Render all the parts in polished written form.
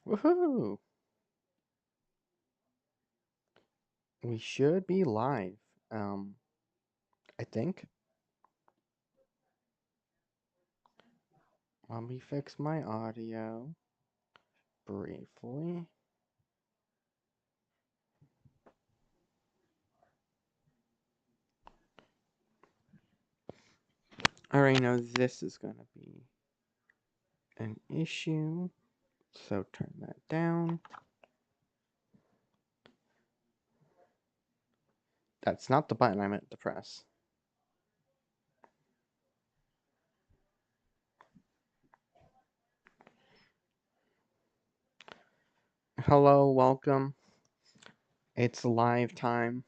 Woohoo! We should be live. I think. Let me fix my audio briefly. I already know this is gonna be an issue, so turn that down. That's not the button I meant to press. Hello, welcome. It's live time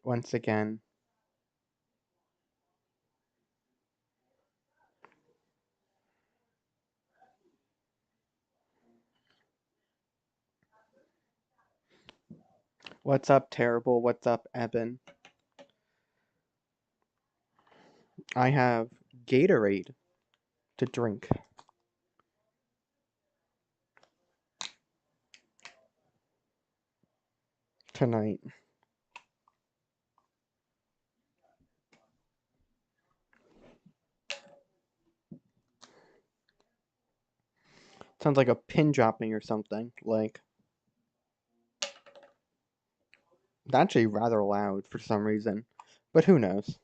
once again. What's up, Terrible? What's up, Eben? I have Gatorade to drink. Tonight. Sounds like a pin dropping or something. Like, it's actually rather loud for some reason, but who knows?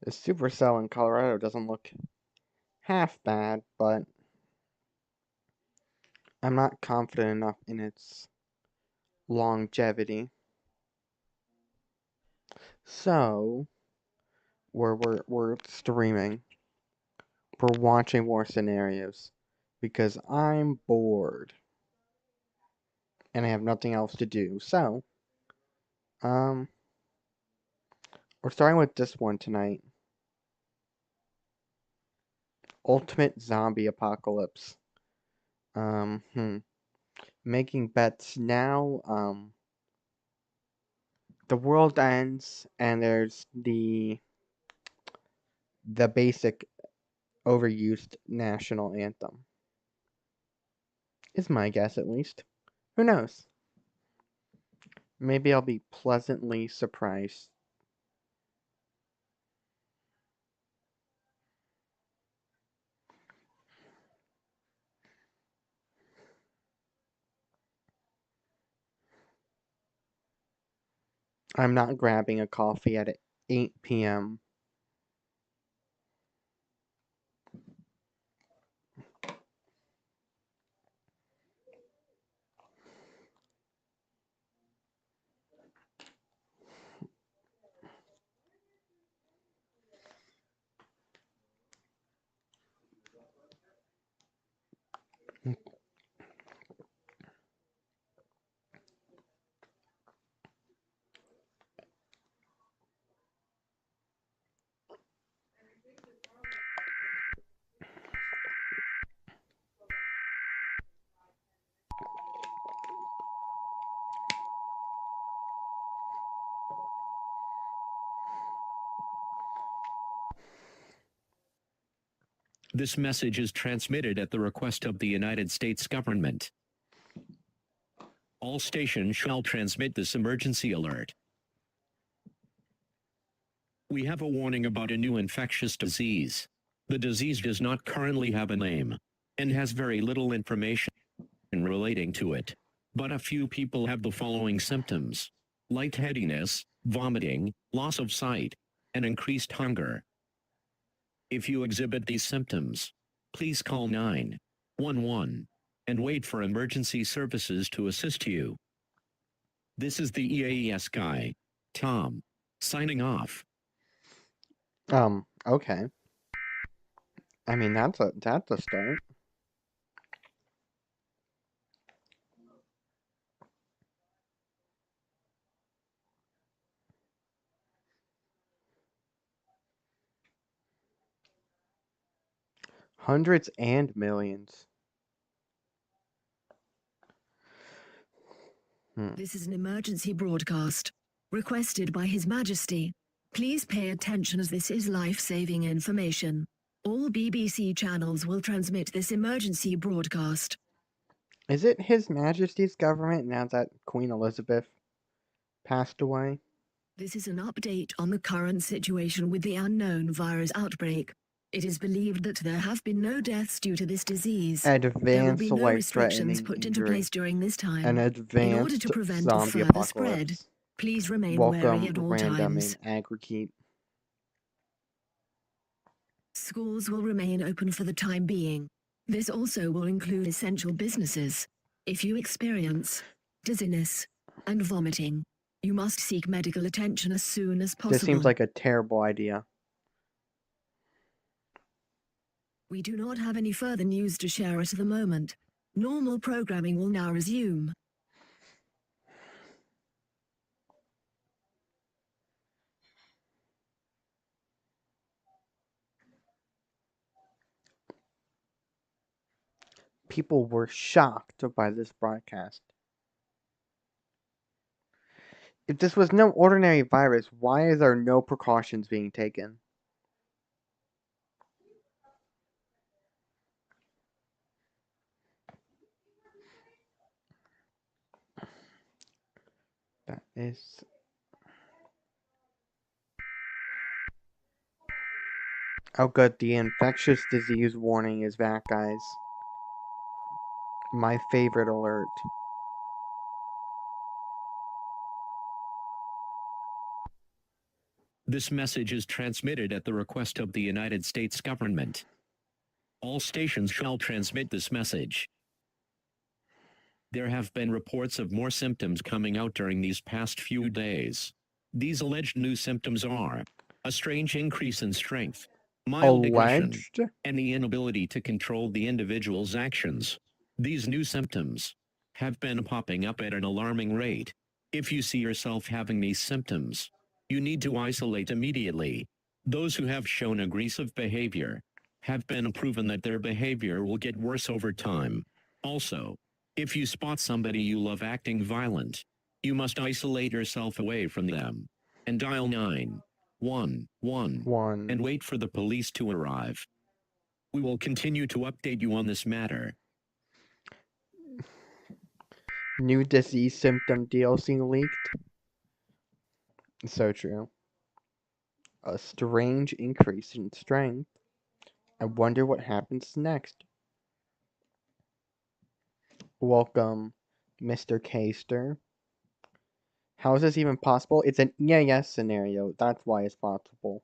The supercell in Colorado doesn't look half bad, but I'm not confident enough in its longevity. So we're streaming. We're watching more scenarios because I'm bored and I have nothing else to do. So, um, we're starting with this one tonight. Ultimate Zombie Apocalypse. Making bets now. The world ends and there's the basic overused national anthem. Is my guess, at least. Who knows? Maybe I'll be pleasantly surprised. I'm not grabbing a coffee at 8 p.m. This message is transmitted at the request of the United States government. All stations shall transmit this emergency alert. We have a warning about a new infectious disease. The disease does not currently have a name and has very little information relating to it. But a few people have the following symptoms: lightheadedness, vomiting, loss of sight, and increased hunger. If you exhibit these symptoms, please call 911 and wait for emergency services to assist you. This is the EAS guy, Tom, signing off. Okay. I mean, that's a start. Hundreds and millions. This is an emergency broadcast requested by His Majesty. Please pay attention as this is life-saving information. All BBC channels will transmit this emergency broadcast. Is it His Majesty's government now that Queen Elizabeth passed away? This is an update on the current situation with the unknown virus outbreak. It is believed that there have been no deaths due to this disease. There will Advanced be no restrictions life-threatening put into injury. place during this time. An In order advanced to prevent a zombie further spread, apocalypse. please remain wary Welcome, at all random times. and aggregate. Schools will remain open for the time being. This also will include essential businesses. If you experience dizziness and vomiting, you must seek medical attention as soon as possible. This seems like a terrible idea. We do not have any further news to share at the moment. Normal programming will now resume. People were shocked by this broadcast. If this was no ordinary virus, why is there no precautions being taken? That is... Oh good, the infectious disease warning is back, guys. My favorite alert. This message is transmitted at the request of the United States government. All stations shall transmit this message. There have been reports of more symptoms coming out during these past few days. These alleged new symptoms are a strange increase in strength, mild aggression, Alleged? and the inability to control the individual's actions. These new symptoms have been popping up at an alarming rate. If you see yourself having these symptoms, you need to isolate immediately. Those who have shown aggressive behavior have been proven that their behavior will get worse over time. Also, if you spot somebody you love acting violent, you must isolate yourself away from them and dial 911 and wait for the police to arrive. We will continue to update you on this matter. New disease symptom DLC leaked. So true. A strange increase in strength. I wonder what happens next. Welcome, Mr. Caster. How is this even possible? It's an EAS scenario. That's why it's possible.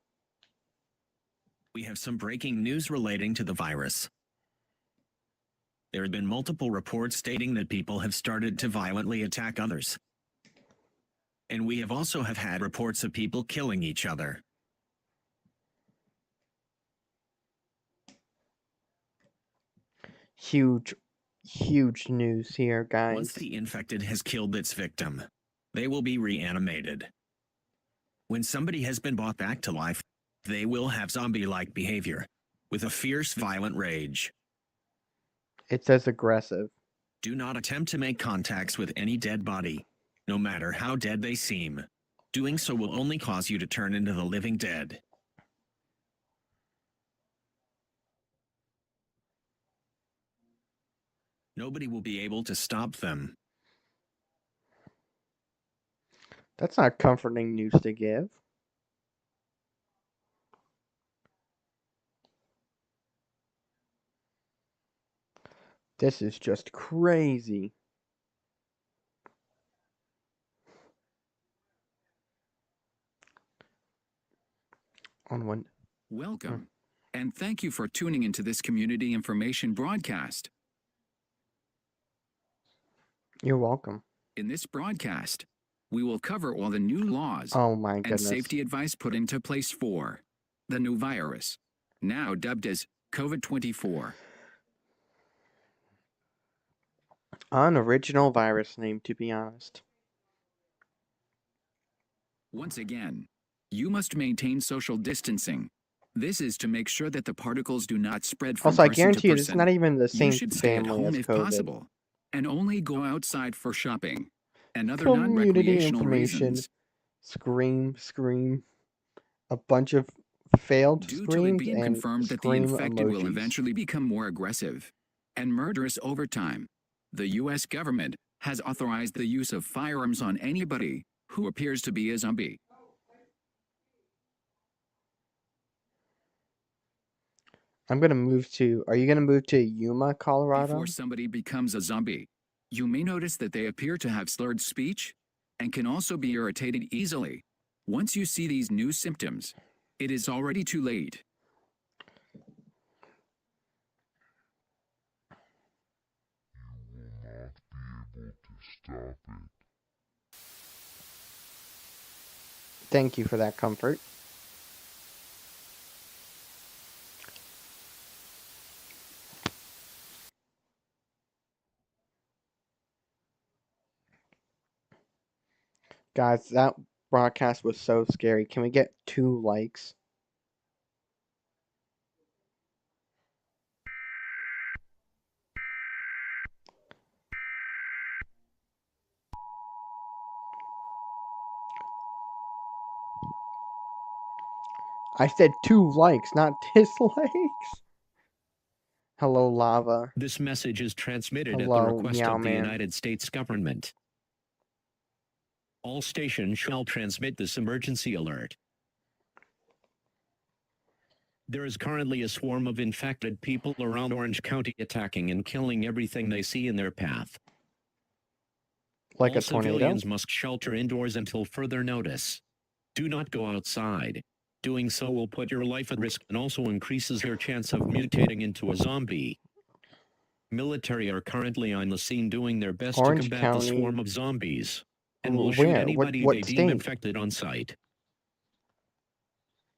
We have some breaking news relating to the virus. There have been multiple reports stating that people have started to violently attack others. And we have also had reports of people killing each other. Huge news here, guys. Once the infected has killed its victim, they will be reanimated. When somebody has been brought back to life, they will have zombie-like behavior, with a fierce, violent rage. It says aggressive. Do not attempt to make contacts with any dead body, no matter how dead they seem. Doing so will only cause you to turn into the living dead. Nobody will be able to stop them. That's not comforting news to give. This is just crazy. Welcome, and thank you for tuning into this community information broadcast. You're welcome. In this broadcast, we will cover all the new laws Oh my and goodness. safety advice put into place for the new virus, now dubbed as COVID-24. Unoriginal virus name, to be honest. Once again, you must maintain social distancing, This is to make sure that the particles do not spread from Also, I person to guarantee you, this is person. not even the You same should stay at family home as if COVID. possible, and only go outside for shopping and other Community non-recreational information. reasons. Scream. A bunch of failed Due to it screams being and confirmed that the scream infected will emojis. eventually become more aggressive and murderous over time, the U.S. government has authorized the use of firearms on anybody who appears to be a zombie. I'm gonna move to. Are you gonna move to Yuma, Colorado? Before somebody becomes a zombie, you may notice that they appear to have slurred speech and can also be irritated easily. Once you see these new symptoms, it is already too late. Thank you for that comfort. Guys, that broadcast was so scary. Can we get 2 likes? I said 2 likes, not dislikes. Hello, Lava. This message is transmitted at the Hello, request Meow of the Man. United States government. All stations shall transmit this emergency alert. There is currently a swarm of infected people around Orange County attacking and killing everything they see in their path. Like All a tornado? civilians must shelter indoors until further notice. Do not go outside. Doing so will put your life at risk and also increases your chance of mutating into a zombie. Military are currently on the scene doing their best Orange to combat County. the swarm of zombies and will Where? shoot anybody What they deem state? infected on sight.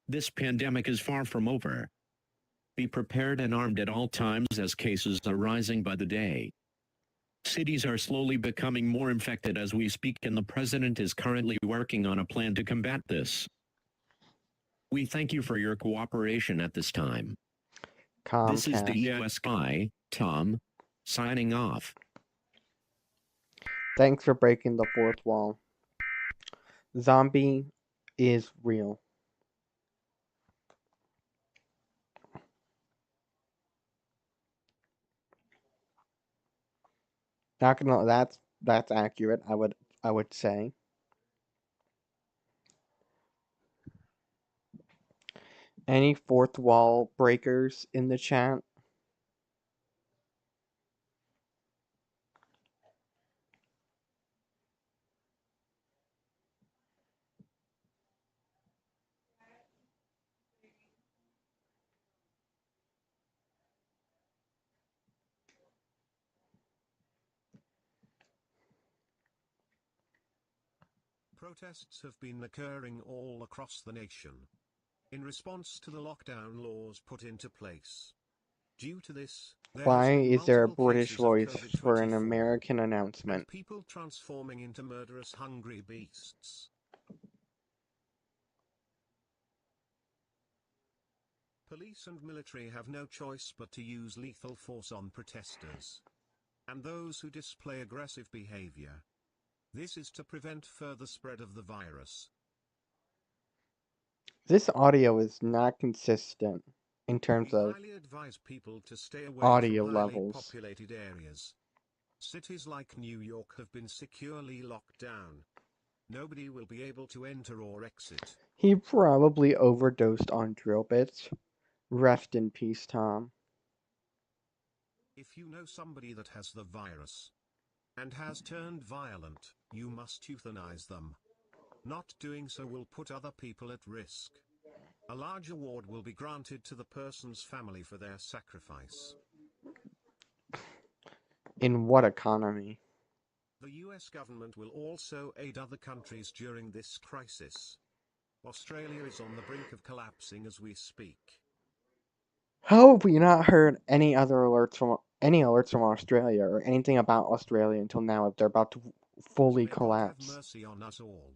This pandemic is far from over. Be prepared and armed at all times as cases are rising by the day. Cities are slowly becoming more infected as we speak, and the president is currently working on a plan to combat this. We thank you for your cooperation at this time. This is the Comcast. EAS guy, Tom, signing off. Thanks for breaking the 4th wall. Zombie is real. Not gonna. That's accurate. I would say. Any 4th wall breakers in the chat? Protests have been occurring all across the nation in response to the lockdown laws put into place. Due to this, there has Why been is there a multiple British cases of voice for an COVID-24 American and announcement? people transforming into murderous hungry beasts. Police and military have no choice but to use lethal force on protesters and those who display aggressive behavior. This is to prevent further spread of the virus. This audio is not consistent in terms We of highly advise people to stay away audio from highly levels. populated areas. Cities like New York have been securely locked down. Nobody will be able to enter or exit. He probably overdosed on drill bits. Rest in peace, Tom. If you know somebody that has the virus and has turned violent, you must euthanize them. Not doing so will put other people at risk. A large award will be granted to the person's family for their sacrifice. In what economy? The US government will also aid other countries during this crisis. Australia is on the brink of collapsing as we speak. How have we not heard any alerts from Australia or anything about Australia until now if they're about to fully May God collapse? have mercy on us all.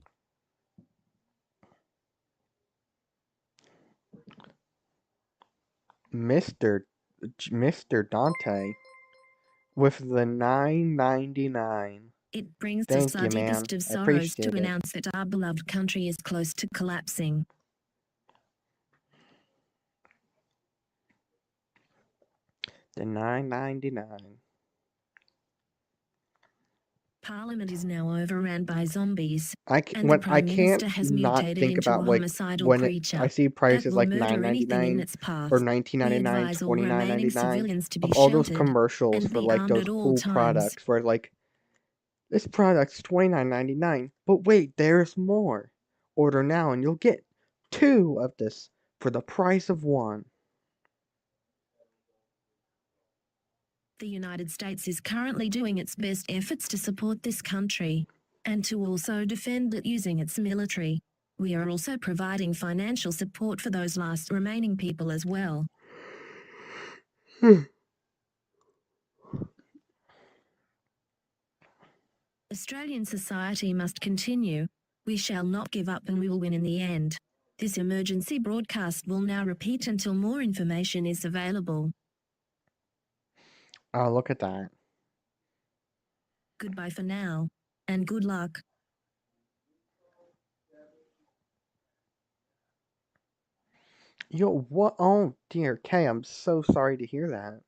Mr. Mr. Dante with the 9.99. It brings us Thank our you, man. deepest of I sorrows to appreciate it. announce that our beloved country is close to collapsing. The 9.99. Parliament is now overrun by zombies, I and the when I Prime can't Minister has not mutated think into a about like homicidal when creature I see that prices will like murder anything in 9.99 its path. or We 19.99, advise all remaining 29.99 civilians to be of all those sheltered commercials and for be like armed those at all cool times. products where like this product's $29.99, but wait, there's more. Order now and you'll get 2 of this for the price of 1. The United States is currently doing its best efforts to support this country and to also defend it using its military. We are also providing financial support for those last remaining people as well. Australian society must continue. We shall not give up and we will win in the end. This emergency broadcast will now repeat until more information is available. Oh, look at that. Goodbye for now, and good luck. Yo, what? Oh, dear Kay, I'm so sorry to hear that.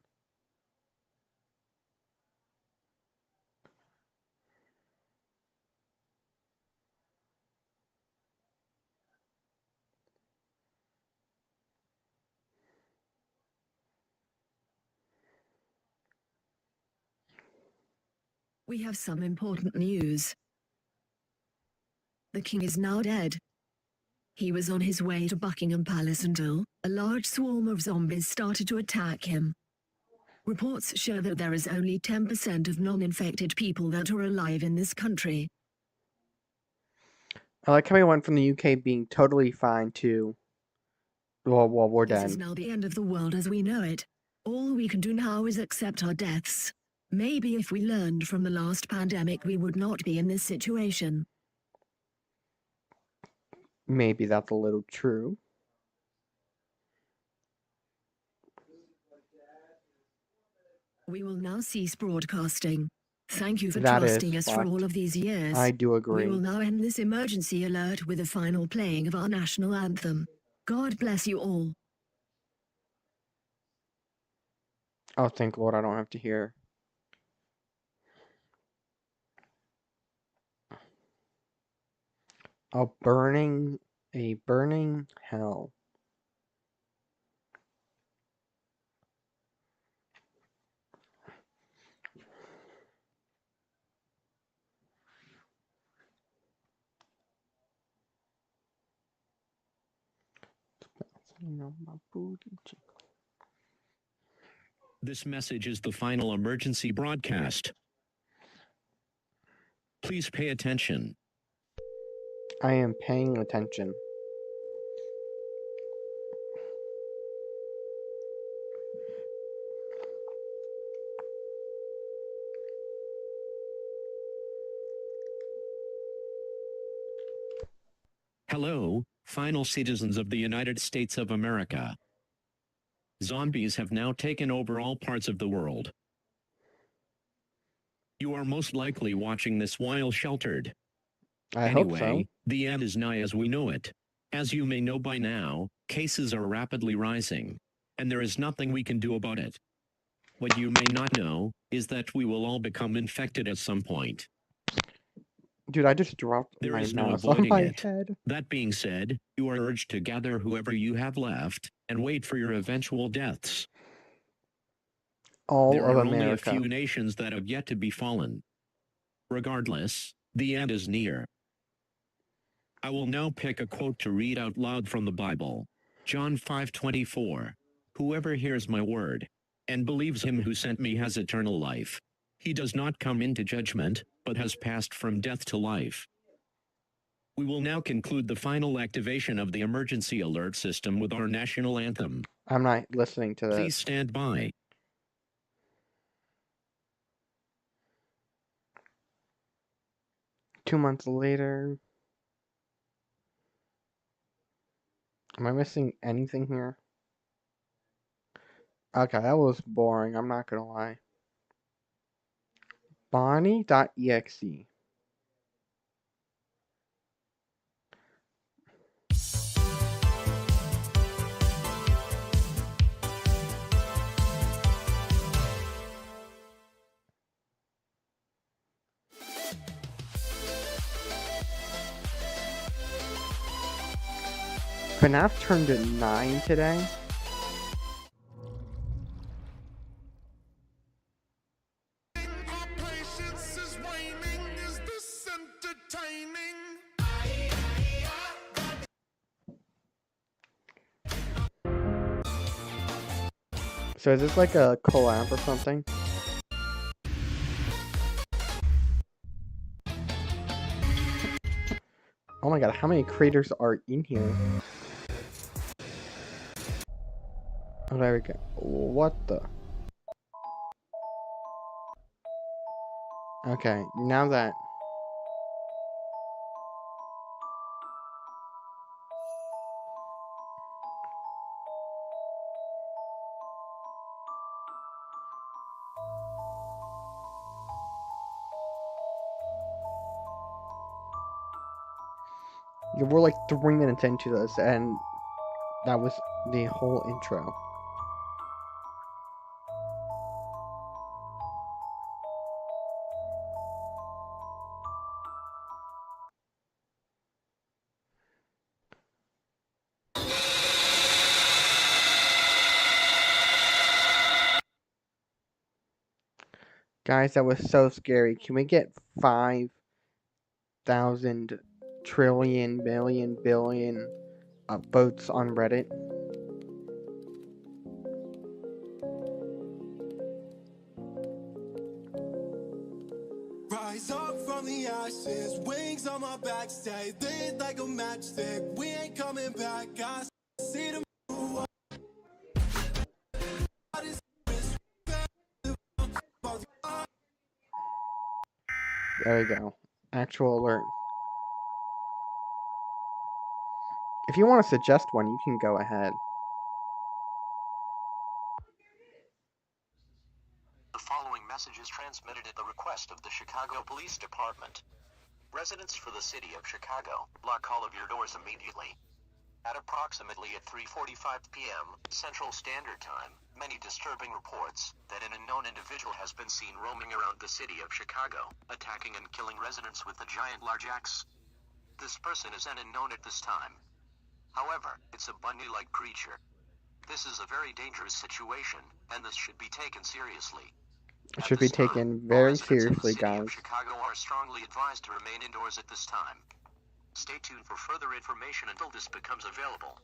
We have some important news. The king is now dead. He was on his way to Buckingham Palace until a large swarm of zombies started to attack him. Reports show that there is only 10% of non-infected people that are alive in this country. I like how we went from the UK being totally fine to, well, we're This is dead. now the end of the world as we know it. All we can do now is accept our deaths. Maybe if we learned from the last pandemic, we would not be in this situation. Maybe that's a little true. We will now cease broadcasting. Thank you for That is trusting us for all fucked. of these years. I do We agree. will now end this emergency alert with a final playing of our national anthem. God bless you all. Oh, thank Lord I don't have to hear. A burning hell. This message is the final emergency broadcast. Please pay attention. I am paying attention. Hello, final citizens of the United States of America. Zombies have now taken over all parts of the world. You are most likely watching this while sheltered. I hope so. Anyway, the end is nigh as we know it. As you may know by now, cases are rapidly rising, and there is nothing we can do about it. What you may not know is that we will all become infected at some point. Dude, I just dropped There my is no mouse on avoiding my it. head. That being said, you are urged to gather whoever you have left and wait for your eventual deaths. All There of are only a America. few nations that have yet to be fallen. Regardless, the end is near. I will now pick a quote to read out loud from the Bible. John 5:24. Whoever hears my word and believes him who sent me has eternal life. He does not come into judgment, but has passed from death to life. We will now conclude the final activation of the emergency alert system with our national anthem. I'm not listening to Please this. stand by. Two months later. Am I missing anything here? Okay, that was boring, I'm not gonna lie. Bonnie.exe. FNAF turned 9 today. So is this like a collab or something? Oh my god, how many creators are in here? Oh, there we go. What the? Okay, now that... We're like 3 minutes into this, and that was the whole intro. Guys, that was so scary. Can we get 5,000 trillion, million, billion votes on Reddit? Rise up from the ashes, wings on my back, stay lit like a matchstick. We ain't coming back. I see them. There we go. Actual alert. If you want to suggest one, you can go ahead. The following message is transmitted at the request of the Chicago Police Department. Residents for the city of Chicago, lock all of your doors immediately. At approximately at 3:45 p.m. Central Standard Time, many disturbing reports that an unknown individual has been seen roaming around the city of Chicago, attacking and killing residents with a giant large axe. This person is unknown at this time. However, it's a bunny-like creature. This is a very dangerous situation, and this should be taken seriously. It should be taken very seriously, guys. Chicago are strongly advised to remain indoors at this time. Stay tuned for further information until this becomes available.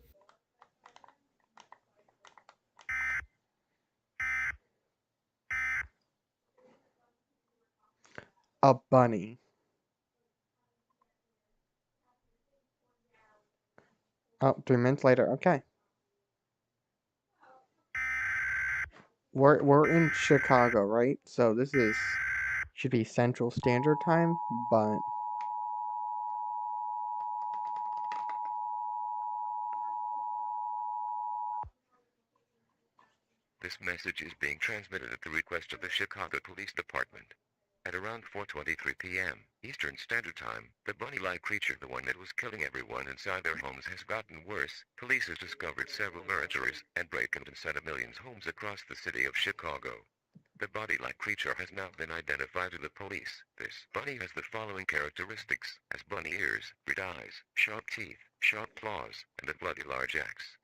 A bunny. Oh, 3 minutes later. Okay. We're in Chicago, right? So this should be Central Standard Time, but This message is being transmitted at the request of the Chicago Police Department. At around 4:23 p.m. Eastern Standard Time, the bunny-like creature, the one that was killing everyone inside their homes, has gotten worse. Police has discovered several murderers and break-ins inside of millions of homes across the city of Chicago. The bunny-like creature has now been identified to the police. This bunny has the following characteristics: has bunny ears, red eyes, sharp teeth, sharp claws, and a bloody large axe.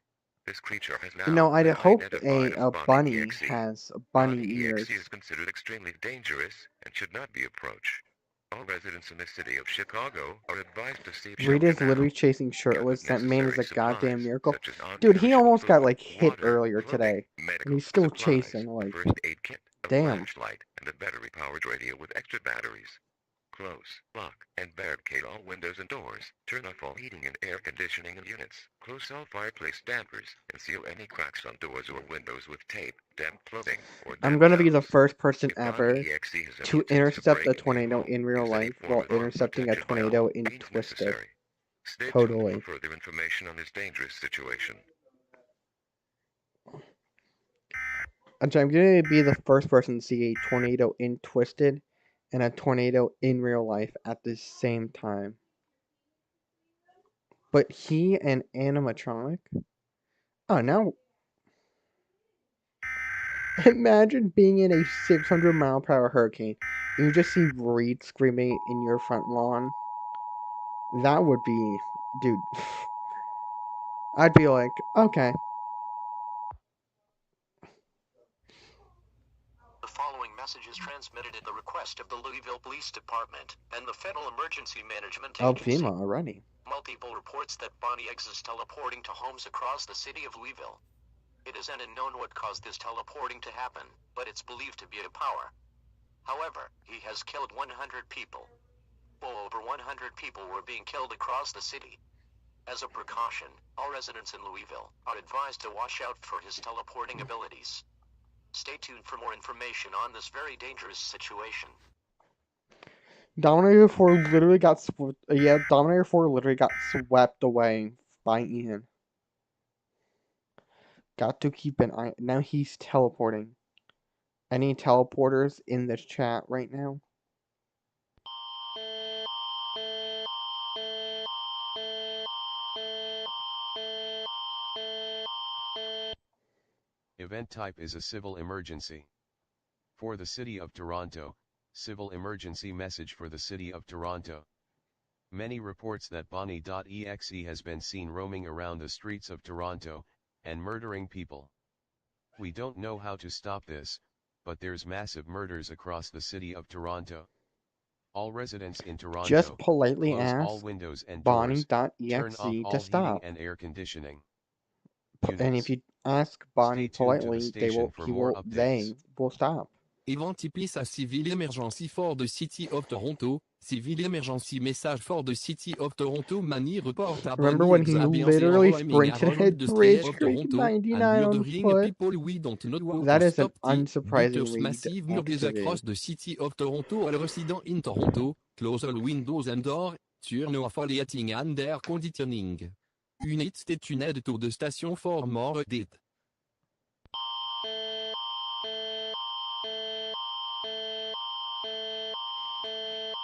This creature has now I'd been hope identified a as bunny EXE. has bunny Bonnie ears. EXE is considered extremely dangerous and should not be approached. All residents in the city of Chicago are advised to seek shelter Rita's now. literally chasing Gather shirtless. That man is a necessary goddamn supplies, miracle. such as Dude, he non-perishable almost got food, like hit water, earlier clothing, today. And medical he's still supplies, chasing, a like, first aid kit, a damn. flashlight, and a battery-powered radio with extra batteries. Close, lock, and barricade all windows and doors. Turn off all heating and air conditioning units. Close all fireplace dampers, and seal any cracks on doors or windows with tape, damp clothing, or I'm damp gonna be the towels. first person If Bonnie ever EXE has to attempted intercept a break into your tornado home, in real use any life form while of armed intercepting a protection by tornado all in means Twisted. necessary. Stay tuned Totally. for further information on this dangerous situation. I'm gonna be the first person to see a tornado in Twisted and a tornado in real life at the same time. But he an animatronic? Oh, now imagine being in a 600-mile-per-hour hurricane and you just see Reed screaming in your front lawn. That would be, dude. I'd be like, okay. The following message is transmitted at the request of the Louisville Police Department and the Federal Emergency Management Oh, Agency. FEMA already. Multiple reports that Bonnie Eggs is teleporting to homes across the city of Louisville. It is unknown what caused this teleporting to happen, but it's believed to be a power. However, he has killed 100 people. Over 100 people were being killed across the city. As a precaution, all residents in Louisville are advised to watch out for his teleporting abilities. Stay tuned for more information on this very dangerous situation. Dominator 4 literally got Dominator 4 literally got swept away by Ian. Got to keep an eye. Now he's teleporting. Any teleporters in this chat right now? Event type is a civil emergency. For the City of Toronto, civil emergency message for the City of Toronto. Many reports that Bonnie.exe has been seen roaming around the streets of Toronto, and murdering people. We don't know how to stop this, but there's massive murders across the City of Toronto. All residents in Toronto, Just politely close ask all windows and doors, turn Bonnie.exe off to all heating stop. and air conditioning. And if Units. you ask Bonnie Stay tuned to the politely, station for more updates. they will stop. Event typis a civil emergency for the City of Toronto. Civil emergency message for the City of Toronto. Mani report à Remember Bonnie when Eggs he roaming literally around sprinted the Bridge streets of Creek Toronto and 99 on murdering foot? people we don't know how That to is an stop the unsurprisingly massive murders across the City of Toronto. All residents in Toronto, close all windows and doors, turn off all heating and air conditioning. Unit stay tuned to the station for more updates.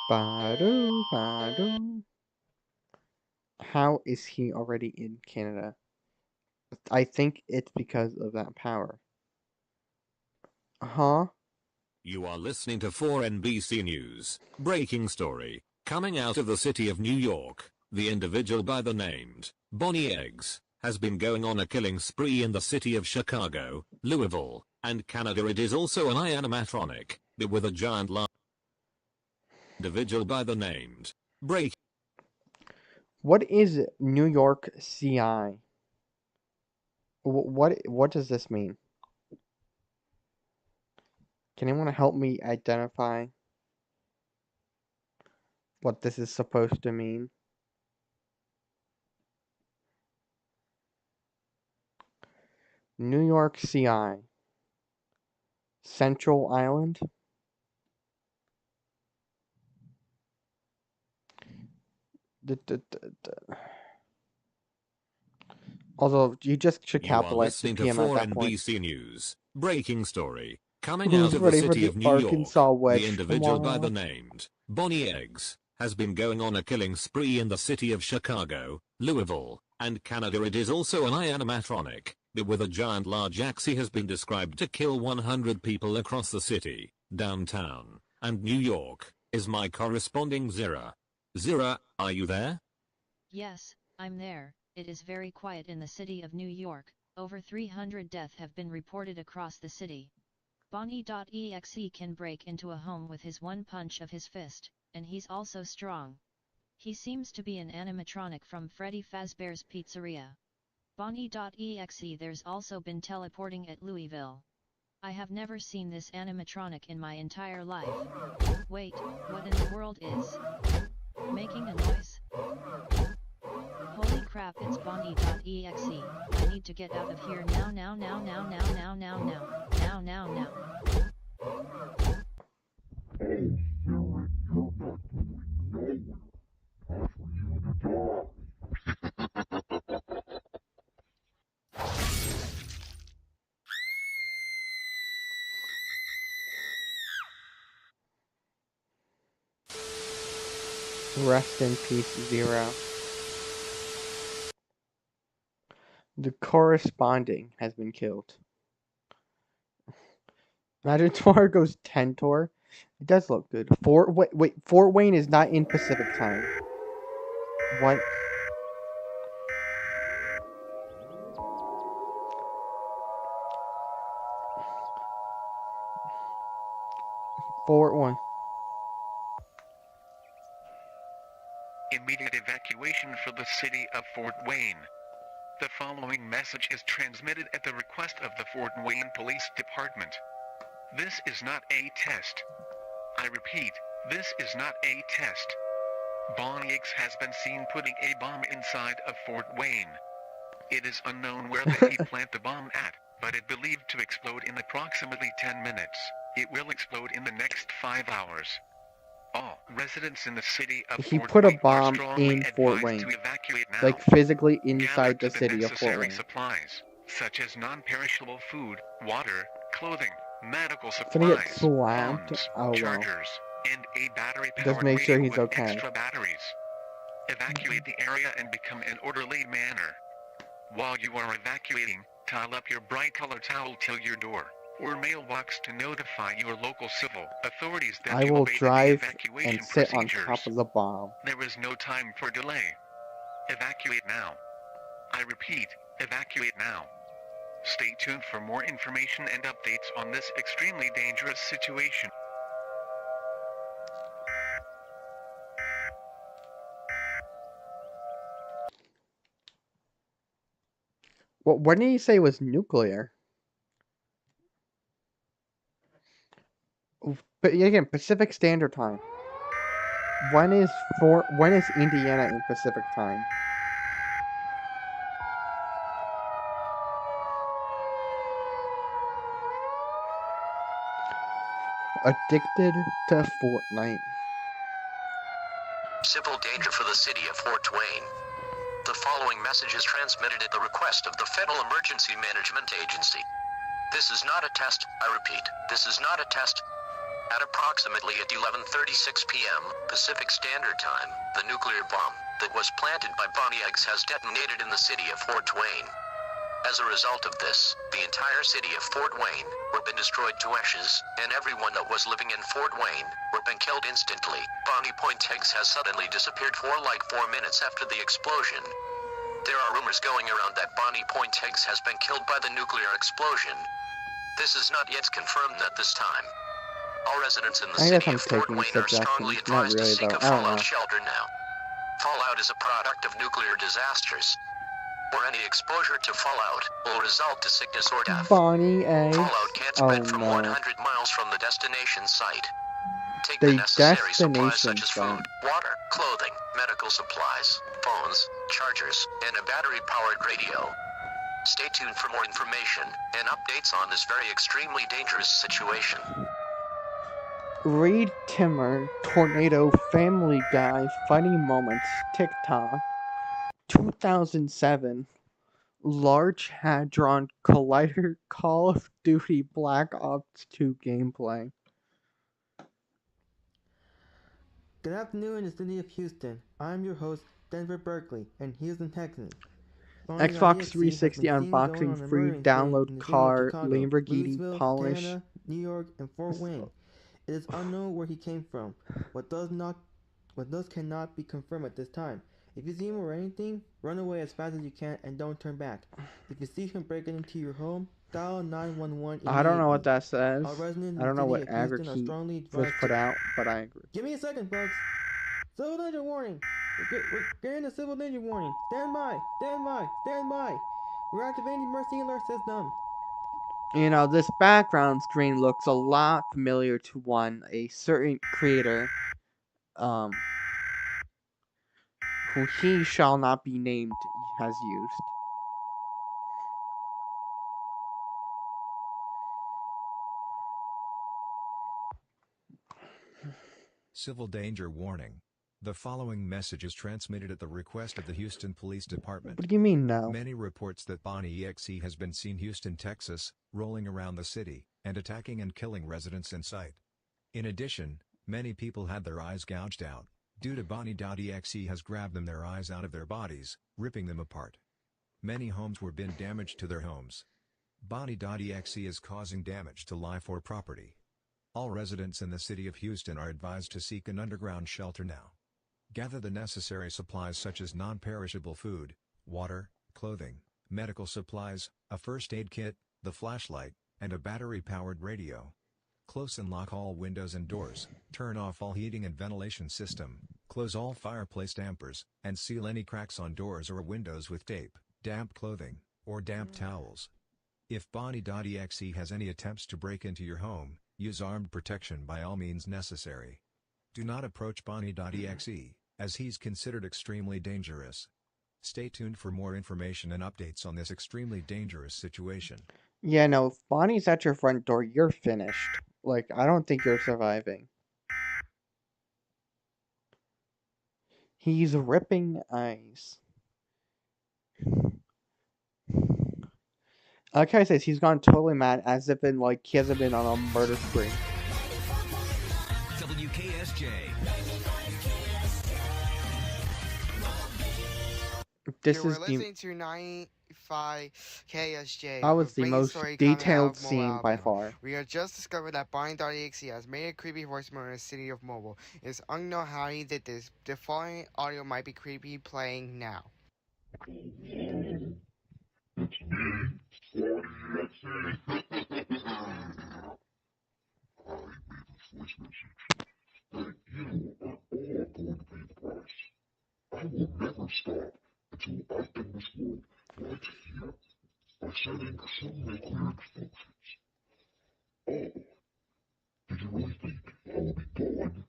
Badu, badu. How is he already in Canada? I think it's because of that power. Huh? You are listening to 4NBC News. Breaking story. Coming out of the city of New York, the individual by the name Bonnie Eggs has been going on a killing spree in the city of Chicago, Louisville, and Canada. It is also an animatronic, but with a giant large individual by the name Break. What is New York CI? What does this mean? Can anyone help me identify what this is supposed to mean? New York CI. Central Island? Although you just should You are capitalize the listening to PM at that point. 4NBC News. Breaking story. Coming Who's out of the ready for city the of New Arkansas York, wedge the individual by tomorrow? the name Bonnie Eggs has been going on a killing spree in the city of Chicago, Louisville, and Canada. It is also an animatronic, but with a giant large axe. He has been described to kill 100 people across the city, downtown, and New York. Is my corresponding Zira? Zira, are you there? Yes, I'm there. It is very quiet in the city of New York. Over 300 deaths have been reported across the city. Bonnie.exe can break into a home with his one punch of his fist, and he's also strong. He seems to be an animatronic from Freddy Fazbear's Pizzeria. Bonnie.exe there's also been teleporting at Louisville. I have never seen this animatronic in my entire life. Wait, what in the world is making a noise? Holy crap, it's Bonnie.exe. I need to get out of here now. Rest in peace, Zero. The corresponding has been killed. Imagine tomorrow goes 10 tour. It does look good. Fort Wayne is not in Pacific time. What? Fort Wayne. Immediate evacuation for the city of Fort Wayne. The following message is transmitted at the request of the Fort Wayne Police Department. This is not a test. I repeat, this is not a test. Bonnie X has been seen putting a bomb inside of Fort Wayne. It is unknown where he planted the bomb at, but it believed to explode in approximately 10 minutes. It will explode in the next 5 hours. All residents in the city of He Fort put a Wayne are bomb strongly in Fort advised Wayne. to evacuate now. Like physically Gather inside the to city of Fort necessary Wayne. supplies, such as non-perishable food, water, clothing, medical He's gonna get supplies, slammed. phones, Oh well. chargers, and a battery-powered Just make sure radio he's with okay. extra batteries. Evacuate the area and become an orderly manner. While you are evacuating, tie up your bright-colored towel till your door or mailbox to notify your local civil authorities that I you will obeyed the drive evacuation and sit on procedures. top of the bomb. There is no time for delay. Evacuate now. I repeat, evacuate now. Stay tuned for more information and updates on this extremely dangerous situation. What did he say was nuclear? But again, Pacific Standard Time. When is Indiana in Pacific time? Addicted to Fortnite. Civil danger for the city of Fort Wayne. The following message is transmitted at the request of the Federal Emergency Management Agency. This is not a test, I repeat, this is not a test. At approximately at 11:36 p.m. Pacific Standard Time, the nuclear bomb that was planted by Bonnie Eggs has detonated in the city of Fort Wayne. As a result of this, the entire city of Fort Wayne were been destroyed to ashes, and everyone that was living in Fort Wayne were been killed instantly. Bonnie Eggs has suddenly disappeared for like 4 minutes after the explosion. There are rumors going around that Bonnie Eggs has been killed by the nuclear explosion. This is not yet confirmed at this time. All residents in the city of Fort Wayne are strongly advised to seek a fallout shelter now. Fallout is a product of nuclear disasters, or any exposure to fallout will result to sickness or death. Bonnie Eggs. Fallout can't spread from 100 miles from the destination site. Take the The necessary supplies such destination as site. food, water, clothing, medical supplies, phones, chargers, and a battery-powered radio. Stay tuned for more information and updates on this very extremely dangerous situation. Reed Timmer, Tornado, Family Guy, Funny Moments, TikTok, 2007, Large Hadron Collider, Call of Duty Black Ops 2 gameplay. Good afternoon in the city of Houston. I'm your host, Denver Berkeley, in Houston, Texas. Xbox 360 unboxing, free download car, Lamborghini, polish. Canada, New York, and Fort Wayne. It is unknown where he came from. What does cannot be confirmed at this time. If you see him or anything, run away as fast as you can and don't turn back. If you see him breaking into your home, dial 911 I don't know what that says. All residents I don't know what in the city of Houston are Agri-Heat strongly was advised put to- out, but I agree. Give me a second, folks. Civil danger warning. We're getting a civil danger warning. Stand by. Stand by. Stand by. We're activating the emergency alert system. You know, this background screen looks a lot familiar to one a certain creator, who he shall not be named has used. Civil danger warning. The following message is transmitted at the request of the Houston Police Department. What do you mean no? Many reports that Bonnie EXE has been seen Houston, Texas, rolling around the city, and attacking and killing residents in sight. In addition, many people had their eyes gouged out. due to Bonnie.exe has grabbed them their eyes out of their bodies, ripping them apart. Many homes were been damaged to their homes. Bonnie.exe is causing damage to life or property. All residents in the city of Houston are advised to seek an underground shelter now. Gather the necessary supplies such as non-perishable food, water, clothing, medical supplies, a first aid kit, the flashlight, and a battery-powered radio. Close and lock all windows and doors, turn off all heating and ventilation system, close all fireplace dampers, and seal any cracks on doors or windows with tape, damp clothing, or damp towels. If Bonnie.exe has any attempts to break into your home, use armed protection by all means necessary. Do not approach Bonnie.exe, as he's considered extremely dangerous. Stay tuned for more information and updates on this extremely dangerous situation. Yeah, no, if Bonnie's at your front door, you're finished. Like, I don't think you're surviving. He's ripping eyes. Like I says, he's gone totally mad, as if in, like, he hasn't been on a murder spree. WKSJ. This We're is the listening to 95 KSJ. that was the Bringing most story coming out detailed of Mobile, scene by Alabama. far. We have just discovered that Bonnie.exe has made a creepy voicemail in the city of Mobile. It's unknown how he did this. The following audio might be creepy playing now. I will never stop until I end this world right here by setting some nuclear functions. Oh, did you really think I will be gone?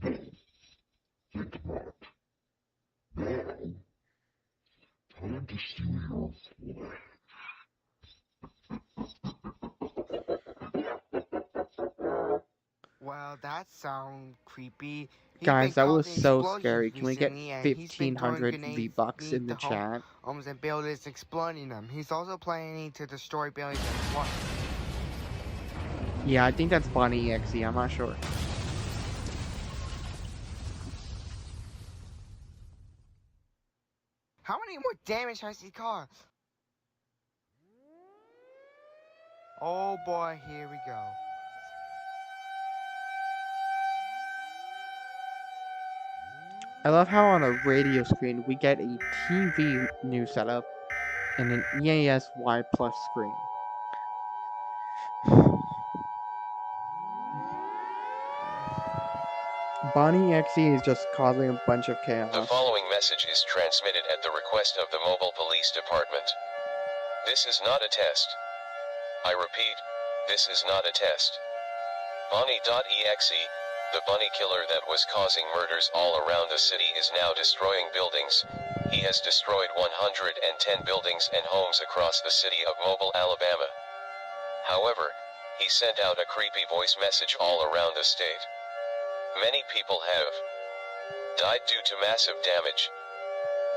No, think not. Now, time to steal your flesh. Well, that sounds creepy. Guys, that was so explosions scary. Can we get recently, and he's been throwing 1,500 grenades V-Bucks in beneath the chat? homes and buildings, exploding them. He's also planning to destroy buildings and what? Yeah, I think that's Bonnie.exe. I'm not sure. How many more damage has he caused? Oh boy, here we go. I love how on a radio screen we get a TV news setup and an EAS Y Plus screen. Bonnie.exe is just causing a bunch of chaos. The following message is transmitted at the request of the Mobile Police Department. This is not a test. I repeat, this is not a test. Bonnie.exe, the bunny killer that was causing murders all around the city, is now destroying buildings. He has destroyed 110 buildings and homes across the city of Mobile, Alabama. However, he sent out a creepy voice message all around the state. Many people have died due to massive damage.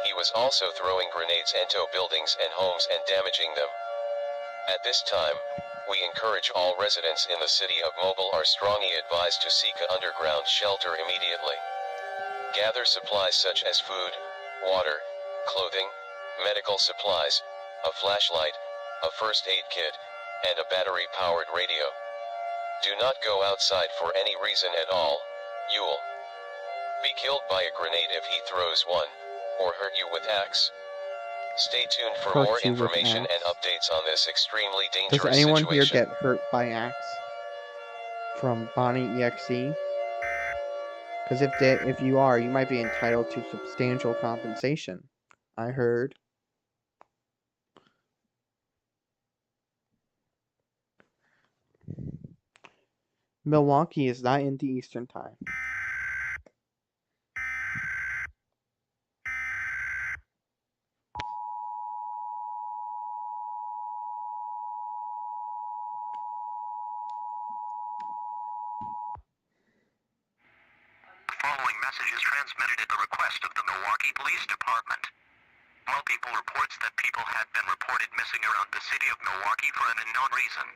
He was also throwing grenades into buildings and homes and damaging them. At this time, we encourage all residents in the city of Mobile are strongly advised to seek an underground shelter immediately. Gather supplies such as food, water, clothing, medical supplies, a flashlight, a first aid kit, and a battery-powered radio. Do not go outside for any reason at all. You'll be killed by a grenade if he throws one, or hurt you with axe. Stay tuned for more information and updates on this extremely dangerous Does anyone situation. here get hurt by axe from Bonnie.exe? Because if you are, you might be entitled to substantial compensation. I heard. Milwaukee is not in the Eastern Time. The following message is transmitted at the request of the Milwaukee Police Department. Multiple reports that people had been reported missing around the city of Milwaukee for an unknown reason.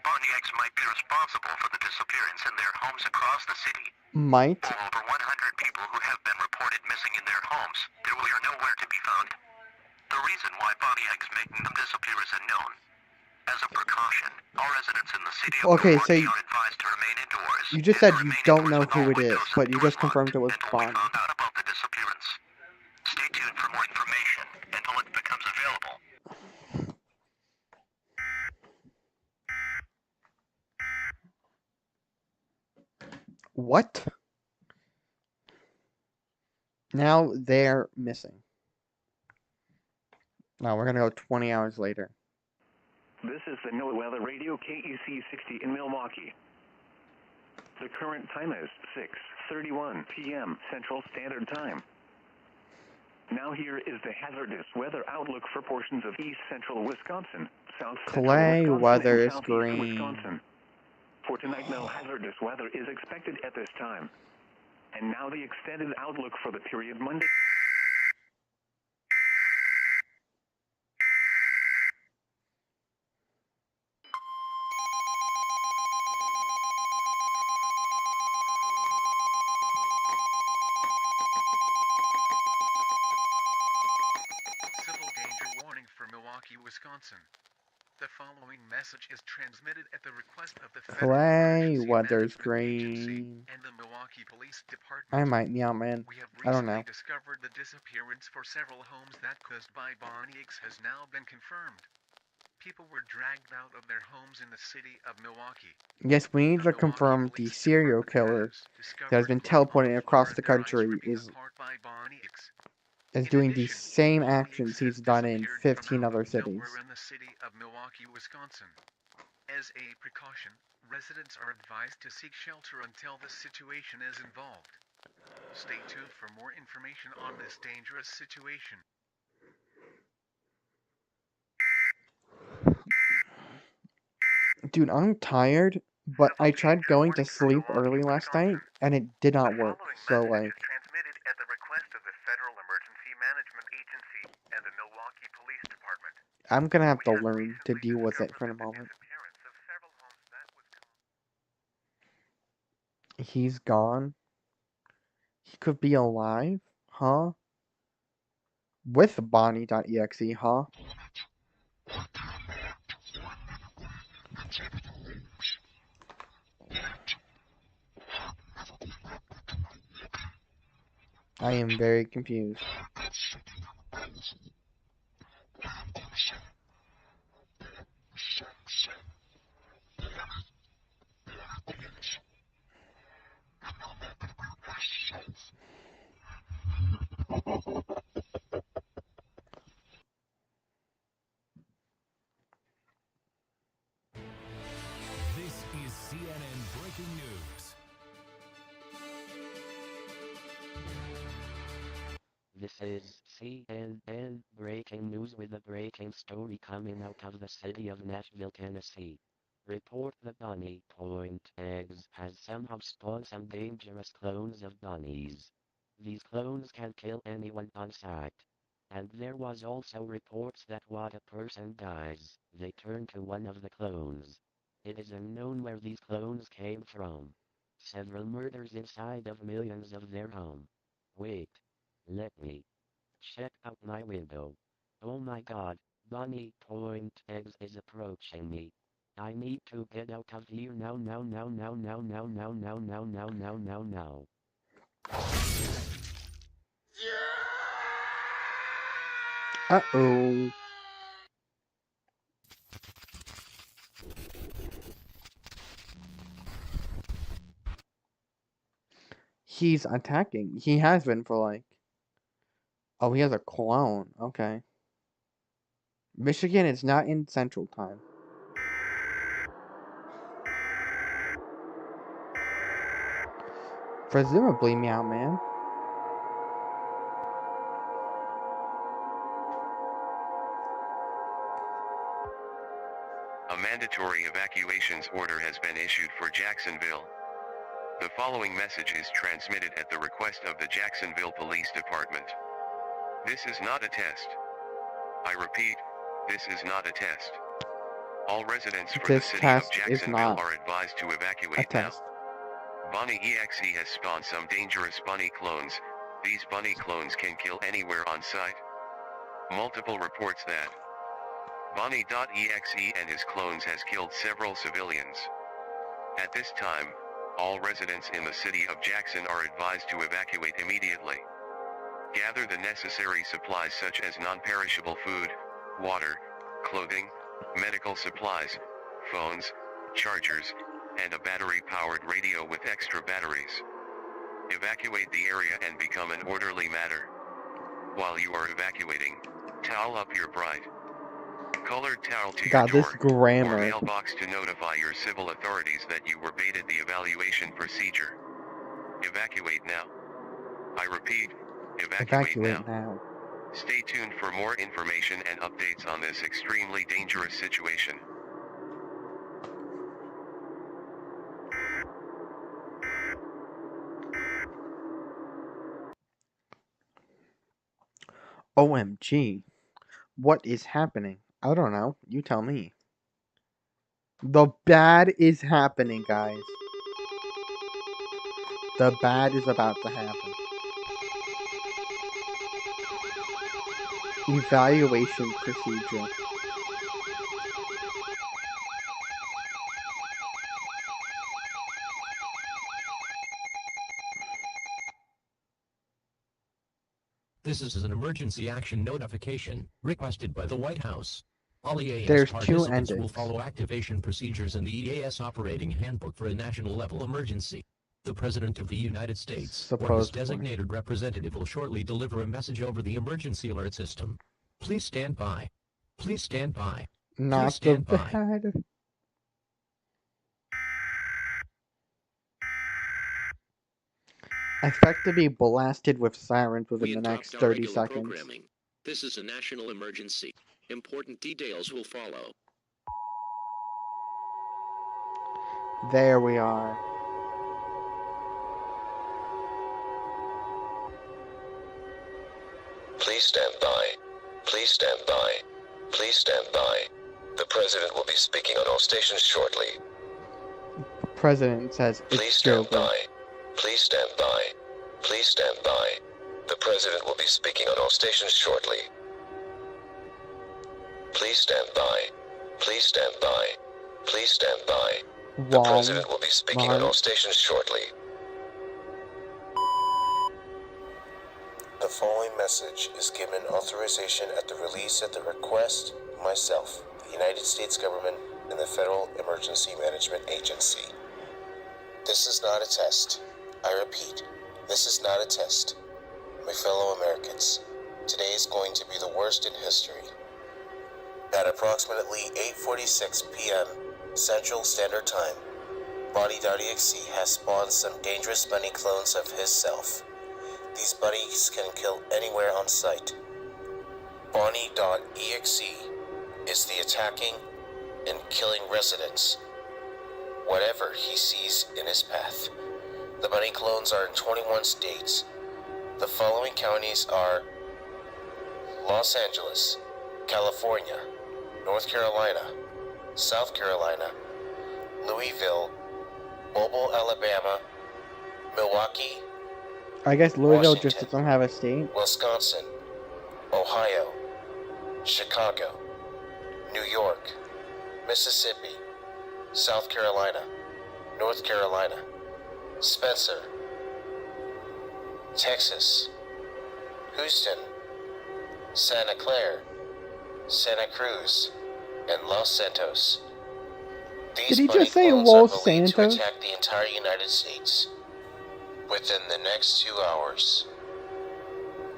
Bonnie Eggs might be responsible for the disappearance in their homes across the city. Might? For over 100 people who have been reported missing in their homes, they are nowhere to be found. The reason why Bonnie Eggs making them disappear is unknown. As a precaution, all residents in the city of Okay, so Milwaukee are advised to remain indoors. you just said you don't know who it is, but you just confirmed it was Bonnie. Found out about the disappearance. Stay tuned for more information until it becomes available. What? Now they're missing. Now we're gonna go 20 hours later. This is the NOAA Weather Radio KEC 60 in Milwaukee. The current time is 6:31 p.m. Central Standard Time. Now here is the hazardous weather outlook for portions of east central Wisconsin, south central Clay Wisconsin, weather and is southeast green. Wisconsin. For tonight, no hazardous weather is expected at this time. And now the extended outlook for the period Monday. Civil danger warning for Milwaukee, Wisconsin. The following message is transmitted at the request of the Federal Clay Emergency weather's Management Agency green. and the Milwaukee Police Department. I might meow, man. We have I don't recently know. discovered the disappearance for several homes that caused by Bonnie Eggs has now been confirmed. People were dragged out of their homes in the city of Milwaukee. Yes, we need to confirm the serial killer that has been teleporting across the country is doing the same actions he's done in 15 other cities. Nowhere in the city of Milwaukee, Wisconsin. As a precaution, residents are advised to seek shelter until the situation is involved. Stay tuned for more information on this dangerous situation. Dude, I'm tired, but I tried going to sleep early last night, and it did not work. So, like, Transmitted at the request of the Federal Emergency Management Agency and the Milwaukee Police Department. I'm gonna have to learn to deal with it for the moment. He's gone. He could be alive? Huh? With Bonnie.exe, huh? I am very confused. This is CNN Breaking News. This is CNN Breaking News with a breaking story coming out of the city of Nashville, Tennessee. Report that Bonnie Point Eggs has somehow spawned some dangerous clones of bunnies. These clones can kill anyone on sight. And there was also reports that when a person dies, they turn to one of the clones. It is unknown where these clones came from. Several murders inside of millions of their home. Wait. Let me check out my window. Oh my god, Bonnie Point Eggs is approaching me. I need to get out of here now. Uh-oh. He's attacking. He has been for like... Oh, he has a clone. Okay. Michigan is not in Central Time. Presumably, Meow Man. A mandatory evacuations order has been issued for Jacksonville. The following message is transmitted at the request of the Jacksonville Police Department. This is not a test. I repeat, this is not a test. All residents for the This city of test is Jacksonville not are advised to a evacuate now. test. Bonnie EXE has spawned some dangerous bunny clones. These bunny clones can kill anywhere on site. Multiple reports that Bonnie.exe and his clones has killed several civilians. At this time, all residents in the city of Jackson are advised to evacuate immediately. Gather the necessary supplies such as non-perishable food, water, clothing, medical supplies, phones, chargers, and a battery-powered radio with extra batteries. Evacuate the area and become an orderly matter. While you are evacuating, towel up your bright colored towel to your God, this door grammar. or mailbox to notify your civil authorities that you were baited the evaluation procedure. Evacuate now. I repeat, evacuate now. Stay tuned for more information and updates on this extremely dangerous situation. OMG. What is happening? I don't know. You tell me. The bad is happening, guys. The bad is about to happen. Evaluation procedure. This is an emergency action notification requested by the White House. All EAS There's two participants will endings. follow activation procedures in the EAS operating handbook for a national level emergency. The President of the United States or his Supposedly. designated representative will shortly deliver a message over the emergency alert system. Please stand by. Please stand by. Please Not the stand by. bad. Expect to be blasted with sirens within We the adopt next our 30 regular seconds. programming. This is a national emergency. Important details will follow. There we are. Please stand by. Please stand by. Please stand by. The President will be speaking on all stations shortly. President says Please it's stand jailbreak. by. Please stand by. Please stand by. The President will be speaking on all stations shortly. Please stand by. Please stand by. Please stand by. The Wrong. President will be speaking on all Right. stations shortly. The following message is given authorization at the release at the request of myself, the United States government, and the Federal Emergency Management Agency. This is not a test. I repeat, this is not a test. My fellow Americans, today is going to be the worst in history. At approximately 8:46 p.m. Central Standard Time, Bonnie.exe has spawned some dangerous bunny clones of his self. These bunnies can kill anywhere on site. Bonnie.exe is the attacking and killing residents, whatever he sees in his path. The bunny clones are in 21 states. The following counties are Los Angeles, California, North Carolina, South Carolina, Louisville, Mobile, Alabama, Milwaukee, I guess Louisville Washington, just doesn't have a state. Wisconsin, Ohio, Chicago, New York, Mississippi, South Carolina, North Carolina, Spencer, Texas, Houston, Santa Clara, Santa Cruz, and Los Santos. These Did he bunny just say clones Los are believed to Santos? attack the entire United States within the next 2 hours.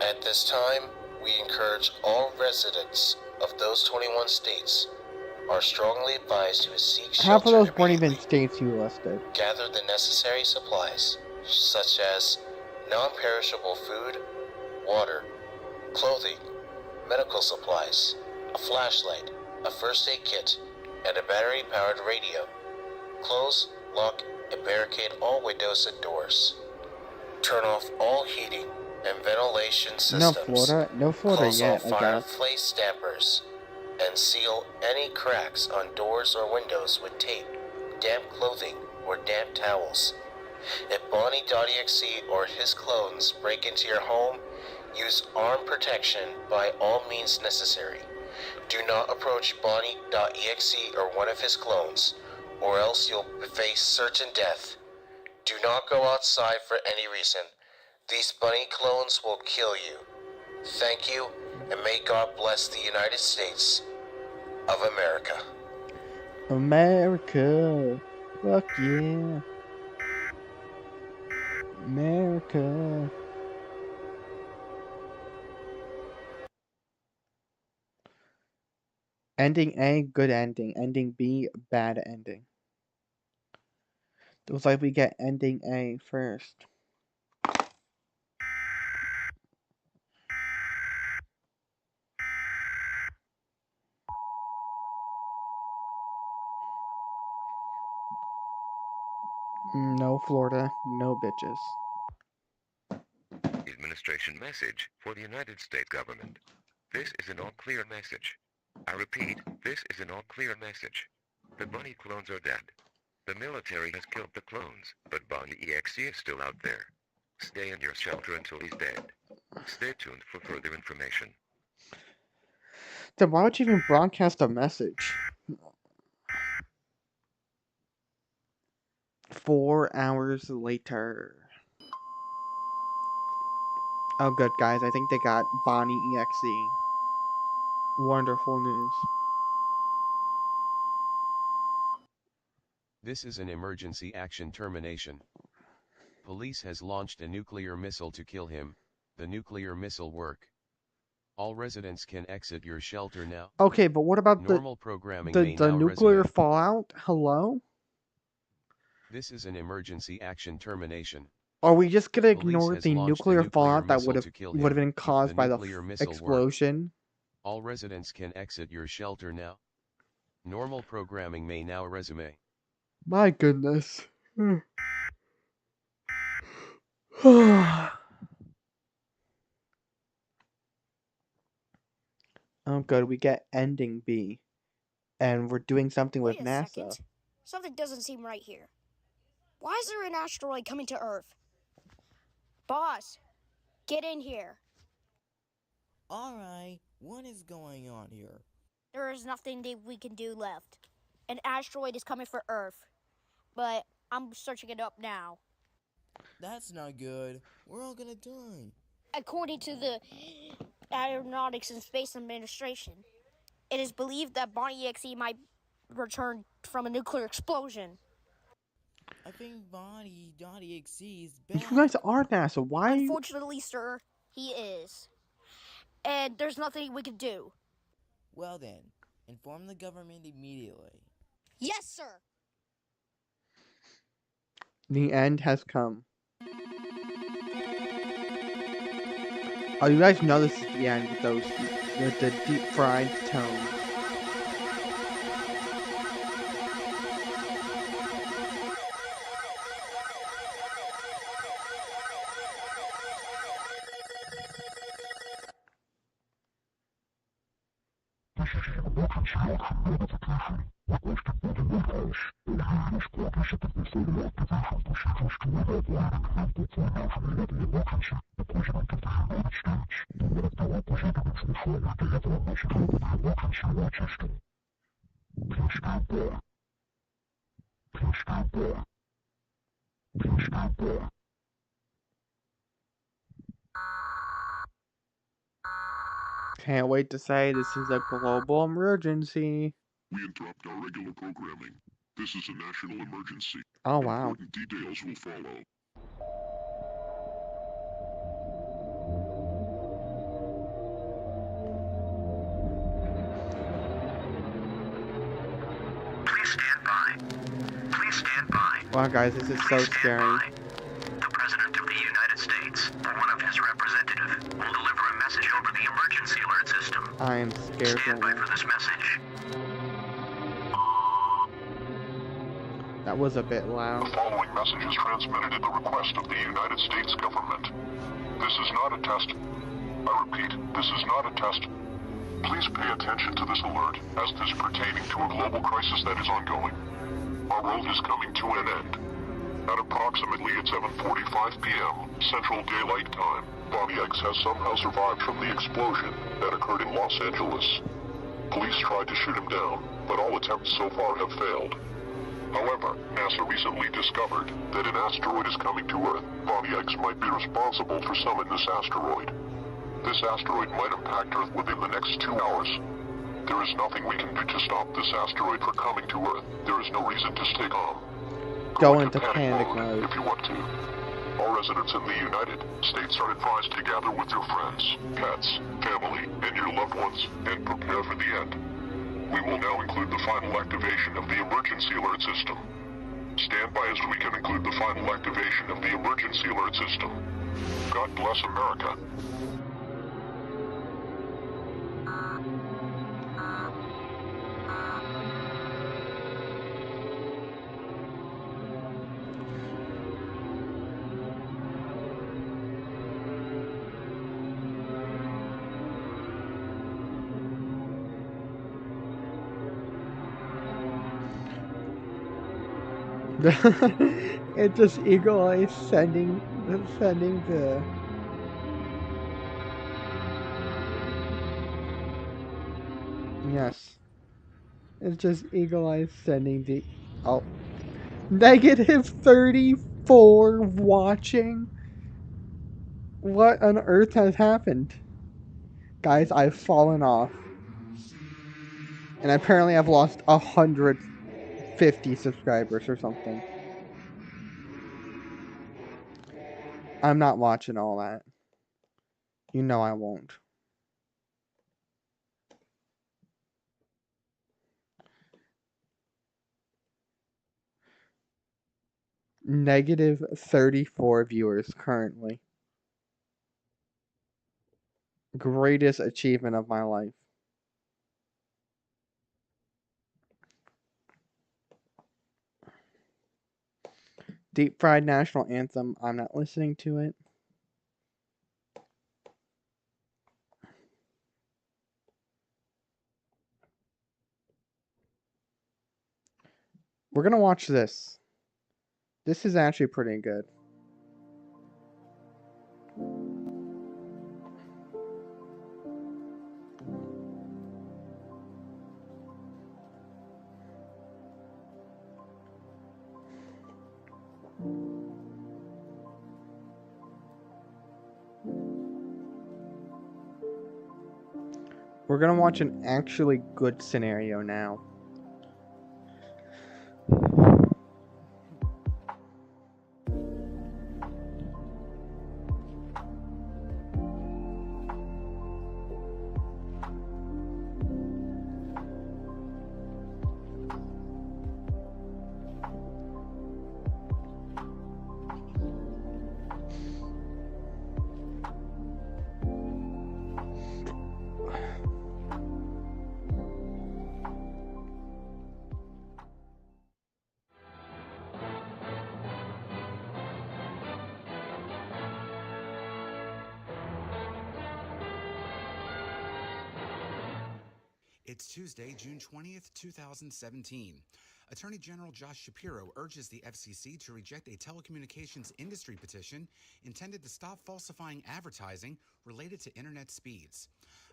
At this time, we encourage all residents of those 21 states are strongly advised to seek Half of shelter those weren't even states you listed. gather the necessary supplies, such as non-perishable food, water, clothing, medical supplies, a flashlight, a first aid kit, and a battery-powered radio. Close, lock, and barricade all windows and doors. Turn off all heating and ventilation systems. No Florida Close all yet, I guess. fireplace dampers and seal any cracks on doors or windows with tape, damp clothing, or damp towels. If Bonnie.exe or his clones break into your home, use arm protection by all means necessary. Do not approach Bonnie.exe or one of his clones, or else you'll face certain death. Do not go outside for any reason. These bunny clones will kill you. Thank you, and may God bless the United States of America. America. Fuck yeah. America. Ending A, good ending. Ending B, bad ending. Looks like we get ending A first. No Florida, no bitches. Administration message for the United States government. This is an all-clear message. I repeat, this is an all-clear message. The bunny clones are dead. The military has killed the clones, but Bonnie.exe is still out there. Stay in your shelter until he's dead. Stay tuned for further information. Then why would you even broadcast a message? 4 hours later. Oh good guys, I think they got Bonnie.exe. Wonderful news. This is an emergency action termination. Police has launched a nuclear missile to kill him. The nuclear missile work. All residents can exit your shelter now. Okay, but what about normal programming the nuclear fallout? Hello? This is an emergency action termination. Are we just gonna Police ignore has the launched a nuclear fallout that missile would to kill have him. been caused The by the nuclear missile work. explosion? All residents can exit your shelter now. Normal programming may now resume. My goodness. Oh good, we get ending B. And we're doing something with Wait a NASA. second. Something doesn't seem right here. Why is there an asteroid coming to Earth? Boss, get in here. Alright, what is going on here? There is nothing that we can do left. An asteroid is coming for Earth. But I'm searching it up now. That's not good. We're all gonna die. According to the Aeronautics and Space Administration, it is believed that Bonnie.exe might return from a nuclear explosion. I think Bonnie.exe is You bad. guys are NASA. Why? Unfortunately, sir, he is. And there's nothing we can do. Well then, inform the government immediately. Yes, sir. The end has come. Oh, you guys know this is the end with the deep fried tone. This is an emergency action notification requested by the White House. All units participate in further activation procedures to evacuate and handle financially the emergency. The President of the United States, Director Representatives will forward the other message over the emergency alert system. Please stand by. Please stand by. Please stand by. Can't wait to say this is a global emergency. We interrupt our regular programming. This is a national emergency. Oh wow. Important details will follow. Please stand by. Please stand by. Wow guys, this is so scary. The President of the United States, or one of his representatives, will deliver a message over the emergency alert system. I am scared Stand by for this message. That was a bit loud. The following message is transmitted at the request of the United States government. This is not a test. I repeat, this is not a test. Please pay attention to this alert, as it is pertaining to a global crisis that is ongoing. Our world is coming to an end. At approximately 7:45 p.m. Central Daylight Time, Bonnie X has somehow survived from the explosion that occurred in Los Angeles. Police tried to shoot him down, but all attempts so far have failed. However, NASA recently discovered that an asteroid is coming to Earth. Bonnie X might be responsible for summoning this asteroid. This asteroid might impact Earth within the next 2 hours. There is nothing we can do to stop this asteroid from coming to Earth. There is no reason to stay calm. Go into panic mode if you want to. All residents in the United States are advised to gather with your friends, pets, family, and your loved ones, and prepare for the end. We will now include the final activation of the emergency alert system. Stand by as we can include the final activation of the emergency alert system. God bless America. It just Eagle Eye sending the yes. It's just Eagle Eye sending the negative 34 watching. What on earth has happened? Guys, I've fallen off. And apparently I've lost 150 subscribers or something. I'm not watching all that. You know I won't. Negative 34 viewers currently. Greatest achievement of my life. Deep Fried National Anthem. I'm not listening to it. We're gonna watch this. This is actually pretty good. We're gonna watch an actually good scenario now. It's Tuesday, June 20th, 2017. Attorney General Josh Shapiro urges the FCC to reject a telecommunications industry petition intended to stop falsifying advertising related to internet speeds.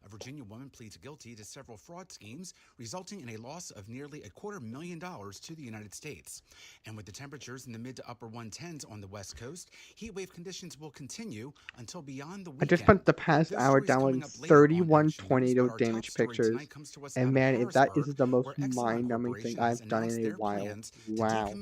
A Virginia woman pleads guilty to several fraud schemes, resulting in a loss of nearly $250,000 to the United States. And with the temperatures in the mid to upper 110s on the West Coast, heat wave conditions will continue until beyond the weekend. I just spent the past hour downloading 31 tornado damage pictures, and man, that is the most mind-numbing thing I've done in a while. Wow.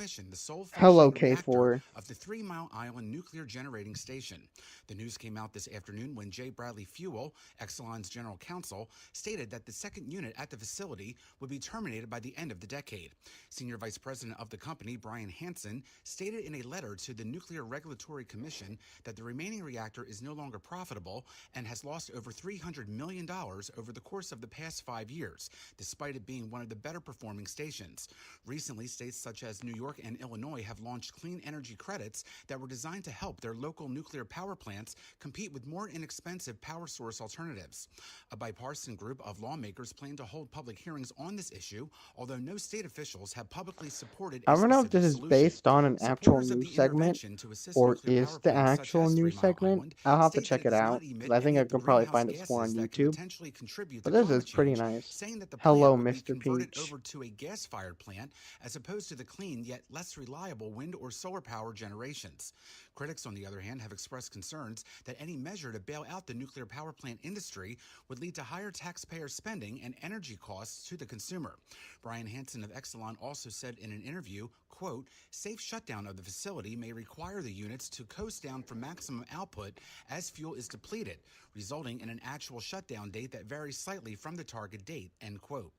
Hello, K4. Of the 3 Mile Island nuclear generating station. The news came out this afternoon when J. Bradley Fuel, Exelon's general counsel, stated that the second unit at the facility would be terminated by the end of the decade. Senior Vice President of the company, Brian Hansen, stated in a letter to the Nuclear Regulatory Commission that the remaining reactor is no longer profitable and has lost over $300 million over the course of the past 5 years, despite it being one of the better performing stations. Recently, states such as New York and Illinois have launched clean energy credits that were designed to help their local nuclear power plants compete with more inexpensive power source alternatives. A bipartisan group of lawmakers plan to hold public hearings on this issue, although no state officials have publicly supported a I don't know if specific this is solution. based on an actual Supporters of news the segment intervention to assist or nuclear is power the plants such actual as 3 news Mile segment. Island I'll have to state that check it it does out not emit because I think any I of the could probably greenhouse find this more on gases that can YouTube. potentially contribute But to this climate is pretty change, nice. saying that the Hello, plant would be Mr. converted Peach. over to a gas-fired plant as opposed to the clean yet less reliable wind or solar power generations. Critics, on the other hand, have expressed concerns that any measure to bail out the nuclear power plant industry would lead to higher taxpayer spending and energy costs to the consumer. Brian Hansen of Exelon also said in an interview, quote, safe shutdown of the facility may require the units to coast down from maximum output as fuel is depleted, resulting in an actual shutdown date that varies slightly from the target date, end quote.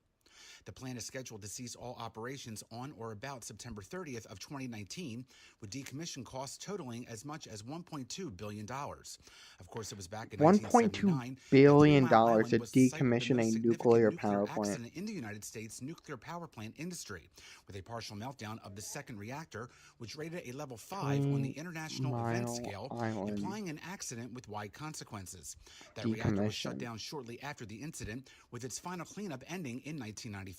The plant is scheduled to cease all operations on or about September 30th of 2019, with decommission costs totaling as much as $1.2 billion. Of course, it was back in $1.2 1979 billion that 3 Mile to Island was the site of the decommission most a significant nuclear nuclear power plant. accident in the United States nuclear power plant industry, with a partial meltdown of the second reactor, which rated a level 5 on the 3 International Event Mile Scale, Island implying an accident with wide consequences. That reactor was shut decommission. down shortly after the incident, with its final cleanup ending in 1993.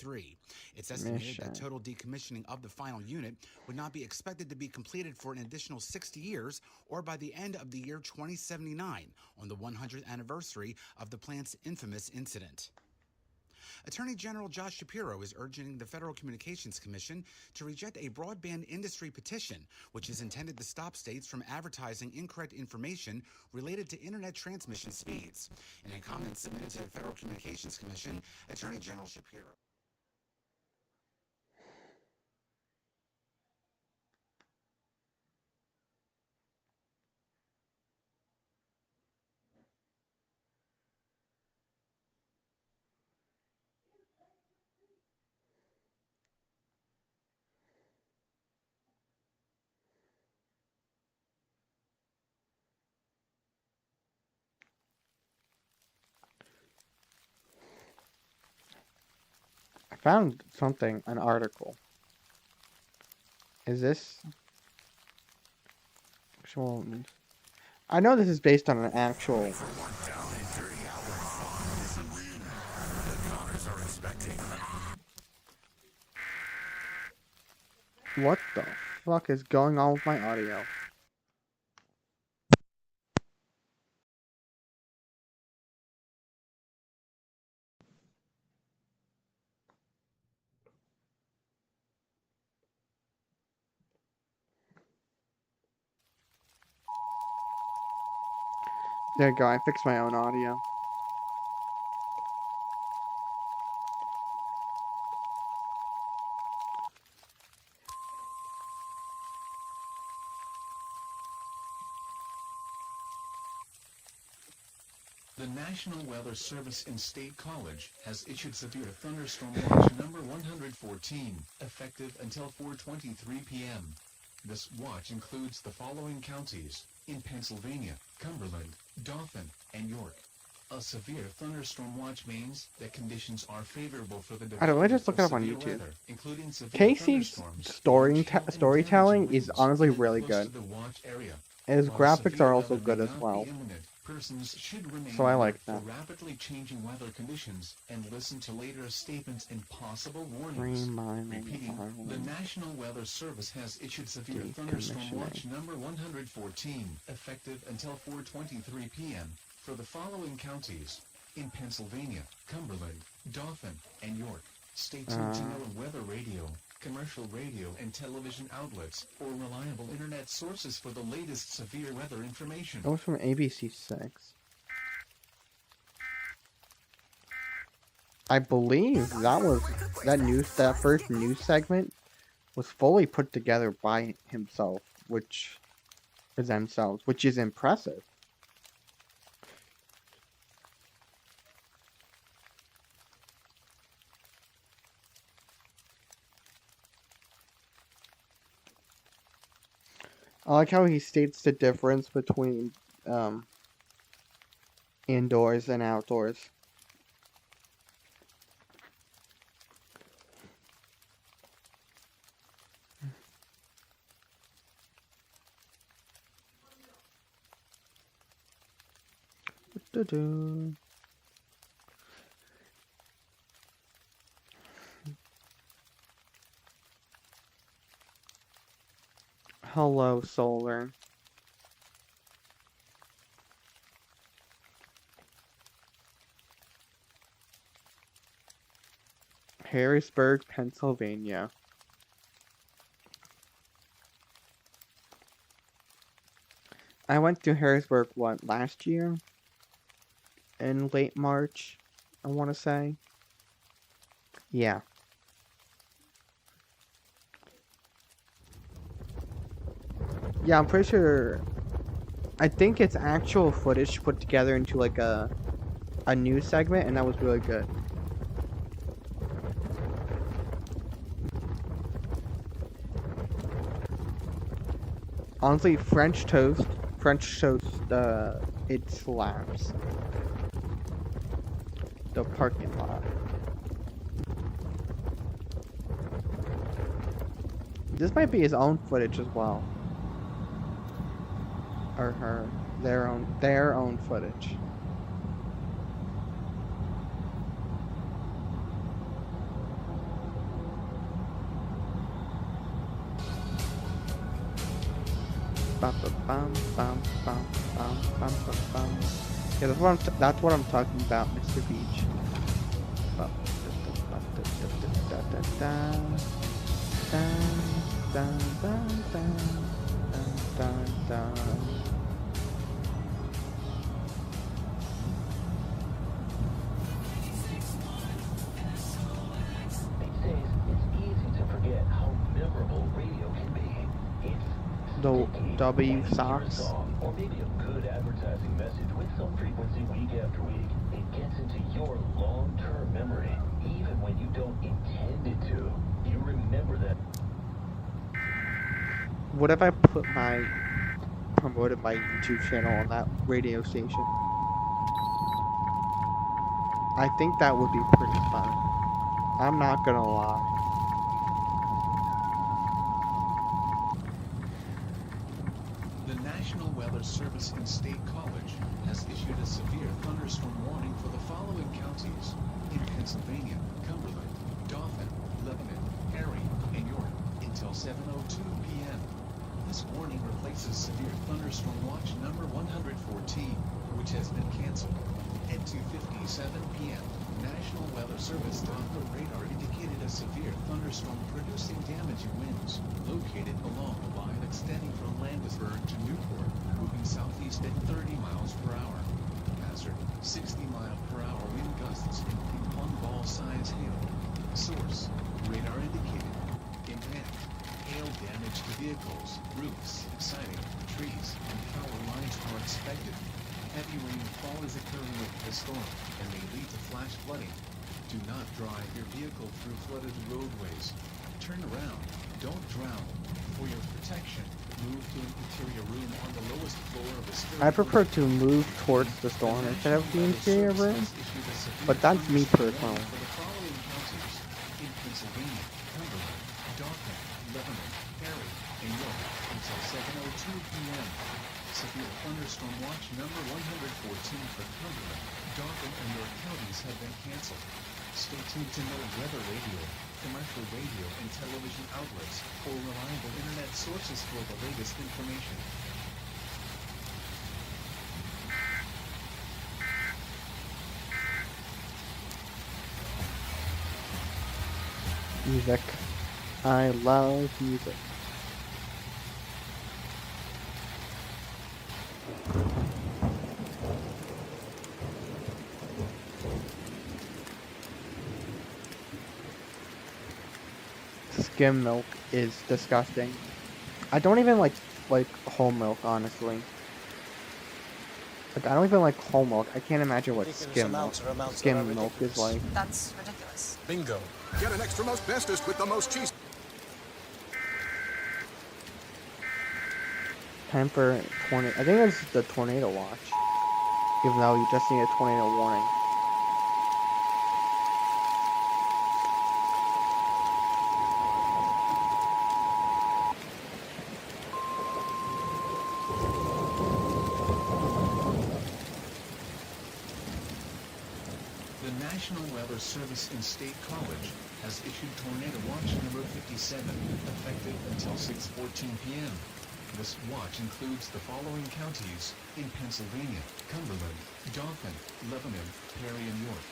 It's estimated that total decommissioning of the final unit would not be expected to be completed for an additional 60 years or by the end of the year 2079, on the 100th anniversary of the plant's infamous incident. Attorney General Josh Shapiro is urging the Federal Communications Commission to reject a broadband industry petition, which is intended to stop states from advertising incorrect information related to internet transmission speeds. In a comment submitted to the Federal Communications Commission, Attorney General Shapiro I found something, an article. Is this actual? I know this is based on an actual. What the fuck is going on with my audio? There you go, I fixed my own audio. The National Weather Service in State College has issued severe thunderstorm watch number 114, effective until 4:23 p.m. This watch includes the following counties in Pennsylvania: Cumberland, Dauphin, and York. A severe thunderstorm watch means that conditions are favorable for the Let me just development look of it up on severe YouTube. weather, including severe Casey's thunderstorms, storytelling is winds honestly that really close good. to the watch area. And his While graphics severe are also weather good may as not well. be imminent, persons should remain So I like alert that. for rapidly changing weather conditions and listen to later statements and possible 3 warnings. Mile Repeating, the Island National Weather Service has issued severe thunderstorm watch number 114, effective until 4:23 p.m. for the following counties in Pennsylvania: Cumberland, Dauphin, and York. Stay tuned to know weather radio, commercial radio and television outlets, or reliable internet sources for the latest severe weather information. That was from ABC 6. I believe that first news segment was fully put together by himself, which is impressive. I like how he states the difference between indoors and outdoors. Hello, Solar. Harrisburg, Pennsylvania. I went to Harrisburg, last year? In late March, I want to say. Yeah. Yeah, I'm pretty sure. I think it's actual footage put together into like a news segment, and that was really good. Honestly, French toast, it slaps. The parking lot. This might be his own footage as well. Or their own footage. Bum, bum, bum, bum, bum, bum, bum, bum. Yeah, that's what I'm talking about, Mr. Beach. The W socks. Or maybe a good advertising message with some frequency week after week. It gets into your long-term memory, even when you don't intend it to. You remember that. What if I promoted my YouTube channel on that radio station? I think that would be pretty fun. I'm not gonna lie. The National Weather Service in State College has issued a severe thunderstorm warning for the following counties in Pennsylvania: Cumberland, Dauphin, Lebanon, Erie, and York until 7:02 p.m. This warning replaces severe thunderstorm watch number 114, which has been canceled. At 2:57 p.m., National Weather Service Doppler radar indicated a severe thunderstorm producing damaging winds located along the line extending from Landisburg to Newport, moving southeast at 30 miles per hour. Hazard: 60-mile-per-hour wind gusts and ping-pong-ball size hail. Source: radar indicated. Impact: hail damage to vehicles, roofs, siding, trees, and power lines are expected. Heavy rainfall is occurring with the storm and may lead to flash flooding. Do not drive your vehicle through flooded roadways. Turn around. Don't drown. For your protection, move to an interior room on the lowest floor of a store. I prefer to move towards the storm instead of the interior room, but that's me personally. For the following counties in Pennsylvania: Cumberland, Dauphin, Lebanon, Erie, and York until 7:02 p.m. Severe thunderstorm watch number 114 for Cumberland, Dauphin, and York counties have been canceled. Stay tuned to No Weather Radio, commercial radio, and television outlets for reliable internet sources for the latest information. Music. I love music. Skim milk is disgusting. I don't even like whole milk, honestly. Like, I don't even like whole milk. I can't imagine what skim milk is like. That's ridiculous. Bingo. Get an extra most bestest with the most cheese. Time for tornado. I think it's the tornado watch. Even though you just need a tornado warning. The National Weather Service in State College has issued Tornado Watch number 57, effective until 6:14 p.m. This watch includes the following counties in Pennsylvania: Cumberland, Dauphin, Lebanon, Perry, and York.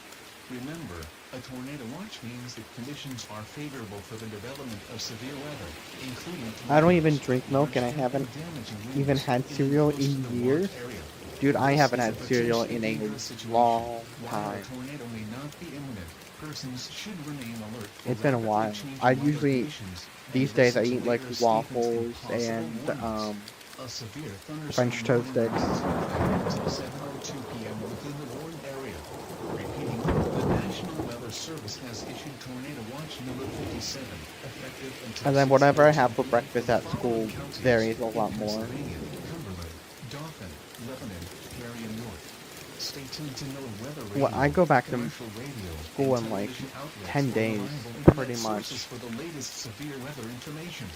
Remember, a tornado watch means that conditions are favorable for the development of severe weather, including I don't even drink milk, and I haven't even had cereal in years. Dude, I haven't had cereal in a long While a time. tornado may not be imminent, persons should remain alert for It's been a rapidly while. changing I weather usually, conditions and these days, I listen to eat like later statements and waffles possible and warnings. A severe French thunderstorm toast warning sticks. remains in effect until 7:02 p.m. within the warned area. Repeating, the National Weather Service has issued Tornado Watch number 57, effective until And then whatever I 6:14 have for p.m. for breakfast the at following school counties varies a in lot more. Pennsylvania, Cumberland, Dauphin, Lebanon, Perry, and York. Stay tuned to know weather Well, radio, I go back to commercial radio, school and in like television outlets 10 for days, reliable pretty internet sources much. for the latest severe weather information.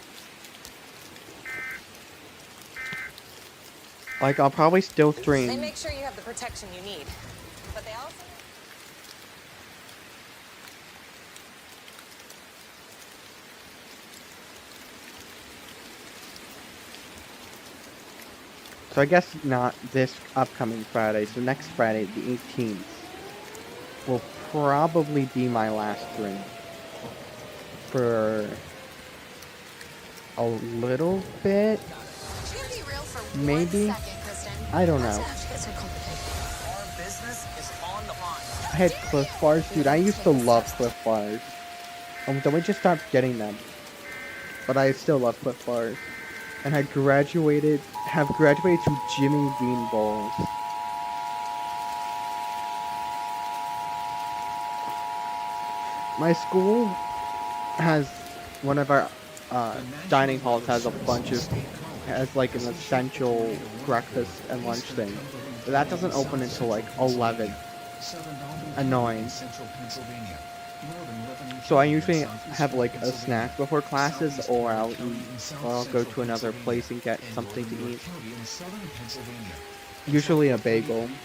Like, I'll probably still They stream. make sure you have the protection you need, but they also... So I guess not this upcoming Friday, so next Friday, the 18th, will probably be my last stream. For a little bit, maybe? I don't know. I had Cliff Bars, dude, I used to love Cliff Bars. Then we just stopped getting them. But I still love Cliff Bars. And have graduated to Jimmy Dean Bowls. My school has one of our dining halls has like an essential breakfast and lunch thing. But that doesn't open until like 11. Annoying. So I usually have like a snack before classes, or I'll go to another place and get something to eat. Usually a bagel. At 3:28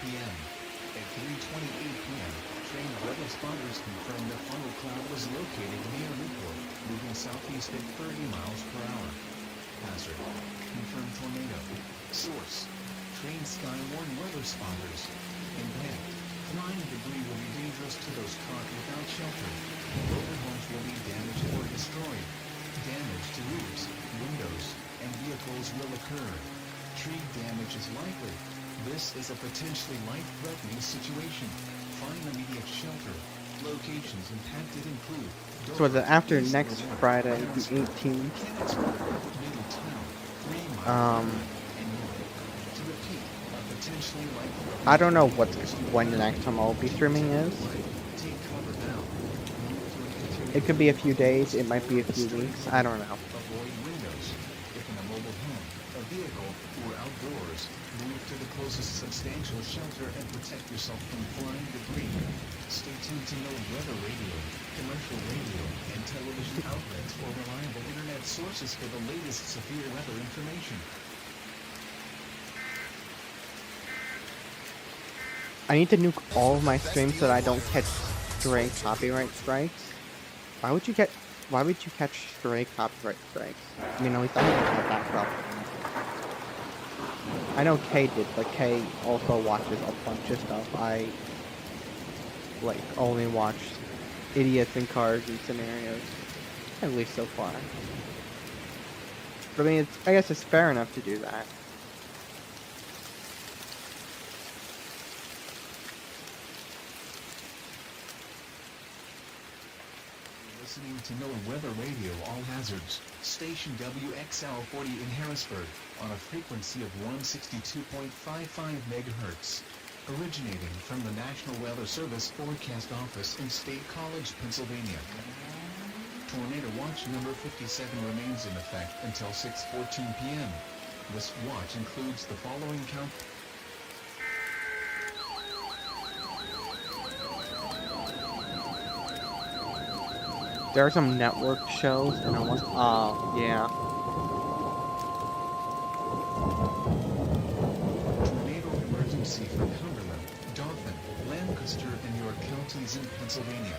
p.m., trained weather responders confirmed that funnel cloud was located near Newport, moving southeast at 30 miles per hour. Hazard: confirmed tornado. Source: trained Skywarn weather responders. Impact: flying debris will be dangerous to those caught without shelter. Broken homes will be damaged or destroyed. Damage to roofs, windows, and vehicles will occur. Tree damage is likely. This is a potentially life-threatening situation. Find immediate shelter. Locations impacted include... So after next Friday, the 18th, I don't know when the next time I'll be streaming is. It could be a few days, it might be a few weeks, I don't know. Avoid windows. If in a mobile home, a vehicle, or outdoors, move to the closest substantial shelter and protect yourself from flying debris. Stay tuned to know weather radio, commercial radio, and television outlets for reliable internet sources for the latest severe weather information. I need to nuke all of my streams so that I don't catch stray copyright strikes. Why would you catch stray copyright strikes? I mean, at least I haven't had that problem. I know Kay did, but Kay also watches a bunch of stuff. I, like, only watch idiots and cars and scenarios. At least so far. But I mean, I guess it's fair enough to do that. Listening to know weather radio, all hazards. Station WXL 40 in Harrisburg on a frequency of 162.55 megahertz. Originating from the National Weather Service Forecast Office in State College, Pennsylvania. Tornado Watch number 57 remains in effect until 6:14 p.m. This watch includes the following count. There are some network shows, and I want. Yeah. Tornado emergency for Cumberland, Dauphin, Lancaster. Lancaster, and York counties in Pennsylvania.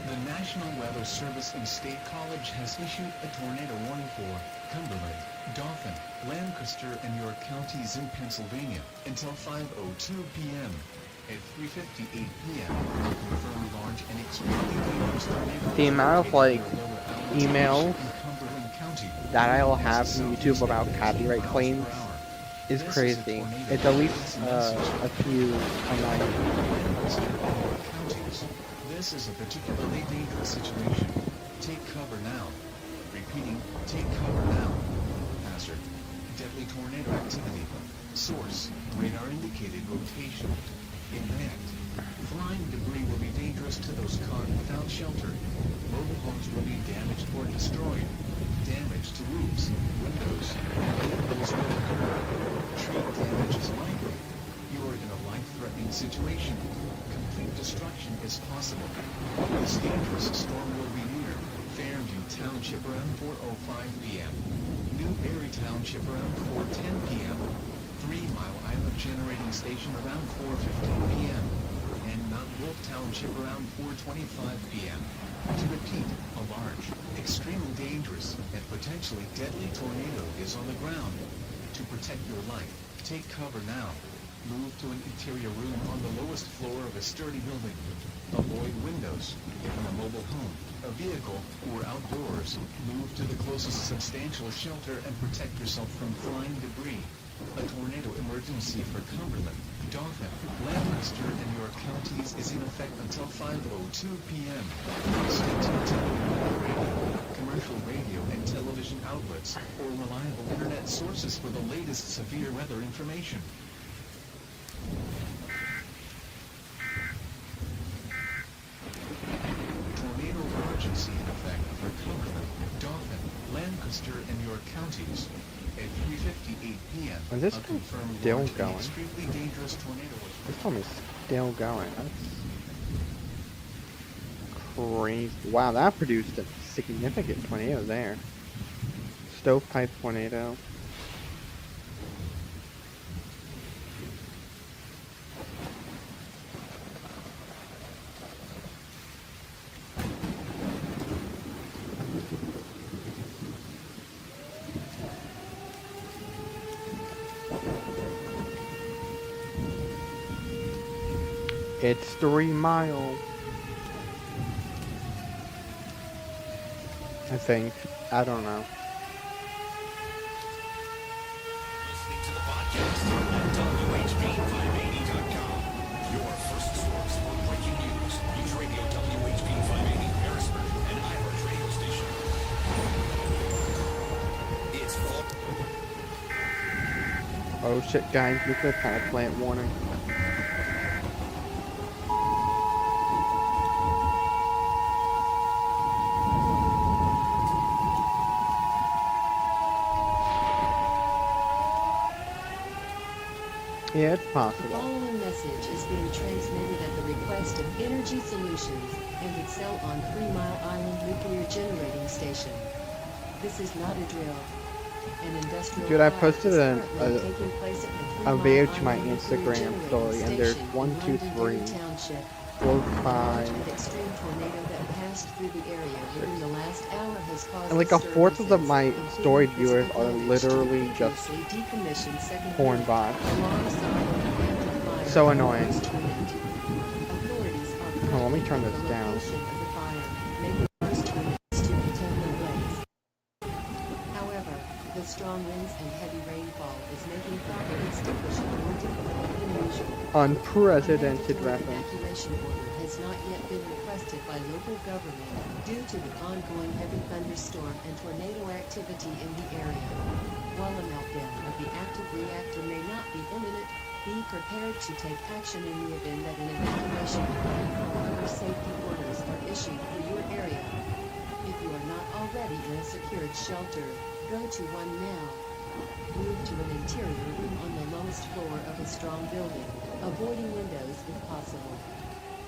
The National Weather Service and State College has issued a tornado warning for Cumberland, Dauphin, Lancaster, and York counties in Pennsylvania until 5:02 p.m. At 3:58 p.m., a confirmed large and extremely dangerous tornado The amount of like emails in Cumberland County that I'll have from YouTube about copyright claims is crazy. It's at least a few a night. This is a particularly dangerous situation. Take cover now. Repeating, take cover now. Hazard. Deadly tornado activity. Source. Radar indicated rotation. Impact. Flying debris will be dangerous to those caught without shelter. Mobile homes will be damaged or destroyed. Damage to roofs, windows, and vehicles will occur. Tree damage is likely. You are in a life-threatening situation. Complete destruction is possible. This dangerous storm will be near Fairview Township around 4:05 p.m. Newberry Township around 4:10 p.m. 3 Mile Island Generating Station around 4:15 p.m. and Mount Wolf Township around 4:25 p.m. To repeat, a large, extremely dangerous, and potentially deadly tornado is on the ground. To protect your life, take cover now. Move to an interior room on the lowest floor of a sturdy building. Avoid windows. If in a mobile home, a vehicle, or outdoors, move to the closest substantial shelter and protect yourself from flying debris. A tornado emergency for Cumberland, Dauphin, Lancaster, and York counties is in effect until 5:02 p.m. Stay tuned to radio, commercial radio and television outlets, or reliable internet sources for the latest severe weather information. Tornado emergency in effect for Cumberland, Dauphin, Lancaster, and York counties. At 3:58 p.m., Is this a confirmed still large and going? extremely dangerous tornado was This one is still going. That's crazy. Wow, that produced a significant tornado there. Stovepipe tornado. It's 3 Mile. I think. I don't know. Listening to the podcast at WHP580.com. Your first source for breaking news. News Radio WHP 580 Harrisburg and iHeart radio station. It's full. Oh shit, guys, nuclear power plant warning. Yeah, it's The possible. following message is being transmitted at the request of Energy Solutions and Excel on 3 Mile Island Nuclear Generating Station. This is not a drill. An industrial Dude, I fire posted is a currently taking place at the 3 a Mile video to my Island Nuclear Instagram Generating story, and there's Station 1, in 2, 3, Londonderry Township. 4, Large 5, and extreme tornado that passed through the area within the last hour has caused and like a fourth of my story viewers are literally just porn bots. So annoying. Oh, let me turn this down. However, the strong winds and heavy rainfall is making fire extinguishing more difficult than usual. Unprecedented A reference. evacuation order has not yet been requested by local government due to the ongoing heavy thunderstorm and tornado activity in the area. While a meltdown of the active reactor may not be imminent, be prepared to take action in the event that an evacuation plan or other safety orders are issued for your area. If you are not already in a secured shelter, go to one now. Move to an interior room on the lowest floor of a strong building, avoiding windows if possible.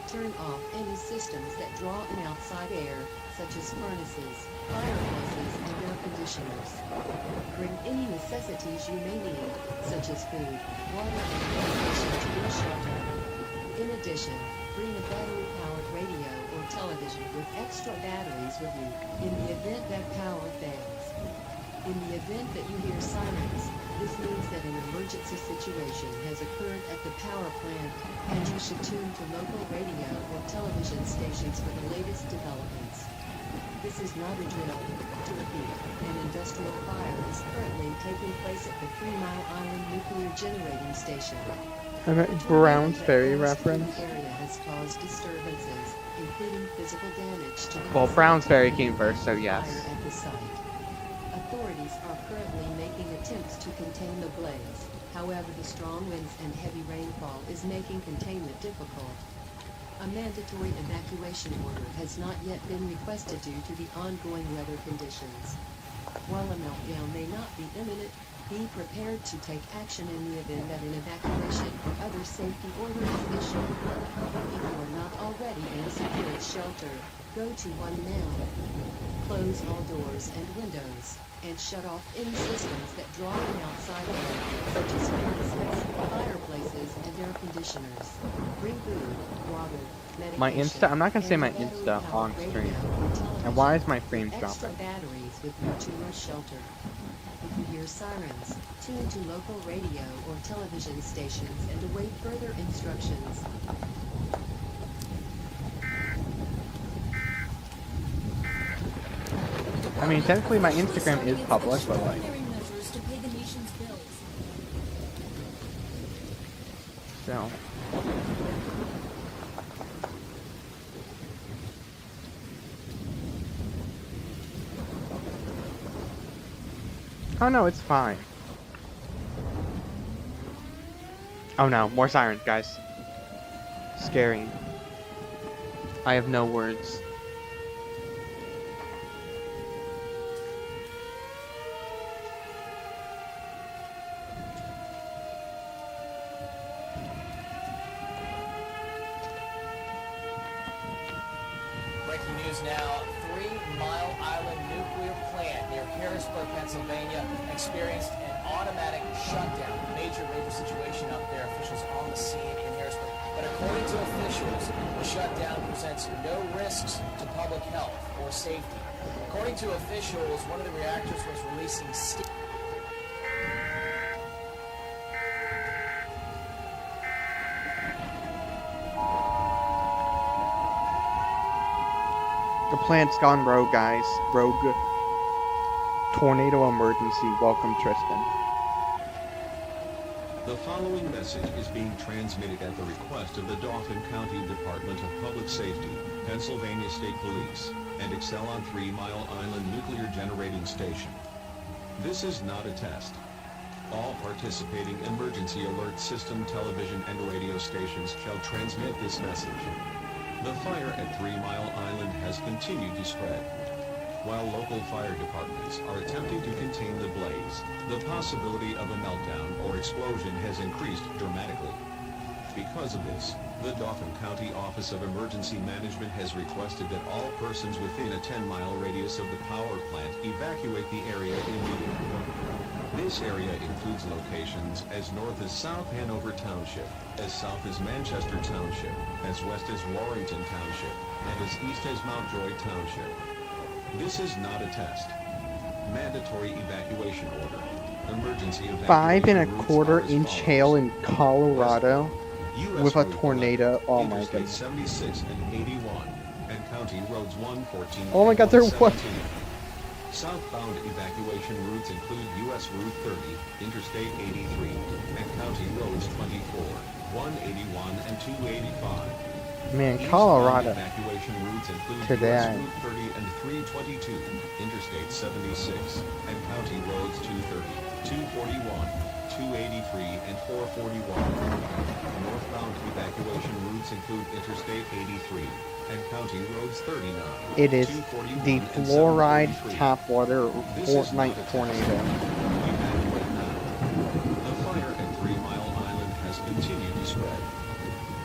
Turn off any systems that draw in outside air, such as furnaces, firehouses, and air conditioners. Bring any necessities you may need, such as food, water, and medication to your shelter. In addition, bring a battery-powered radio or television with extra batteries with you in the event that power fails. In the event that you hear sirens, this means that an emergency situation has occurred at the power plant, and you should tune to local radio or television stations for the latest developments. This is not a drill. To repeat, an industrial fire is currently taking place at the 3 Mile Island Nuclear Generating Station. Okay, Brown's Ferry reference. The area has caused disturbances, including physical damage to the Well, Brown's Ferry came first, so yes. fire at the site. Authorities are currently making attempts to contain the blaze. However, the strong winds and heavy rainfall is making containment difficult. A mandatory evacuation order has not yet been requested due to the ongoing weather conditions. While a meltdown may not be imminent, be prepared to take action in the event that an evacuation or other safety order is issued. If you are not already in a secure shelter, go to one now. Close all doors and windows, and shut off any systems that draw in outside air, such as furnaces, fireplaces, and air conditioners. Bring food, water, medication, My Insta, I'm not gonna say my and Insta on battery-powered stream. radio or television. And why is my frame Extra dropping? batteries with you to your shelter. If you hear sirens, tune to local radio or television stations and await further instructions. I mean, technically my Instagram is public, but like, measures to pay the nation's bills. so. Oh no, it's fine. Oh no, more sirens, guys. Scary. I have no words. Breaking news now, 3 Mile Island nuclear plant near Harrisburg, Pennsylvania, experienced an automatic shutdown. Major situation up there. Officials on the scene in Harrisburg. But according to officials, the shutdown presents no risks to public health or safety. According to officials, one of the reactors was releasing steam. The plant's gone rogue, guys. Rogue. Tornado emergency. Welcome, Tristan. The following message is being transmitted at the request of the Dauphin County Department of Public Safety, Pennsylvania State Police, and Exelon 3 Mile Island Nuclear Generating Station. This is not a test. All participating emergency alert system television and radio stations shall transmit this message. The fire at 3 Mile Island has continued to spread. While local fire departments are attempting to contain the blaze, the possibility of a meltdown or explosion has increased dramatically. Because of this, the Dauphin County Office of Emergency Management has requested that all persons within a 10-mile radius of the power plant evacuate the area immediately. This area includes locations as north as South Hanover Township, as south as Manchester Township, as west as Warrington Township, and as east as Mountjoy Township. This is not a test. Mandatory evacuation order. Emergency evacuation 5 1/4 inch hail in Colorado with a tornado. Oh my Interstate goodness. 76 and 81, and County Roads 114 Oh my and god, they're 117. Southbound evacuation routes include U.S. Route 30, Interstate 83, and County Roads 24, 181, and 285. Man, Eastbound Colorado. evacuation routes include Today. U.S. Route 30 and 322, Interstate 76, and County Roads 230, 241, 283, and 441. Northbound evacuation routes include Interstate 83 and County Roads 39. It is 241, the and fluoride 743. tap water This is Fortnite not a test. tornado. Evacuate now. The fire at 3 Mile Island has continued to spread.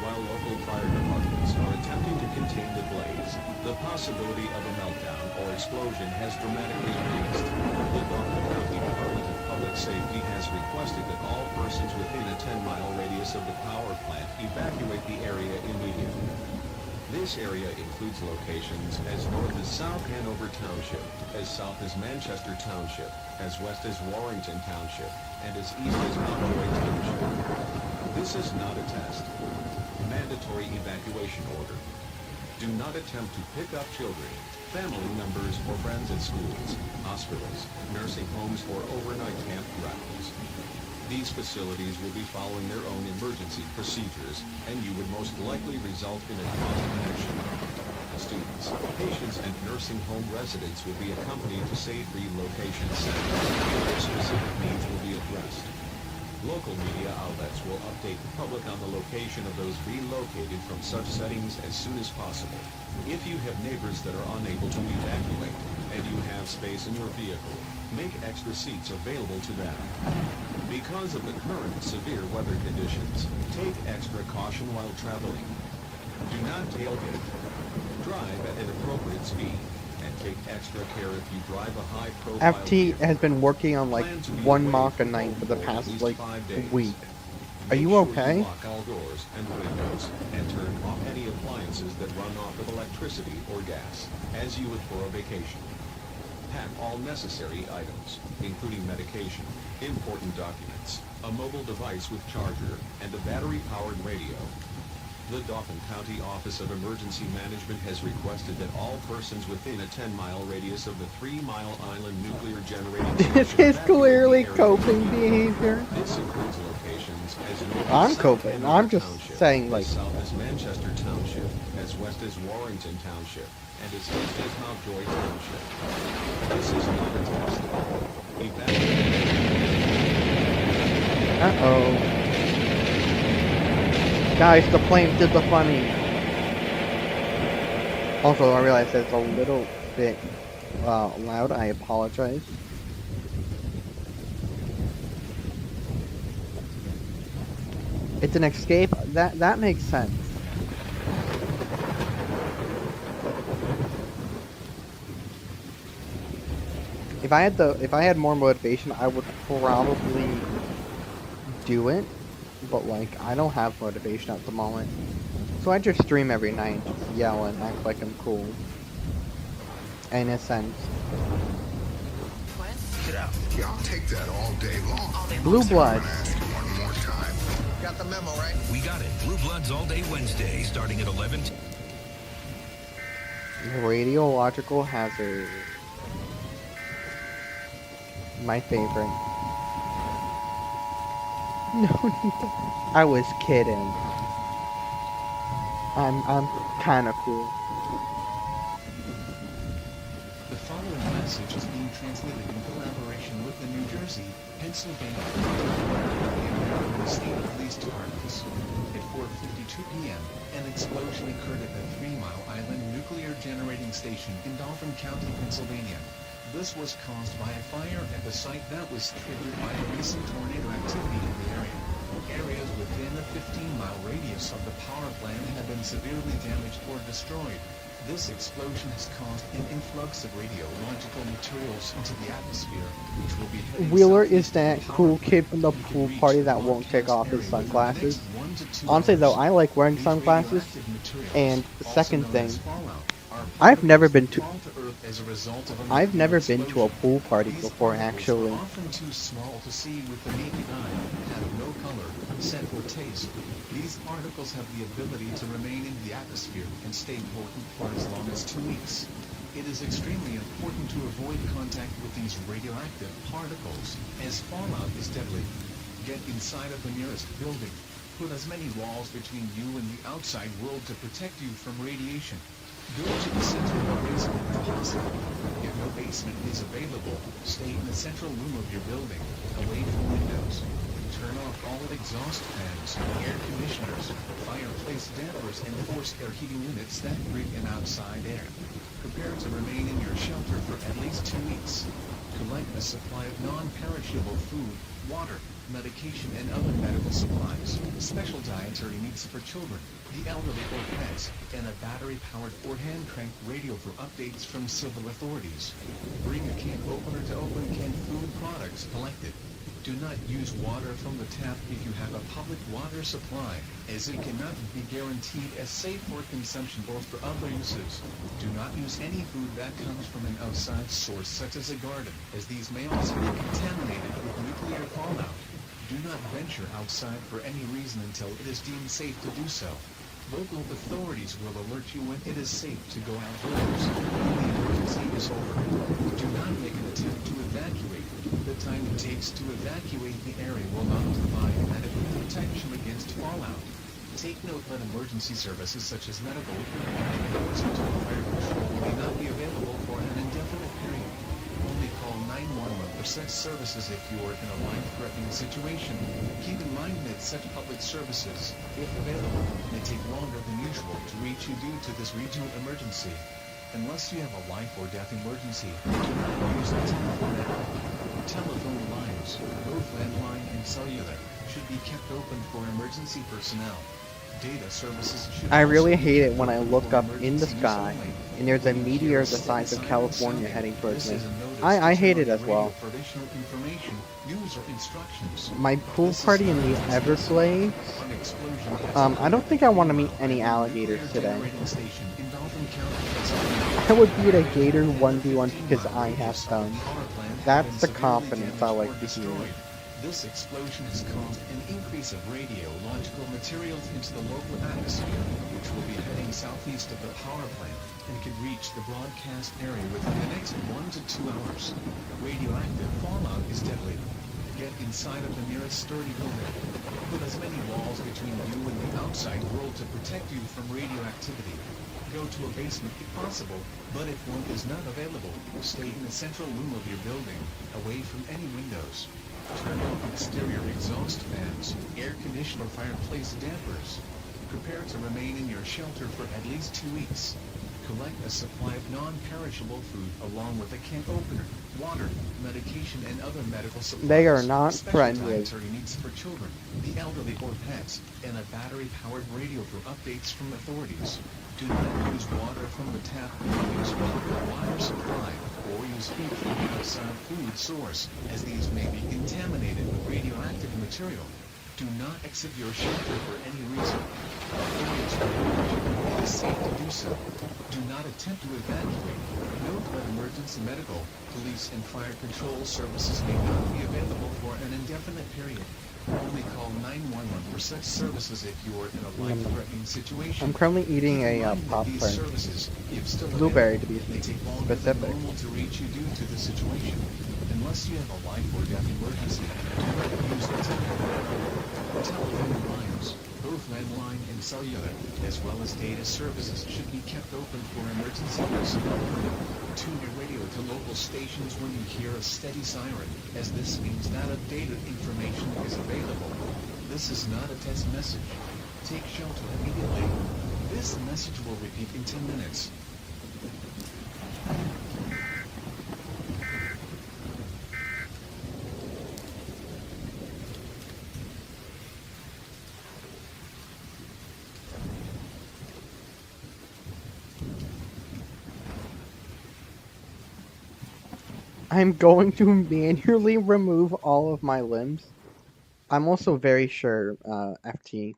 While local fire departments are attempting to contain the blaze, the possibility of a meltdown or explosion has dramatically increased. The Dauphin County Department of Public Safety has requested that all persons within a 10-mile radius of the power plant evacuate the area immediately. This area includes locations as north as South Hanover Township, as south as Manchester Township, as west as Warrington Township, and as east as Mountjoy Township. This is not a test. Mandatory evacuation order. Do not attempt to pick up children, family members, or friends at schools, hospitals, nursing homes, or overnight campgrounds. These facilities will be following their own emergency procedures, and you would most likely result in a cross connection. Students, patients, and nursing home residents will be accompanied to safe relocation centers. Their specific needs will be addressed. Local media outlets will update the public on the location of those relocated from such settings as soon as possible. If you have neighbors that are unable to evacuate, and you have space in your vehicle, make extra seats available to them. Because of the current severe weather conditions, take extra caution while traveling. Do not tailgate. Drive at an appropriate speed, and take extra care if you drive a high-profile FT vehicle. has been working on like Plan to be one away mock a from night home for the at past least like 5 days. week. Are Make you sure okay? You lock all doors and windows, and turn off any appliances that run off of electricity or gas, as you would for a vacation. Pack all necessary items, including medication, important documents, a mobile device with charger, and a battery-powered radio. The Dauphin County Office of Emergency Management has requested that all persons within a 10-mile radius of the 3 Mile Island nuclear generating This station is evacuate clearly the area coping immediately. behavior. This includes locations as north I'm as South coping. Hanover I'm just Township, saying, like, as south as Manchester Township, as west as Warrington Township, and as east as Mountjoy Township. This is not a test. Uh-oh. Guys, the plane did the funny. Also, I realized it's a little bit loud. I apologize. It's an escape. That makes sense. If I had more motivation, I would probably do it. But like, I don't have motivation at the moment. So I just stream every night, just yell and act like I'm cool. In a sense. Get out. Yeah, I'll take that all day long. Blue Blood. One more time. Got the memo, right? We got it. Blue Bloods all day Wednesday, starting at 11. Radiological hazard. My favorite. No, I was kidding. I'm kind of cool. The following message is being transmitted in collaboration with the New Jersey, Pennsylvania, and Maryland State Police Departments. At 4:52 p.m., an explosion occurred at the 3 Mile Island Nuclear Generating Station in Dauphin County, Pennsylvania. This was caused by a fire at the site that was triggered by a recent tornado activity in the area. Areas within a 15-mile radius of the power plant have been severely damaged or destroyed. This explosion has caused an influx of radiological materials into the atmosphere, which will be heading Wheeler southeast is that cool kid from the pool party that won't take off his sunglasses. Honestly though, I like wearing sunglasses. And the second thing, I've never been to a pool party before actually. Often too small to see with the naked eye, have no color, scent, or taste. These particles have the ability to remain in the atmosphere and stay potent for as long as 2 weeks. It is extremely important to avoid contact with these radioactive particles, as fallout is deadly. Get inside of the nearest building. Put as many walls between you and the outside world to protect you from radiation. Go to the center of the basement if possible. If no basement is available, stay in the central room of your building, away from windows. Turn off all exhaust fans, air conditioners, fireplace dampers, and forced air heating units that bring in outside air. Prepare to remain in your shelter for at least 2 weeks. Collect a supply of non-perishable food, water, medication, and other medical supplies, special dietary needs for children, the elderly or pets, and a battery-powered or hand-cranked radio for updates from civil authorities. Bring a can opener to open canned food products collected. Do not use water from the tap if you have a public water supply, as it cannot be guaranteed as safe for consumption or for other uses. Do not use any food that comes from an outside source such as a garden, as these may also be contaminated with nuclear fallout. Do not venture outside for any reason until it is deemed safe to do so. Local authorities will alert you when it is safe to go outdoors, when the emergency is over. Do not make an attempt to evacuate. The time it takes to evacuate the area will not provide adequate protection against fallout. Take note that emergency services such as medical and horizontal fire control may not be available for an indefinite period. Only call 911 for such services if you are in a life-threatening situation. Keep in mind that such public services, if available, may take longer than usual to reach you due to this regional emergency. Unless you have a life or death emergency, do not use the telephone network. Telephone lines, both landline and cellular, should be kept open for emergency personnel. Data services should I really also be hate it kept when I open look for up in the emergency use sky only. and there's a When you hear meteor a the steady size of siren California sounding, heading towards this me. is a notice I to turn hate on it your as radio well. for additional information, news, or instructions. My pool This is party not in a the test message. Everglades. An explosion has I don't occurred think at I the want to meet 3 any Mile Island alligators Nuclear today. Generating Station in Dauphin County, Pennsylvania. I would beat a Area gator within a 1v1 because 15-mile I have radius of thumbs. the power plant have That's been the severely confidence I damaged like or to hear. destroyed. This explosion has caused an increase of radiological materials into the local atmosphere, which will be heading southeast of the power plant and could reach the broadcast area within the next 1 to 2 hours. Radioactive fallout is deadly. Get inside of the nearest sturdy building. Put as many walls between you and the outside world to protect you from radioactivity. Go to a basement if possible, but if one is not available, stay in the central room of your building, away from any windows. Turn off exterior exhaust fans, air conditioner, fireplace dampers. Prepare to remain in your shelter for at least 2 weeks. Collect a supply of non-perishable food along with a can opener, water, medication, and other medical supplies. They are not special friendly. dietary needs for children, the elderly or pets, and a battery-powered radio for updates from authorities. Do not use water from the tap, use water supply, or use food from an outside food source, as these may be contaminated with radioactive material. Do not exit your shelter for any reason. Authorities will alert you when it is safe to do so. Do not attempt to evacuate. Note that emergency medical, police, and fire control services may not be available for an indefinite period. Only call 911 for such services if you are in a life-threatening situation. I'm currently eating Keep in a mind that these popcorn. services, if still Blueberry to be available, may take longer than specific. normal to reach you due to the situation. Unless you have a life or death emergency, do not use the telephone lines, both landline and cellular, as well as data services should be kept open for emergency personnel. Tune your radio to local stations when you hear a steady siren, as this means that updated information is available. This is not a test message. Take shelter immediately. This message will repeat in 10 minutes. I'm going to manually remove all of my limbs. I'm also very sure, FT.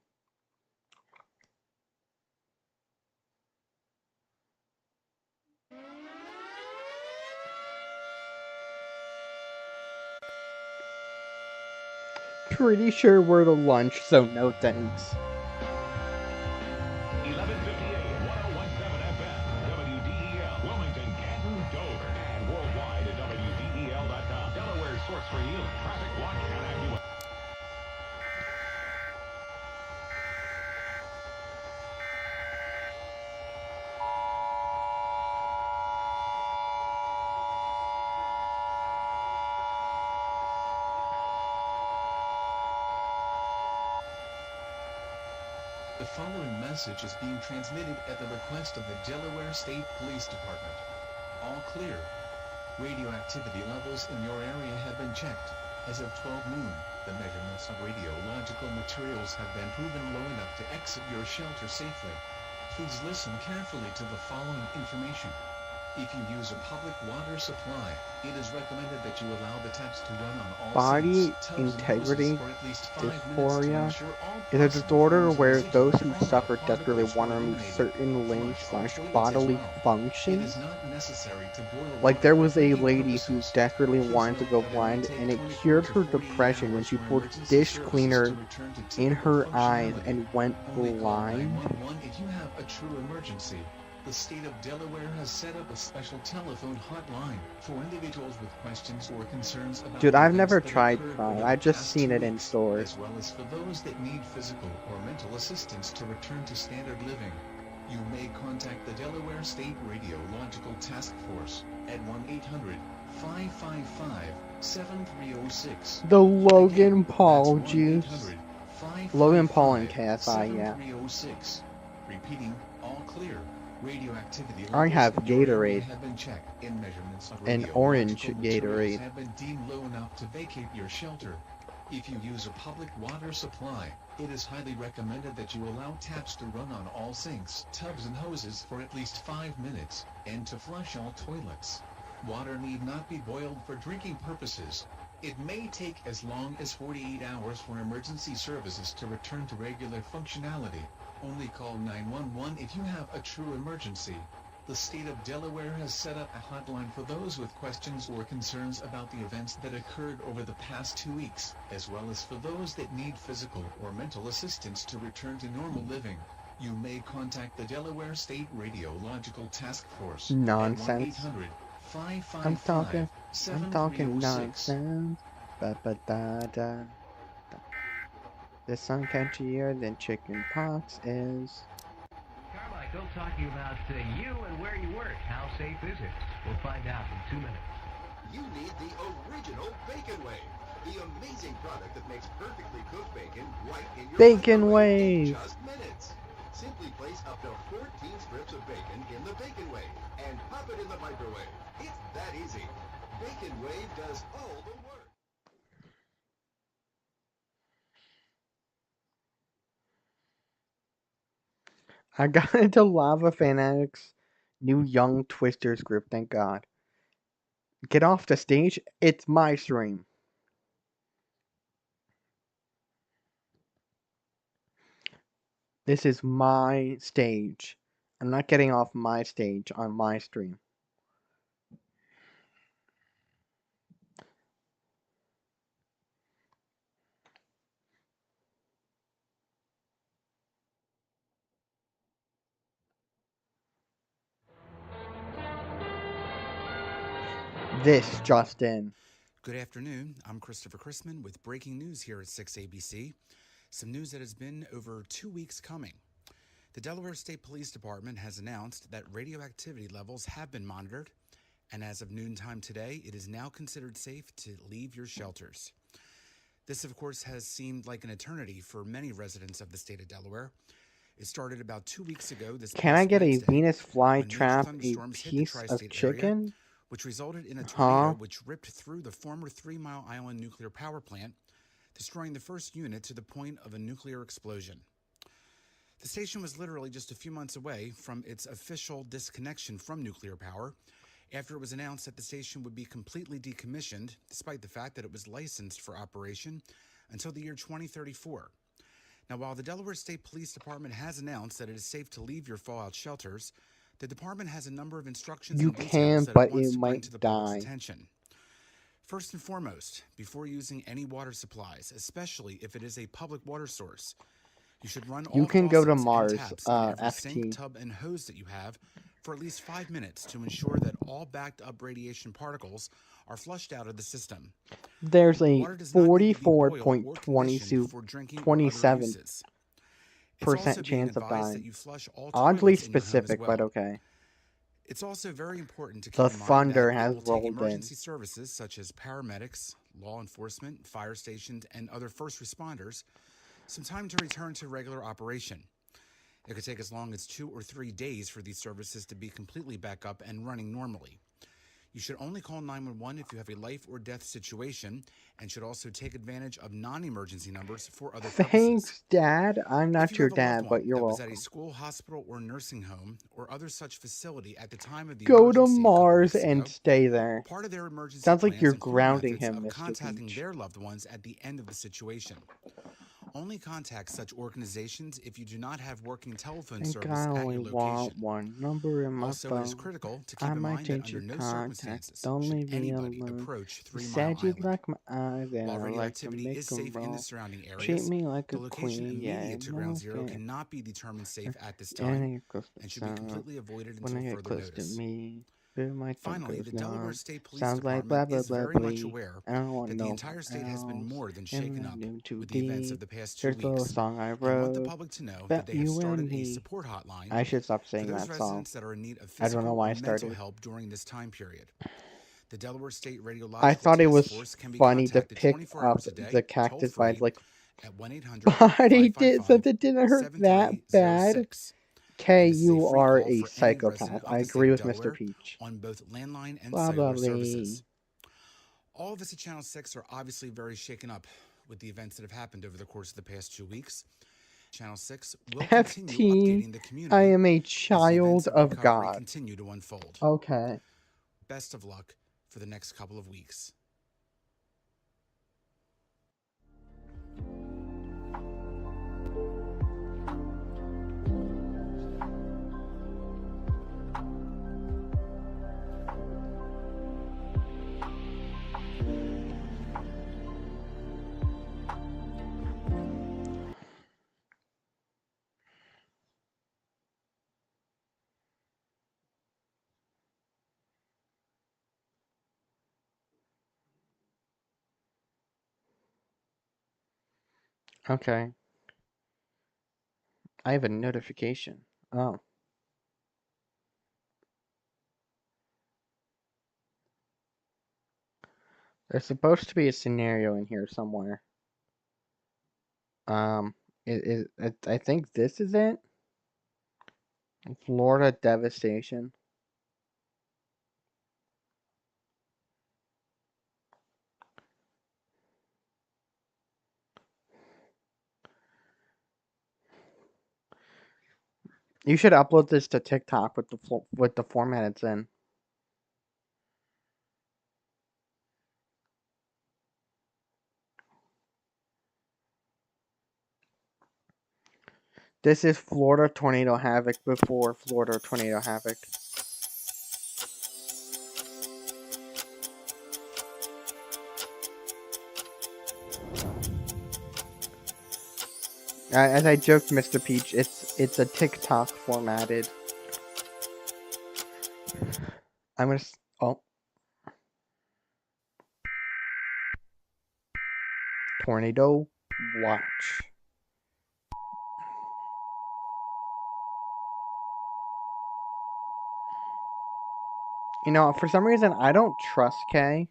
Pretty sure we're to lunch, so no thanks. 1150 AM, 1017 FM, WDEL, Wilmington, Canton, Dover, and worldwide at WDEL.com. Delaware's source for you. Traffic watch and AccuWeather. The following message is being transmitted at the request of the Delaware State Police Department. All clear. Radioactivity levels in your area have been checked. As of 12 noon, the measurements of radiological materials have been proven low enough to exit your shelter safely. Please listen carefully to the following information. If you use a public water supply, it is recommended that you allow the taps to run on all Body sinks, tubs, and hoses integrity for at least 5 minutes to dysphoria ensure all is a possible disorder forms of where residual those who fallout suffer desperately particles want were to remove eliminated. certain limbs Flush all / toilets as bodily well. It functions. is not necessary to boil Like water there for was a drinking lady who purposes. desperately Please wanted to note go that it may blind, take and it 24 cured to her 48 depression when hours she for poured emergency dish services to cleaner return to in typical her eyes functionality. and went Only call blind. 911 if you have a true emergency. The state of Delaware has set up a special telephone hotline for individuals with questions or concerns about Dude, the I've events never that tried occurred Pride. over I the just past seen 2 it in weeks, stores. as well as for those that need physical or mental assistance to return to standard living. You may contact the Delaware State Radiological Task Force at 1-800-555-7306. The Logan Paul That's juice. 1-800-555-7306. Logan Paul and KSI, yeah. Repeating, all clear. Radioactivity I levels have in your area Gatorade. have been checked, and measurements of An orange radiological materials Gatorade. have been deemed low enough to vacate your shelter. If you use a public water supply, it is highly recommended that you allow taps to run on all sinks, tubs, and hoses for at least 5 minutes, and to flush all toilets. Water need not be boiled for drinking purposes. It may take as long as 48 hours for emergency services to return to regular functionality. Only call 911 if you have a true emergency. The state of Delaware has set up a hotline for those with questions or concerns about the events that occurred over the past 2 weeks, as well as for those that need physical or mental assistance to return to normal living. You may contact the Delaware State Radiological Task Force Nonsense. at 1-800-555-7306. I'm talking nonsense. Ba-ba-da-da. There's some catchier than chicken pox is. Carmichael talking about you and where you work. How safe is it? We'll find out in 2 minutes. You need the original Bacon Wave, the amazing product that makes perfectly cooked bacon right in your Bacon microwave in Wave. just minutes. Simply place up to 14 strips of bacon in the Bacon Wave and pop it in the microwave. It's that easy. Bacon Wave does all the work. I got into Lava Fanatics' new Young Twisters group, thank God. Get off the stage, it's my stream. This is my stage. I'm not getting off my stage on my stream. This just in. Good afternoon. I'm Christopher Chrisman with breaking news here at 6ABC. Some news that has been over 2 weeks coming. The Delaware State Police Department has announced that radioactivity levels have been monitored, and as of noontime today, it is now considered safe to leave your shelters. This, of course, has seemed like an eternity for many residents of the state of Delaware. It started about 2 weeks ago. Can I get a Wednesday, Venus when major flytrap, a thunderstorms hit the piece of tri-state chicken? area, which resulted in a tornado Huh? which ripped through the former 3 Mile Island nuclear power plant, destroying the first unit to the point of a nuclear explosion. The station was literally just a few months away from its official disconnection from nuclear power after it was announced that the station would be completely decommissioned, despite the fact that it was licensed for operation until the year 2034. Now, while the Delaware State Police Department has announced that it is safe to leave your fallout shelters, the department has a number of instructions You and details can, that but it wants you to bring might to the public's die. attention. First and foremost, before using any water supplies, especially if it is a public water source, you should run You all can go to faucets and Mars, taps in every FT. sink, tub, and hose that you have for at least 5 minutes to ensure that all backed up radiation particles are flushed out of the system. There's a Water does not need to be boiled or 44.20 conditioned for drinking or other 27% uses. It's also being chance of advised that dying. you flush all Oddly toilets in your home as specific, well. but okay. It's also very important to keep The in mind thunder that it has will take rolled in. emergency services such as paramedics, law enforcement, fire stations, and other first responders some time to return to regular operation. It could take as long as 2 or 3 days for these services to be completely back up and running normally. You should only call 911 if you have a life or death situation, and should also take advantage of non-emergency numbers for other purposes. Thanks, Dad. I'm If not you your have a loved dad, but one you're that was at welcome. a school, hospital, or nursing home, or other such facility at the time of the Go to emergency a couple Mars weeks and ago, stay there. part of their emergency Sounds like you're plans include grounding methods him, of Mr. contacting Peach. their loved ones at the end of the situation. Only contact such organizations if you do not have working telephone I think service I at only your want location. one number in my Also, it is phone. critical to keep I in might mind that change under your no contact. circumstances Don't should leave me anybody alone. approach You 3 Mile said you Island. like my eyes and While I radio like to activity make is 'em safe in the roll. surrounding Treat areas, me like the a location queen, yeah, immediate to Ground no Zero scared. cannot be determined safe at this And time I get close to and should be sun. completely avoided When I until get further close to notice. me, feel my tongue Finally, goes the Delaware numb. State Police Sounds like blah Department blah is blah very blah. much aware I don't want that the no entire state has been else. more than Am shaken I up doing too with the events of deep? the past 2 Here's the little weeks song I and want the wrote. public to know that About they have you started and a me. support hotline I should stop for saying those that song. residents that are in need of I don't know physical why or I mental started. help during this time period. The Delaware State Radiological I thought it Task was Force can be funny to contacted pick 24 up hours a day, the cactus by toll-free, like at body did since it didn't hurt that bad. 1-800-555-7306. Kay, This is a you free are call a for any psychopath. resident of I the state agree of with Mr. Delaware Peach. on both landline and Blah blah cellular blah. services. All of us at Channel 6 are obviously very shaken up with the events that have happened over the course of the past 2 weeks. Channel 6 will continue FT, updating the community I am a as the events child of of recovery God. continue to unfold. Okay. Best of luck for the next couple of weeks. Okay. I have a notification. Oh. There's supposed to be a scenario in here somewhere. I think this is it. Florida devastation. You should upload this to TikTok with the format it's in. This is Florida Tornado Havoc before Florida Tornado Havoc. As I joked, Mr. Peach, it's a TikTok formatted. I'm gonna. Oh. Tornado watch. You know, for some reason, I don't trust Kay.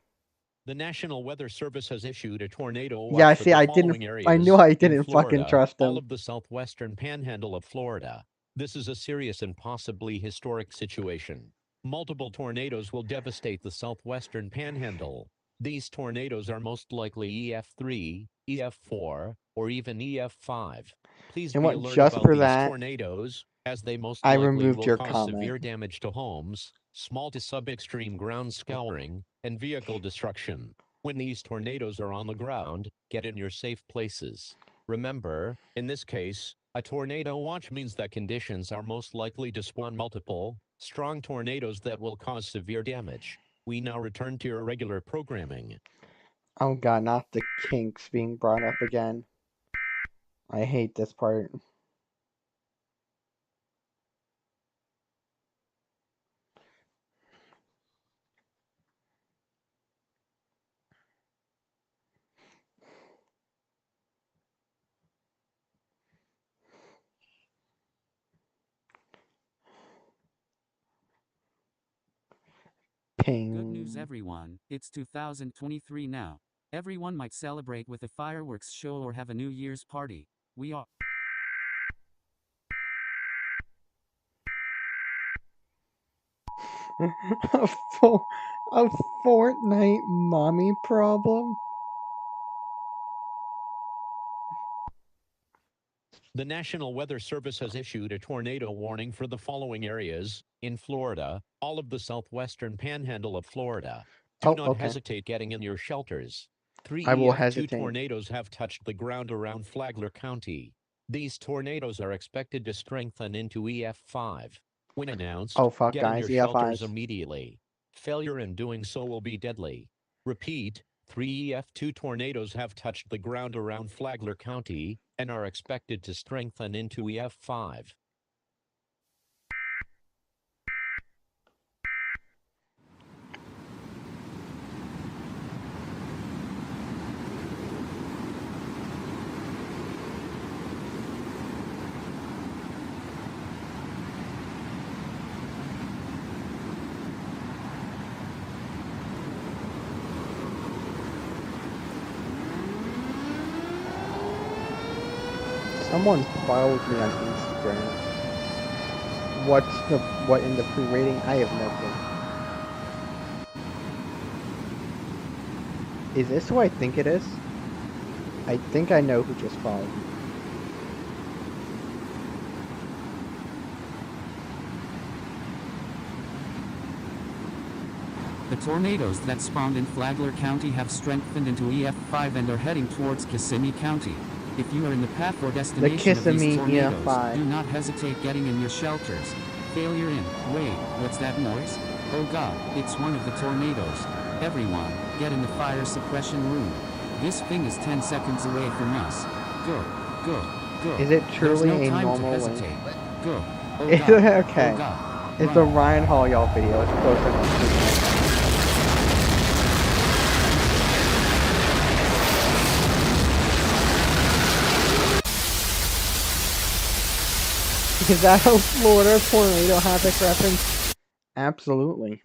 The National Weather Service has issued a tornado watch Yeah, for see, the I following didn't. areas I knew I in didn't fucking Florida, trust all him. of the southwestern panhandle of Florida. This is a serious and possibly historic situation. Multiple tornadoes will devastate the southwestern panhandle. These tornadoes are most likely EF3, EF4, or even EF5. Please And be what? alert Just about for these that, tornadoes, as they most I likely removed will your cause comment. severe damage to homes, small to sub-extreme ground scouring, and vehicle destruction. When these tornadoes are on the ground, get in your safe places. Remember, in this case, a tornado watch means that conditions are most likely to spawn multiple, strong tornadoes that will cause severe damage. We now return to your regular programming. Oh god, not the kinks being brought up again. I hate this part. Ping. Good news everyone, it's 2023 now. Everyone might celebrate with a fireworks show or have a New Year's party. We are A Fortnite mommy problem? The National Weather Service has issued a tornado warning for the following areas in Florida, all of the southwestern panhandle of Florida. Do not okay. hesitate getting in your shelters. Three I will EF2 hesitate. tornadoes have touched the ground around Flagler County. These tornadoes are expected to strengthen into EF5. When announced, Oh, fuck, get in guys, your shelters EF5s. immediately. Failure in doing so will be deadly. Repeat, 3 EF2 tornadoes have touched the ground around Flagler County and are expected to strengthen into EF5. Someone followed me on Instagram. What in the pre-rating? I have no clue. Is this who I think it is? I think I know who just followed me. The tornadoes that spawned in Flagler County have strengthened into EF5 and are heading towards Kissimmee County. If you are in the path or destination of these tornadoes, EF5. do not hesitate getting in your shelters. Failure in. Wait, what's that noise? Oh god, it's one of the tornadoes. Everyone, get in the fire suppression room. This thing is 10 seconds away from us. Go, go, go. Is it truly There's no a time normal to hesitate. Go. Oh Is god. it okay? Oh god. It's the Ryan Hall y'all video. It's close enough. Is that a Florida tornado havoc reference? Absolutely.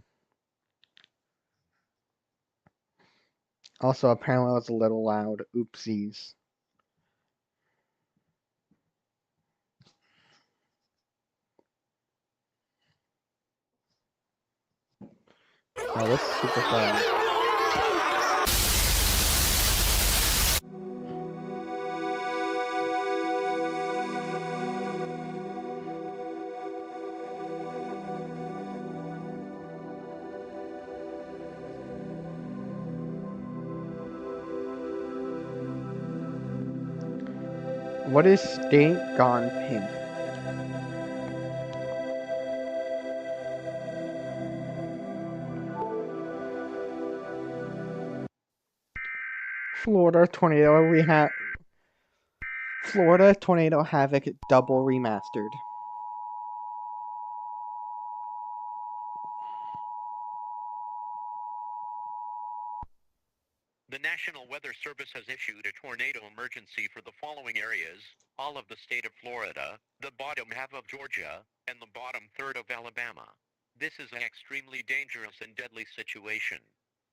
Also, apparently I was a little loud. Oopsies. Oh, this is super fun. What is state gone pink? Florida tornado havoc double remastered. The National Weather Service has issued a tornado emergency for the following areas, all of the state of Florida, the bottom half of Georgia, and the bottom third of Alabama. This is an extremely dangerous and deadly situation.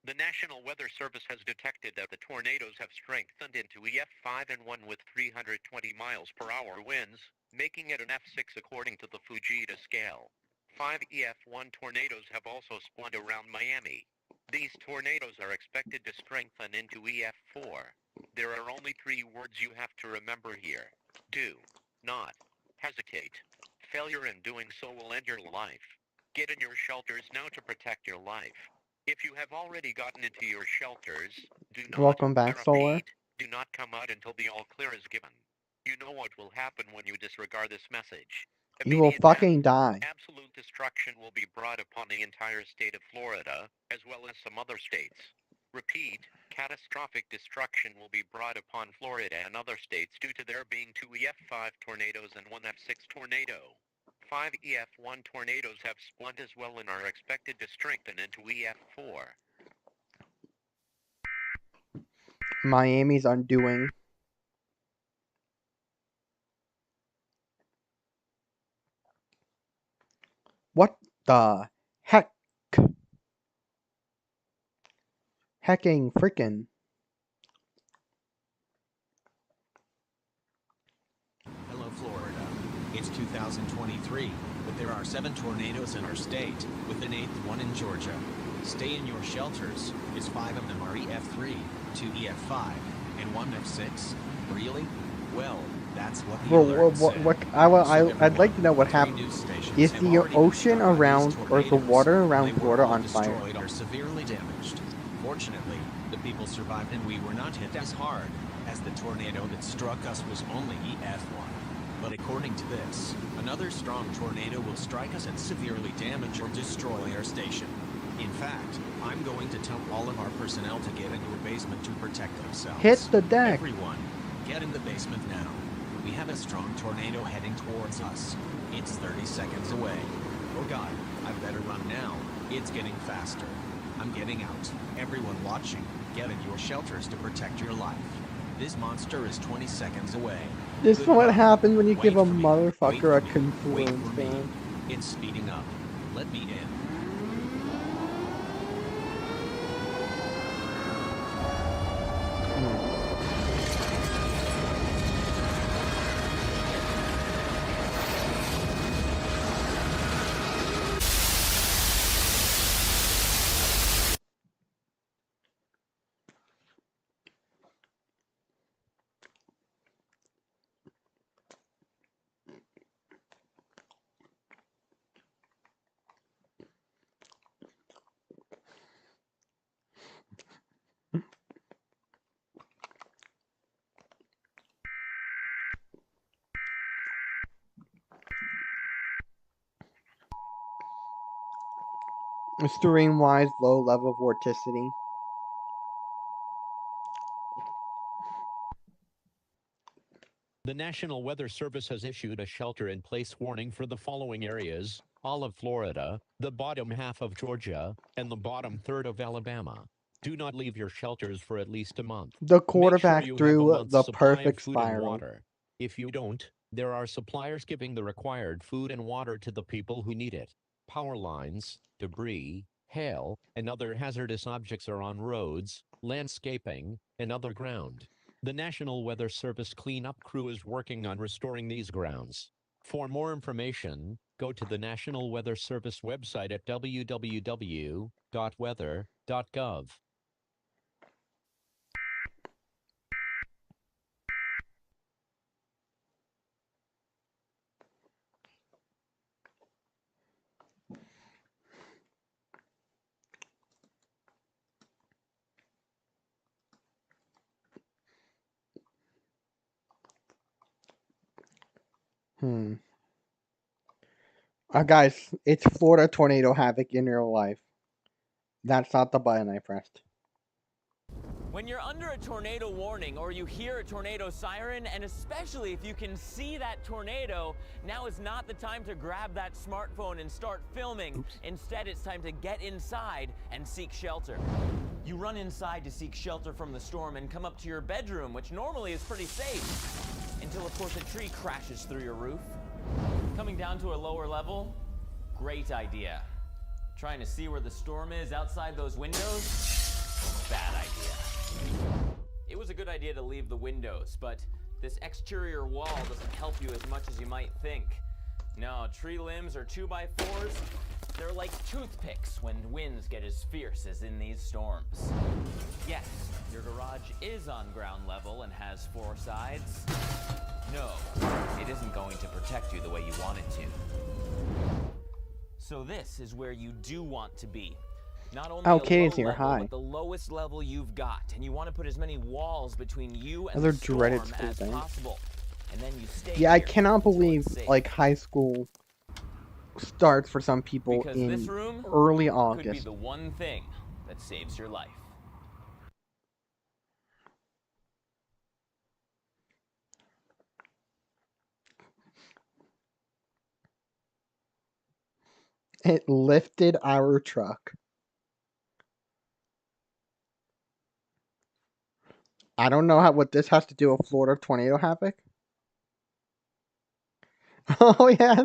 The National Weather Service has detected that the tornadoes have strengthened into EF5 and 1 with 320 miles per hour winds, making it an F6 according to the Fujita scale. 5 EF1 tornadoes have also spawned around Miami. These tornadoes are expected to strengthen into EF4. There are only 3 words you have to remember here. Do not hesitate. Failure in doing so will end your life. Get in your shelters now to protect your life. If you have already gotten into your shelters, do not, Welcome back, I repeat, Solar. do not come out until the all clear is given. You know what will happen when you disregard this message. You will fucking die. Absolute destruction will be brought upon the entire state of Florida, as well as some other states. Repeat, catastrophic destruction will be brought upon Florida and other states due to there being 2 EF5 tornadoes and 1 F6 tornado. 5 EF1 tornadoes have spawned as well and are expected to strengthen into EF4. Miami's undoing. What the heck? Hecking frickin'. Hello, Florida. It's 2023, but there are 7 tornadoes in our state, with an 8th one in Georgia. Stay in your shelters, as 5 of them are EF3, 2 EF5, and 1 F6. Really? Well, that's what the Bro, alert said. I'd like to know what happened. Is the ocean around or the water around Florida on fire? Destroyed or severely damaged. Fortunately, the people survived and we were not hit as hard, as the tornado that struck us was only EF1. But according to this, another strong tornado will strike us and severely damage or destroy our station. In fact, I'm going to tell all of our personnel to get into a basement to protect themselves. Hit the deck. Everyone, get in the basement now. We have a strong tornado heading towards us. It's 30 seconds away. Oh God, I better run now. It's getting faster. I'm getting out. Everyone watching, get in your shelters to protect your life. This monster is 20 seconds away. This is what happens when you give a Wait motherfucker a for confluence me. gun. It's speeding up. Let me in. Extreme-wise low level vorticity. The National Weather Service has issued a shelter-in-place warning for the following areas: all of Florida, the bottom half of Georgia, and the bottom third of Alabama. Do not leave your shelters for at least a month. The Make sure quarterback you have a threw month's the supply of perfect food and spiral. water. If you don't, there are suppliers giving the required food and water to the people who need it. Power lines, debris, hail, and other hazardous objects are on roads, landscaping, and other ground. The National Weather Service cleanup crew is working on restoring these grounds. For more information, go to the National Weather Service website at www.weather.gov. Guys, it's Florida tornado havoc in real life. That's not the button I pressed. When you're under a tornado warning or you hear a tornado siren, and especially if you can see that tornado, now is not the time to grab that smartphone and start filming. Oops. Instead, it's time to get inside and seek shelter. You run inside to seek shelter from the storm and come up to your bedroom, which normally is pretty safe, until of course a tree crashes through your roof. Coming down to a lower level? Great idea. Trying to see where the storm is outside those windows? Bad idea. It was a good idea to leave the windows, but this exterior wall doesn't help you as much as you might think. No, tree limbs or 2x4s, they're like toothpicks when winds get as fierce as in these storms. Yes, your garage is on ground level and has 4 sides. No, it isn't going to protect you the way you want it to. So this is where you do want to be. Not only okay, a is low here level, high. but the lowest level you've got, and you want to put as many walls between you and Another the storm dreaded school as thing. possible. And then you stay Yeah, I here cannot until believe it's safe. like high school starts for some people Because in this room early could be August. the one thing that saves your life. It lifted our truck. I don't know what this has to do with Florida tornado havoc. Oh yes.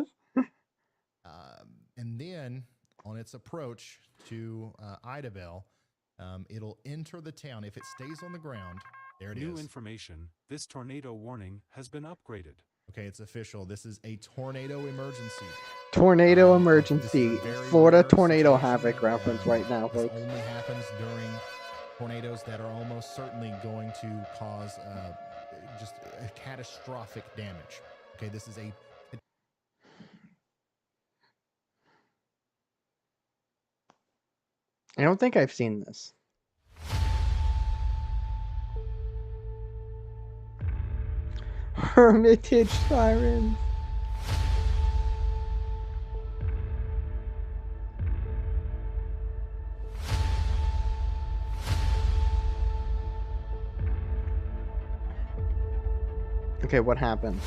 And then on its approach to Idabel, it'll enter the town. If it stays on the ground, there it is. New information. This tornado warning has been upgraded. Okay, it's official. This is a tornado emergency. Tornado This is emergency. a very Florida rare tornado situation. havoc reference right now, This folks. only happens during tornadoes that are almost certainly going to cause just a catastrophic damage. Okay, this is a I don't think I've seen this. Hermitage sirens. Okay, what happened?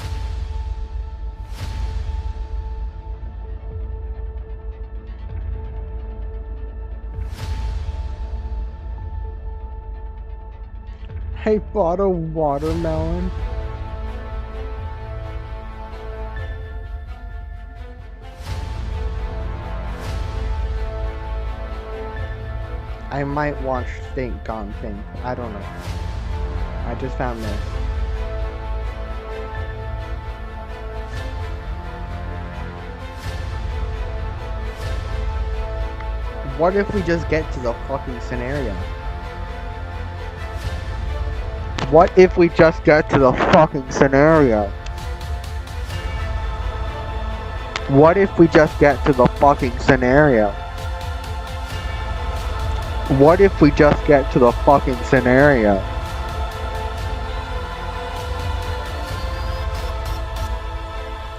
I bought a watermelon. I might watch Stink Gone Pink. I don't know. I just found this. What if we just get to the fucking scenario? What if we just get to the fucking scenario? What if we just get to the fucking scenario? What if we just get to the fucking scenario?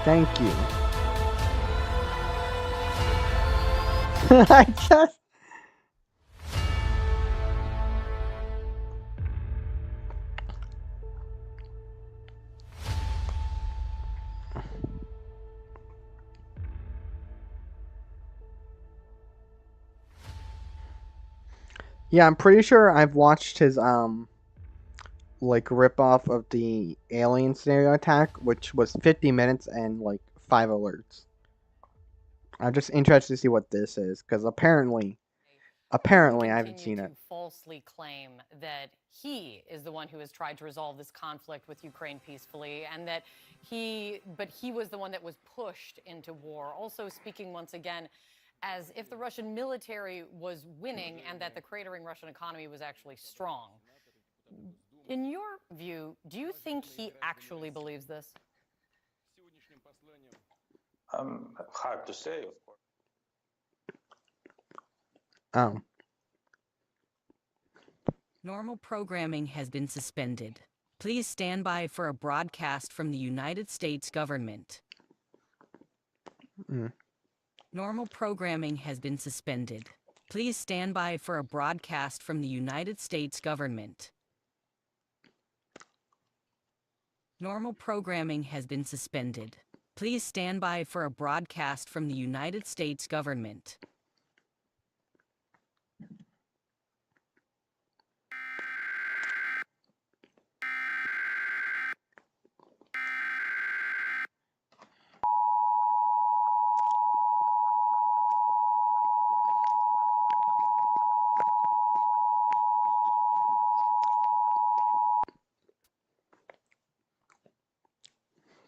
Thank you. I just... Yeah, I'm pretty sure I've watched his like ripoff of the alien scenario attack, which was 50 minutes and like 5 alerts. I'm just interested to see what this is, because apparently I haven't seen it. To falsely claim that he is the one who has tried to resolve this conflict with Ukraine peacefully, and that he was the one that was pushed into war. Also speaking once again as if the Russian military was winning and that the cratering Russian economy was actually strong. In your view, do you think he actually believes this? Hard to say, of course. Oh. Normal programming has been suspended. Please stand by for a broadcast from the United States government. Normal programming has been suspended. Please stand by for a broadcast from the United States government. Normal programming has been suspended. Please stand by for a broadcast from the United States government.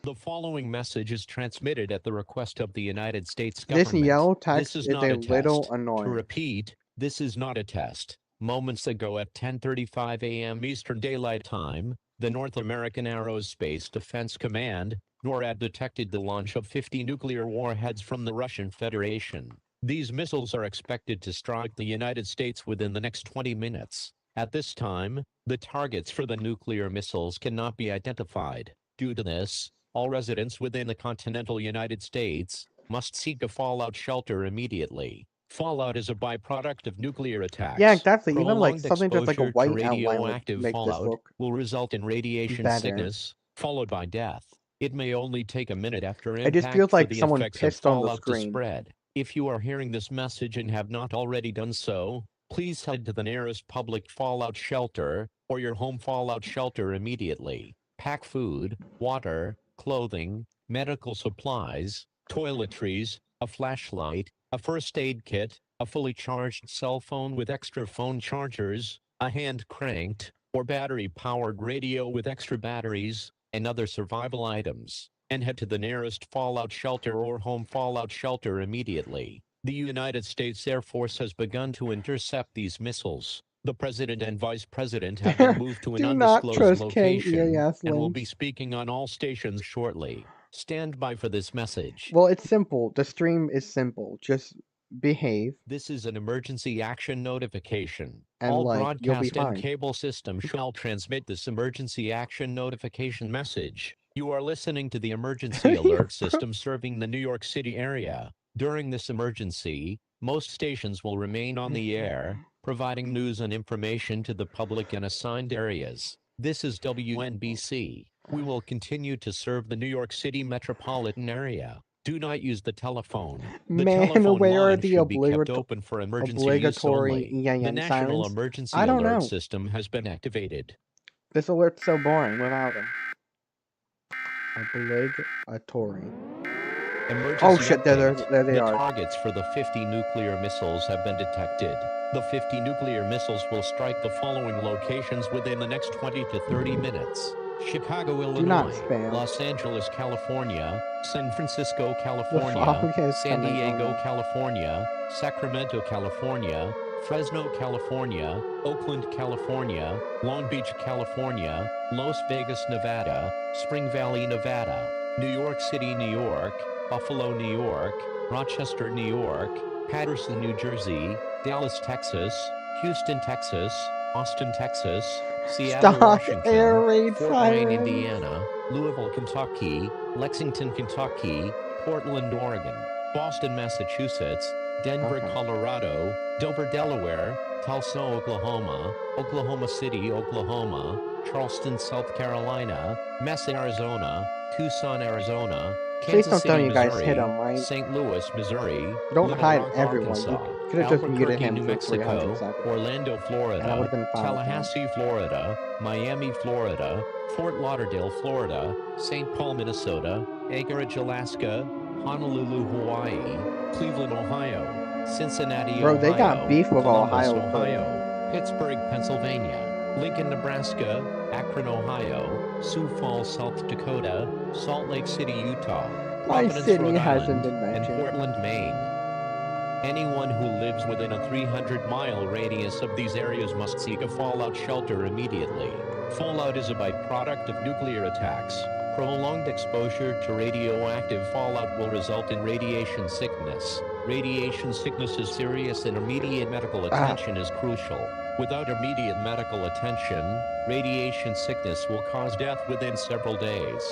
The following message is transmitted at the request of the United States This government. yellow This text is is not a a little test. annoying. To repeat, this is not a test. Moments ago at 10:35 a.m. Eastern Daylight Time, the North American Aerospace Defense Command, NORAD, detected the launch of 50 nuclear warheads from the Russian Federation. These missiles are expected to strike the United States within the next 20 minutes. At this time, the targets for the nuclear missiles cannot be identified. Due to this, all residents within the continental United States must seek a fallout shelter immediately. Fallout is a byproduct of nuclear attacks. Yeah, exactly. Even like Prolonged something just like a exposure to white outline would radioactive make this fallout look will result in radiation better. sickness, followed by death. It may only take a minute after It just impact feels for like the someone effects of pissed on the fallout to screen. spread. If you are hearing this message and have not already done so, please head to the nearest public fallout shelter or your home fallout shelter immediately. Pack food, water, clothing, medical supplies, toiletries, a flashlight, a first aid kit, a fully charged cell phone with extra phone chargers, a hand-cranked or battery-powered radio with extra batteries, and other survival items. and head to the nearest fallout shelter or home fallout shelter immediately. The United States Air Force has begun to intercept these missiles. The president and vice president have been moved to an Do not undisclosed trust location EAS and will be links. speaking on all stations shortly. Stand by for this message. Well, it's simple. The stream is simple. Just behave. This is an emergency action notification. And, All like, you'll be broadcast and fine. cable systems shall transmit this emergency action notification message. You are listening to the emergency alert system serving the New York City area. During this emergency, most stations will remain on the air, providing news and information to the public in assigned areas. This is WNBC. We will continue to serve the New York City metropolitan area. Do not use the telephone. The Man, telephone where are line the should be kept open for emergency use obligatory only. The EAN National sirens? Emergency I don't Alert know. System has been activated. This alert's so boring without them. Obligatory. Emergency Oh shit, there update. they The are. targets for the 50 nuclear missiles have been detected. The 50 nuclear missiles will strike the following locations within the next 20 to 30 minutes. Chicago, Do not Illinois, spam. Los Angeles, California, San Francisco, The California, fog is San coming Diego, on. California, Sacramento, California, Fresno, California, Oakland, California, Long Beach, California, Las Vegas, Nevada, Spring Valley, Nevada, New York City, New York, Buffalo, New York, Rochester, New York, Patterson, New Jersey, Dallas, Texas, Houston, Texas, Austin, Texas, Seattle, Stop Washington, air raid Fort Wayne, sirens. Indiana, Louisville, Kentucky, Lexington, Kentucky, Portland, Oregon, Boston, Massachusetts, Denver, Okay. Colorado, Dover, Delaware, Tulsa, Oklahoma, Oklahoma City, Oklahoma, Charleston, South Carolina, Mesa, Arizona, Tucson, Arizona, Please Kansas don't tell City, you guys Missouri, hit 'em, right? St. Louis, Missouri, Don't Little hide Rock, everyone. Arkansas, You could have just muted Albuquerque, him New for 300 Mexico, seconds. Orlando, And I Florida, would've been fine with that. Tallahassee, Florida, Miami, Florida, Fort Lauderdale, Florida, St. Paul, Minnesota, Anchorage, Alaska, Honolulu, Hawaii, Cleveland, Ohio, Cincinnati, Bro, Ohio, they got beef with Columbus, Ohio. Ohio, Pittsburgh, Pennsylvania, Lincoln, Nebraska, Akron, Ohio, Sioux Falls, South Dakota, Salt Lake City, Utah, My Providence, city Rhode hasn't Island, been and mentioned. Portland, Maine. Anyone who lives within a 300-mile radius of these areas must seek a fallout shelter immediately. Fallout is a byproduct of nuclear attacks. Prolonged exposure to radioactive fallout will result in radiation sickness. Radiation sickness is serious and immediate medical attention is crucial. Without immediate medical attention, radiation sickness will cause death within several days.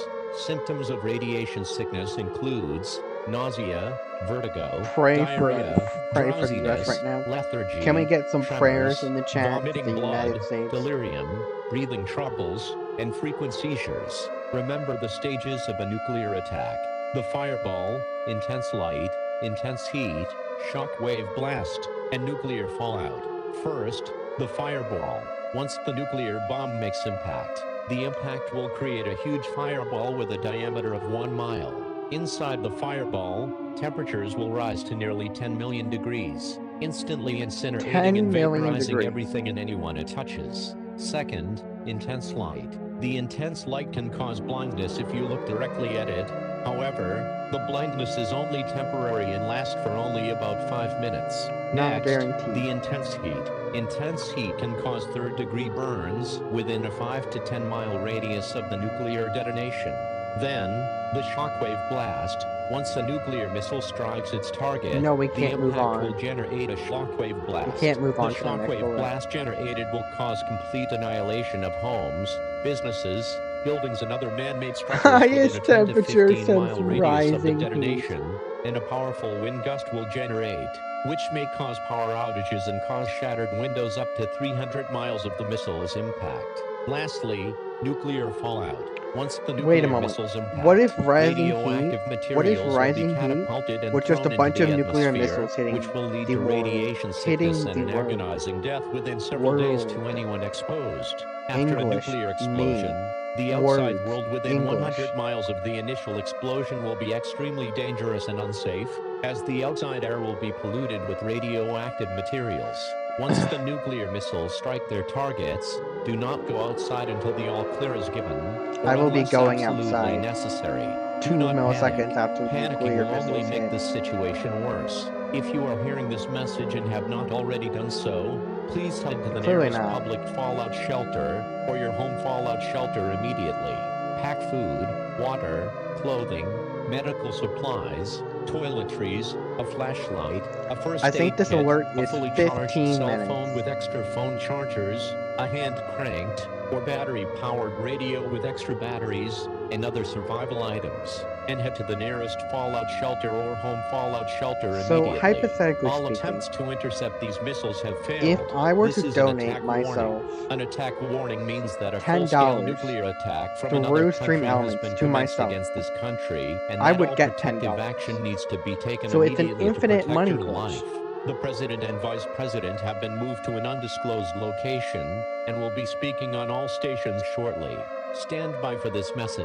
Symptoms of radiation sickness includes nausea, vertigo, Pray diarrhea, for the drowsiness, US right now. lethargy, Can we get some tremors, prayers in the chat for vomiting the blood, United States? delirium, breathing troubles, and frequent seizures. Remember the stages of a nuclear attack: the fireball, intense light, intense heat, shock wave blast, and nuclear fallout. First, the fireball. Once the nuclear bomb makes impact, the impact will create a huge fireball with a diameter of 1 mile. Inside the fireball, temperatures will rise to nearly 10 million degrees, instantly incinerating 10 and million vaporizing degrees. everything and anyone it touches. Second, intense light. The intense light can cause blindness if you look directly at it. However, the blindness is only temporary and lasts for only about 5 minutes. Not Next, guaranteed. the intense heat. Intense heat can cause third-degree burns within a 5 to 10 mile radius of the nuclear detonation. Then, the shockwave blast. Once a nuclear missile strikes its target, No, we the can't move impact on. will generate a shockwave blast. We can't move on The to the next shockwave bullet. blast generated will cause complete annihilation of homes, businesses, buildings, and other man-made structures Highest within a 10 to temperature 15 since mile radius of the rising heat. detonation, and a powerful wind gust will generate, which may cause power outages and cause shattered windows up to 300 miles of the missile's impact. Lastly, nuclear fallout. Once the nuclear Wait a moment. missiles impact, What if rising radioactive heat? What if materials will be rising heat catapulted and with just a thrown bunch into of the nuclear atmosphere, missiles hitting which will lead the to world? radiation Hitting sickness and the an world. agonizing death within several days to World. anyone exposed. After a English. nuclear Me. explosion, the outside Words. world within English. 100 miles of the initial explosion will be extremely dangerous and unsafe, as the outside air will be polluted with radioactive materials. Once the nuclear missiles strike their targets, do not go outside until the all clear is given, or I will be unless going absolutely outside necessary. 2 Do not milliseconds panic. after the Panicking nuclear will only missiles make hit. this situation worse. If you are hearing this message and have not already done so, please head to the Clearly nearest not. public fallout shelter or your home fallout shelter immediately. Pack food, water, clothing, medical supplies, toiletries, a flashlight, a first I aid think this kit, alert a is fully charged 15 cell minutes. phone with extra phone chargers, a hand-cranked or battery-powered radio with extra batteries, and other survival items, and head to the nearest fallout shelter or home fallout shelter So, immediately. hypothetically All speaking, attempts to intercept these missiles have failed. if I were This to is an donate attack warning. myself An attack warning means that a $10 full-scale nuclear attack from another through Stream country has Elements been to commenced myself, against this country, and I that would all get protective $10. action needs to be taken So it's an immediately to infinite protect money your glitch. life. The president and vice president have been moved to an undisclosed location and will be speaking on all stations shortly. Stand by for this message.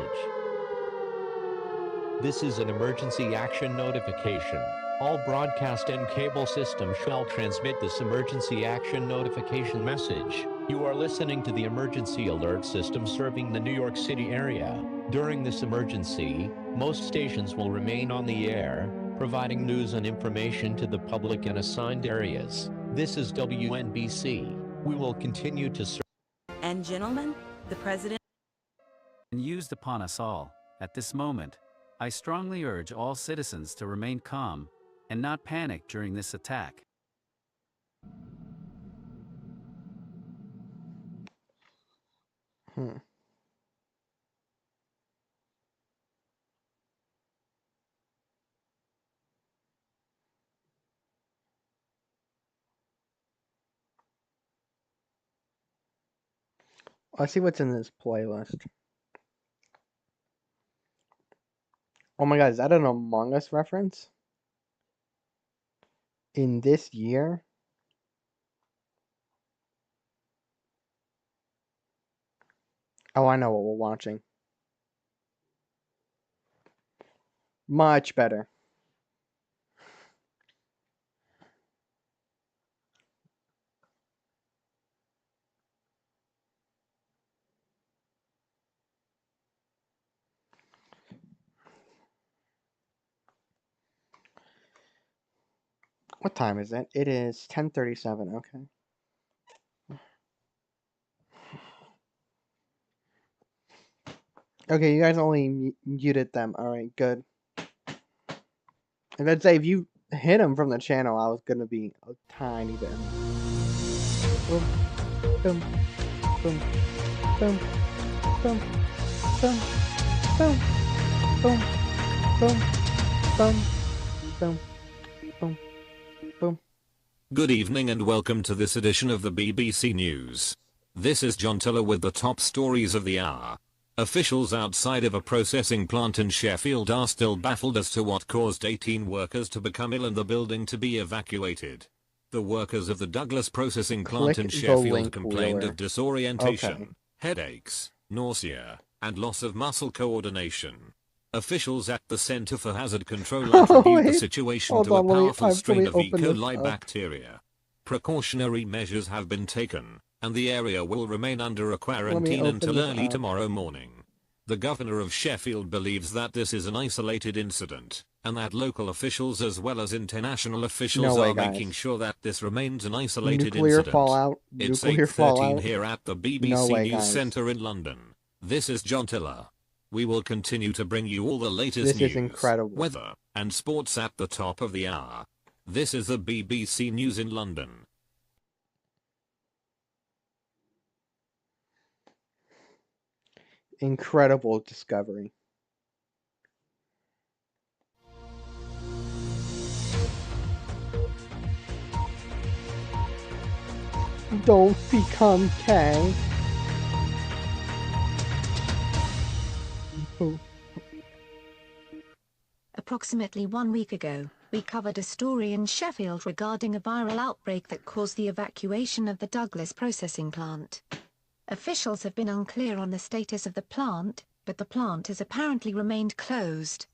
This is an emergency action notification. All broadcast and cable systems shall transmit this emergency action notification message. You are listening to the emergency alert system serving the New York City area. During this emergency, most stations will remain on the air, providing news and information to the public in assigned areas. This is WNBC. We will continue to serve. And gentlemen, the president used upon us all. At this moment, I strongly urge all citizens to remain calm and not panic during this attack. Let's see what's in this playlist. Oh my god, is that an Among Us reference? In this year? Oh, I know what we're watching. Much better. What time is it? It is 10:37. Okay. Okay, you guys only muted them. All right, good. And I'd say if you hit him from the channel, I was gonna be a tiny bit. Boom, boom, boom, boom, boom, boom, boom, boom, boom, boom, boom, boom, boom. Good evening and welcome to this edition of the BBC News. This is John Tiller with the top stories of the hour. Officials outside of a processing plant in Sheffield are still baffled as to what caused 18 workers to become ill and the building to be evacuated. The workers of the Douglas processing plant in Sheffield complained of disorientation, headaches, nausea, and loss of muscle coordination. Officials at the Centre for Hazard Control attribute the situation to a powerful strain of E. coli bacteria. Precautionary measures have been taken, and the area will remain under a quarantine until early tomorrow morning. The governor of Sheffield believes that this is an isolated incident, and that local officials as well as international officials are making sure that this remains an isolated incident. Fallout. It's Nuclear 8:13 fallout. here at the BBC News Centre in London. This is John Tiller. We will continue to bring you all the latest news, weather, and sports at the top of the hour. This is the BBC News in London. Incredible discovery. Don't become K. Approximately 1 week ago, we covered a story in Sheffield regarding a viral outbreak that caused the evacuation of the Douglas processing plant. Officials have been unclear on the status of the plant, but the plant has apparently remained closed.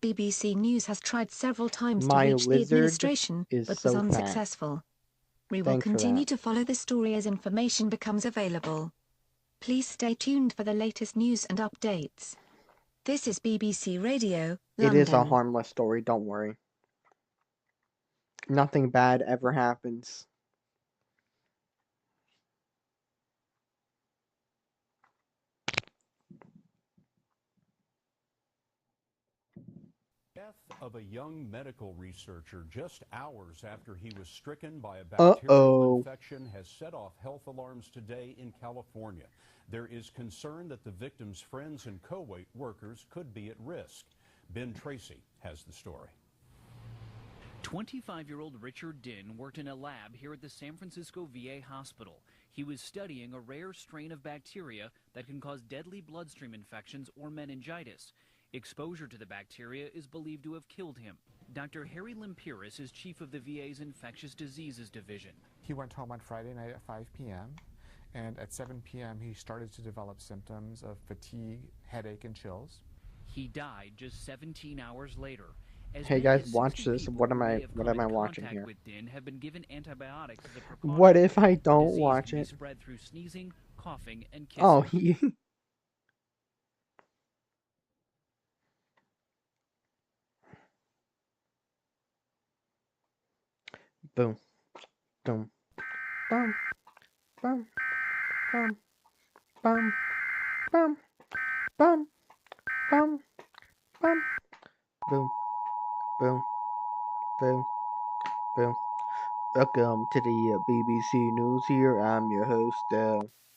BBC News has tried several times to reach the administration, but was unsuccessful. We will Thanks for continue that. to follow the story as information becomes available. Please stay tuned for the latest news and updates. This is BBC Radio, It is a London. harmless story, don't worry. Nothing bad ever happens. Death of a young medical researcher just hours after he was stricken by a Uh-oh. bacterial infection has set off health alarms today in California. There is concern that the victim's friends and co-workers could be at risk. Ben Tracy has the story. 25-year-old Richard Din worked in a lab here at the San Francisco VA hospital. He was studying a rare strain of bacteria that can cause deadly bloodstream infections or meningitis. Exposure to the bacteria is believed to have killed him. Dr. Harry Limpiris is chief of the VA's Infectious Diseases Division. He went home on Friday night at 5 p.m. and at 7 p.m. he started to develop symptoms of fatigue, headache, and chills. He died just 17 hours later. As Hey many guys, as watch 60 this. people What am who may I have come in watching contact here? with Din have been given antibiotics as a precaution. What if I The don't disease watch can be it? spread through sneezing, coughing, and kissing. Oh, he boom, boom, bum, bum, bum, bum, bum, bum, bum, bum, boom, boom, boom, boom. Welcome to the BBC News here. I'm your host,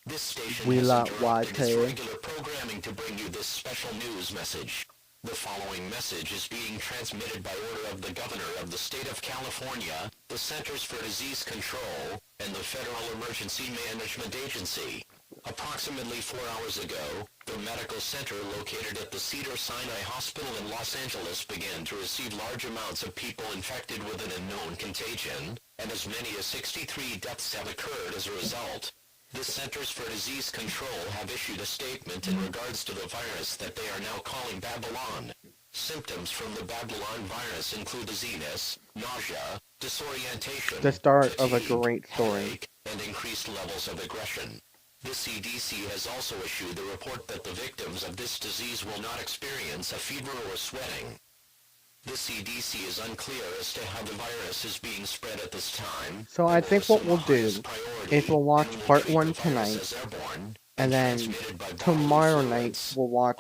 This station has Willa interrupted its Wate. regular programming to bring you this special news message. The following message is being transmitted by order of the Governor of the State of California, the Centers for Disease Control, and the Federal Emergency Management Agency. Approximately 4 hours ago, the medical center located at the Cedars-Sinai Hospital in Los Angeles began to receive large amounts of people infected with an unknown contagion, and as many as 63 deaths have occurred as a result. The Centers for Disease Control have issued a statement in regards to the virus that they are now calling Babylon. Symptoms from the Babylon virus include dizziness, nausea, disorientation, The start of a fatigue, great story. headache, and increased levels of aggression. The CDC has also issued the report that the victims of this disease will not experience a fever or sweating. The CDC is unclear as to how the virus is being spread at this time. So I think what we'll do is we'll watch part 1 tonight, and then tomorrow night we'll watch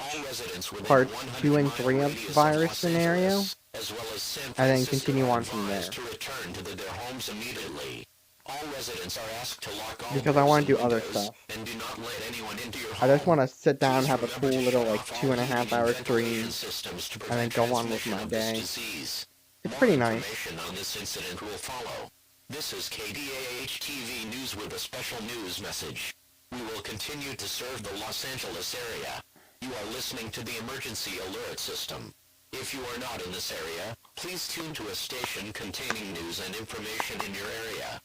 parts 2 and 3 of Virus Scenario, and then continue on from there. To return to their homes immediately. All residents are asked to lock all Because I doors want to and do other windows stuff. and do not let anyone into your I just home. want to sit down and have a Please cool remember to little shut like off all 2.5 hour heating and stream, ventilation systems to and then prevent go on with transmission my of this day. disease. It's More pretty nice. information on this incident will follow. This is KDAH TV News with a special news message. We will continue to serve the Los Angeles area. You are listening to the emergency alert system. If you are not in this area, please tune to a station containing news and information in your area.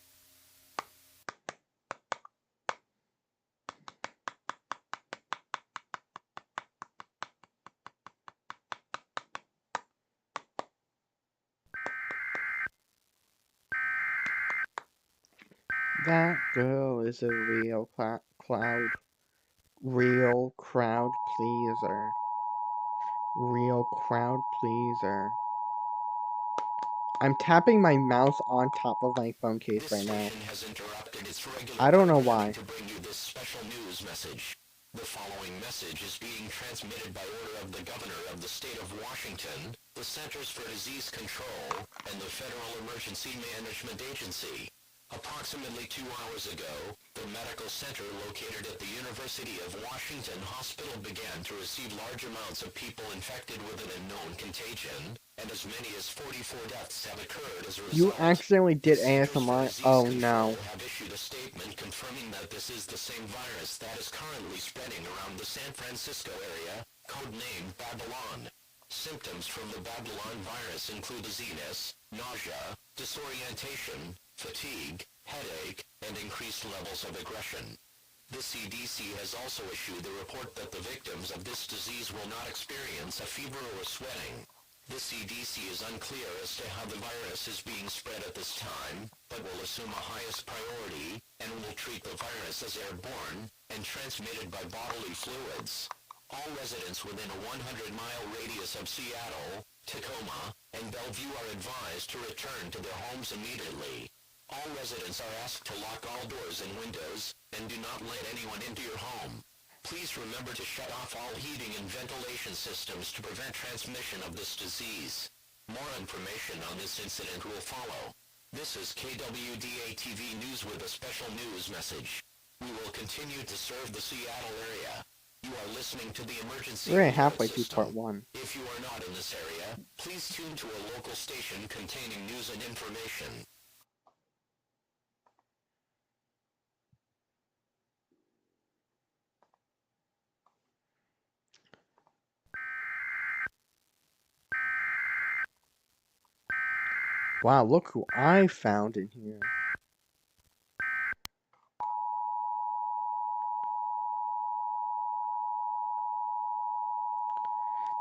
That girl is a real real crowd pleaser. Real crowd pleaser. I'm tapping my mouse on top of my phone case right now. I don't know why. To bring you this special news message. The following message is being transmitted by order of the Governor of the State of Washington, the Centers for Disease Control, and the Federal Emergency Management Agency. Approximately 2 hours ago, the medical center located at the University of Washington Hospital began to receive large amounts of people infected with an unknown contagion, and as many as 44 deaths have occurred as a result. You accidentally did ASMR? Oh no. Have issued a statement confirming that this is the same virus that is currently spreading around the San Francisco area, codenamed Babylon. Symptoms from the Babylon virus include dizziness, nausea, disorientation, fatigue, headache, and increased levels of aggression. The CDC has also issued the report that the victims of this disease will not experience a fever or sweating. The CDC is unclear as to how the virus is being spread at this time, but will assume a highest priority and will treat the virus as airborne and transmitted by bodily fluids. All residents within a 100-mile radius of Seattle, Tacoma, and Bellevue are advised to return to their homes immediately. All residents are asked to lock all doors and windows and do not let anyone into your home. Please remember to shut off all heating and ventilation systems to prevent transmission of this disease. More information on this incident will follow. This is KWDA-TV News with a special news message. We will continue to serve the Seattle area. You are listening to the emergency. We're halfway through part 1. If you are not in this area, please tune to a local station containing news and information. Wow, look who I found in here.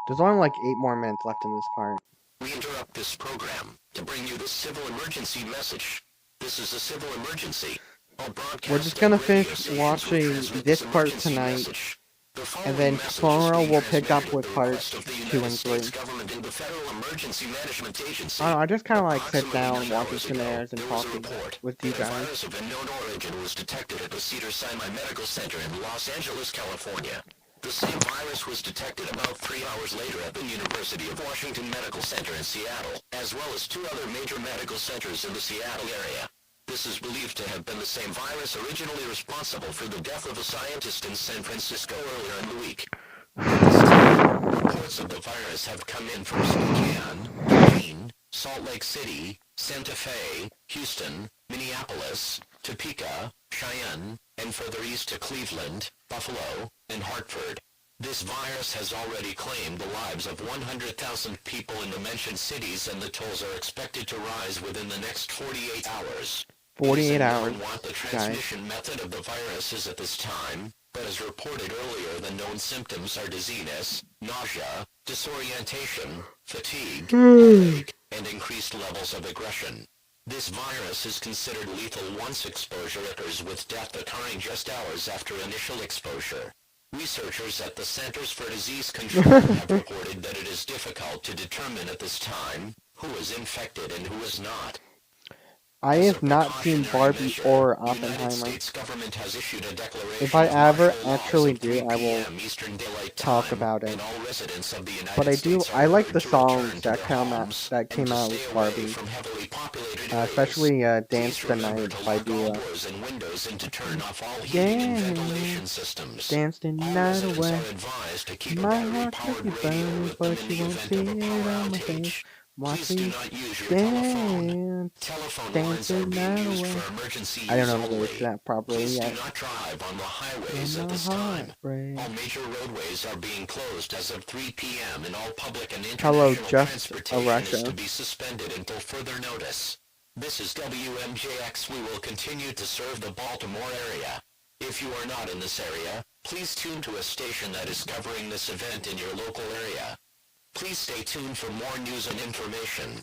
There's only like 8 more minutes left in this part. We interrupt this program to bring you this civil emergency message. This is a civil emergency. We're just gonna finish watching this part tonight, and then tomorrow we'll pick up with parts 2 and 3. I just kind of like sit down, watching scenarios, and talking with you A guys. virus of unknown origin was detected at the Cedars-Sinai Medical Center in Los Angeles, California. The same virus was detected about 3 hours later at the University of Washington Medical Center in Seattle, as well as 2 other major medical centers in the Seattle area. This is believed to have been the same virus originally responsible for the death of a scientist in San Francisco earlier in the week. At this time, reports of the virus have come in from Spokane, Maine, Salt Lake City, Santa Fe, Houston, Minneapolis, Topeka, Cheyenne, and further east to Cleveland, Buffalo, and Hartford. This virus has already claimed the lives of 100,000 people in the mentioned cities, and the tolls are expected to rise within the next 48 hours. 48 hours, What the guys. transmission method of the virus is at this time, but as reported earlier, the known symptoms are dizziness, nausea, disorientation, fatigue, headache, and increased levels of aggression. This virus is considered lethal once exposure occurs, with death occurring just hours after initial exposure. Researchers at the Centers for Disease Control have reported that it is difficult to determine at this time who is infected and who is not. I have not seen Barbie or Oppenheimer. States government has issued a declaration If I of ever martial laws actually at do, 3 I will p.m. Eastern Daylight talk Time, about it. and all residents of the United But I do. States I are like the urged to return songs to that their came out homes that and came to out stay with away Barbie, from heavily populated especially areas. "Dance Please the remember Night" to by lock all Dua. doors and windows and to turn off all heating and ventilation systems. Dance the All night residents away. are advised to keep a My heart battery-powered could be radio burning, with them but in you the won't event see of a it power on my outage. face. Please Watch do me not use your telephone. dance, Telephone dance lines the are being night used away. for emergency I don't use know the lyrics to only. that properly Please do yet. not drive on the highways When at my this heart time. breaks. All major roadways are being closed as of 3 p.m. and all public and Hello, international just transportation is Russia. to be suspended until further notice. This is WMJX. We will continue to serve the Baltimore area. If you are not in this area, please tune to a station that is covering this event in your local area. Please stay tuned for more news and information.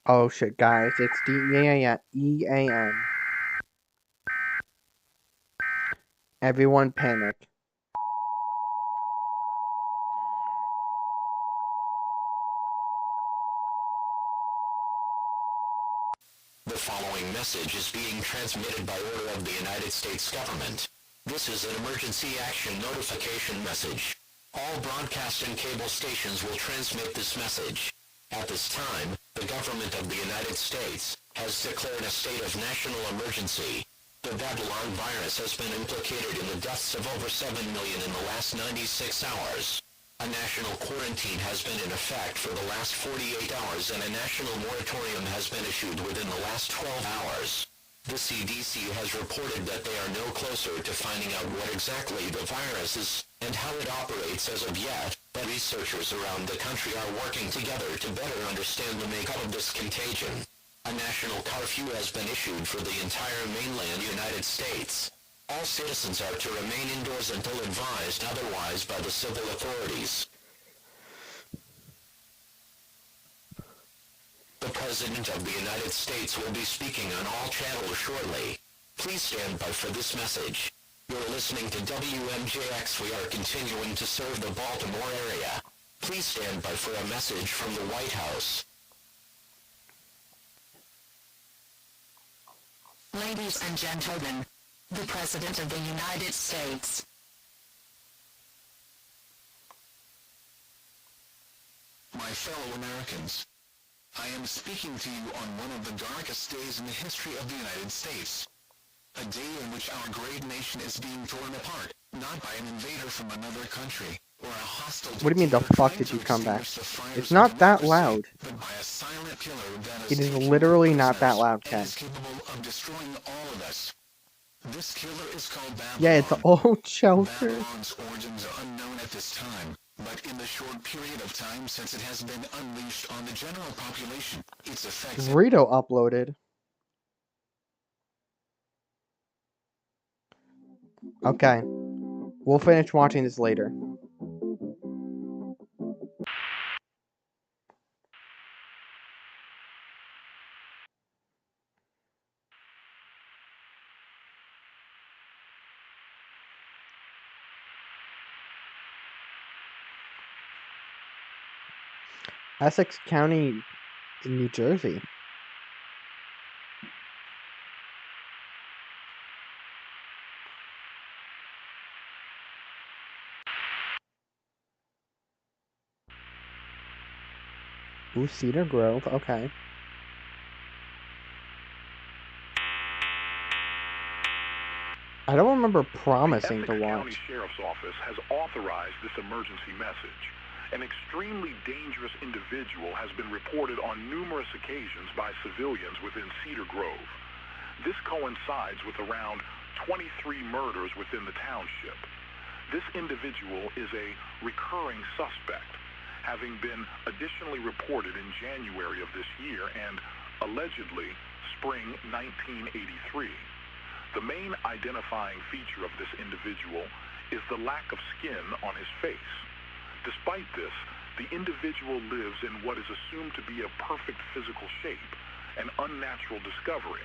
Oh shit, guys! It's the EAN. Everyone panic. The following message is being transmitted by order of the United States government. This is an emergency action notification message. All broadcast and cable stations will transmit this message. At this time, the government of the United States has declared a state of national emergency. The Babylon virus has been implicated in the deaths of over 7 million in the last 96 hours. A national quarantine has been in effect for the last 48 hours, and a national moratorium has been issued within the last 12 hours. The CDC has reported that they are no closer to finding out what exactly the virus is and how it operates as of yet, but researchers around the country are working together to better understand the makeup of this contagion. A national curfew has been issued for the entire mainland United States. All citizens are to remain indoors until advised otherwise by the civil authorities. The President of the United States will be speaking on all channels shortly. Please stand by for this message. You're listening to WMJX. We are continuing to serve the Baltimore area. Please stand by for a message from the White House. Ladies and gentlemen, the President of the United States. My fellow Americans, I am speaking to you on one of the darkest days in the history of the United States. A day in which our great nation is being torn apart, not by an invader from another country, or a hostile What do you mean the dictator fuck trying did to you come back? extinguish the fires It's of not that democracy, loud. but by a silent killer that It is taking literally prisoners not that loud, and Ken. is capable of destroying all of us. This killer is called Babylon. Yeah, it's an old shelter. Babylon's origins are unknown at this time, but in the short period of time since it has been unleashed on the general population, its effects... Rito uploaded. Okay. We'll finish watching this later. Essex County in New Jersey. Ooh, Cedar Grove, okay. I don't remember promising to The Essex watch. County Sheriff's Office has authorized this emergency message. An extremely dangerous individual has been reported on numerous occasions by civilians within Cedar Grove. This coincides with around 23 murders within the township. This individual is a recurring suspect, having been additionally reported in January of this year and allegedly spring 1983. The main identifying feature of this individual is the lack of skin on his face. Despite this, the individual lives in what is assumed to be a perfect physical shape, an unnatural discovery.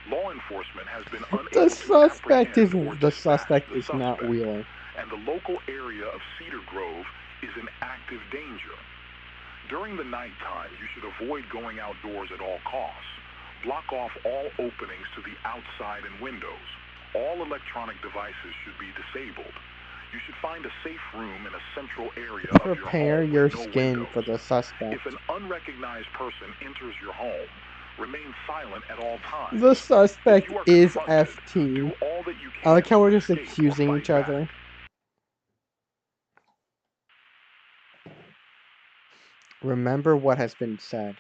Law enforcement has been unable to apprehend or The dispatch suspect the is not suspect, Wheeler. and the local area of Cedar Grove is in active danger. During the nighttime, you should avoid going outdoors at all costs. Block off all openings to the outside and windows. All electronic devices should be disabled. You should find a safe room in a central area of your Prepare home your with no skin windows. for the suspect. If an unrecognized person enters your home, remain silent at all times. The suspect If you are is confronted, FT. do all that you I can like how to we're just escape or accusing fight each back. other. Remember what has been said.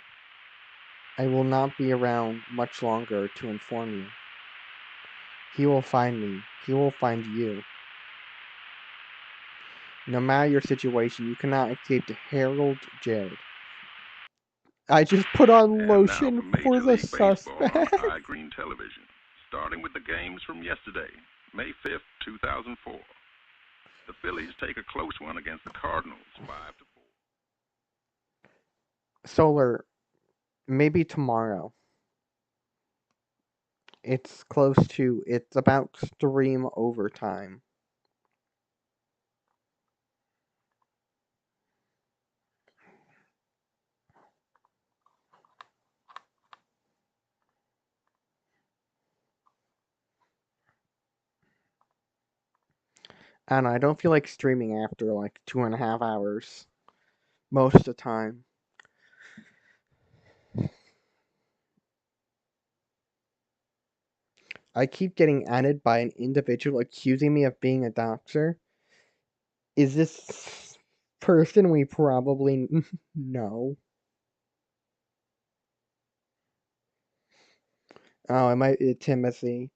I will not be around much longer to inform you. He will find me. He will find you. No matter your situation, you cannot escape to Harold Jared. I just put on lotion for the suspect. on iGreen Television, starting with the games from yesterday, May 5th, 2004. The Phillies take a close one against the Cardinals, 5-4. Solar, maybe tomorrow. It's about stream overtime. And I don't feel like streaming after like 2.5 hours. Most of the time. I keep getting added by an individual accusing me of being a doxer. Is this person we probably know? Oh, it might be Timothy.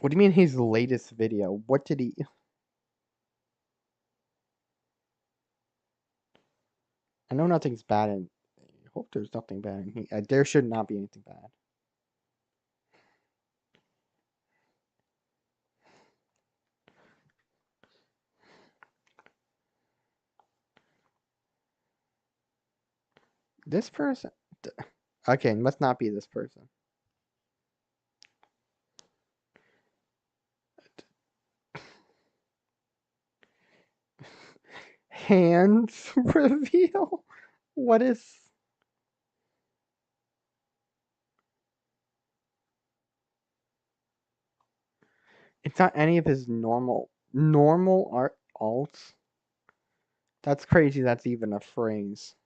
What do you mean his latest video? What did he... I know nothing's bad in... I hope there's nothing bad in here. There should not be anything bad. This person... Okay, must not be this person. Hands reveal? What is... It's not any of his normal art alts. That's crazy that's even a phrase.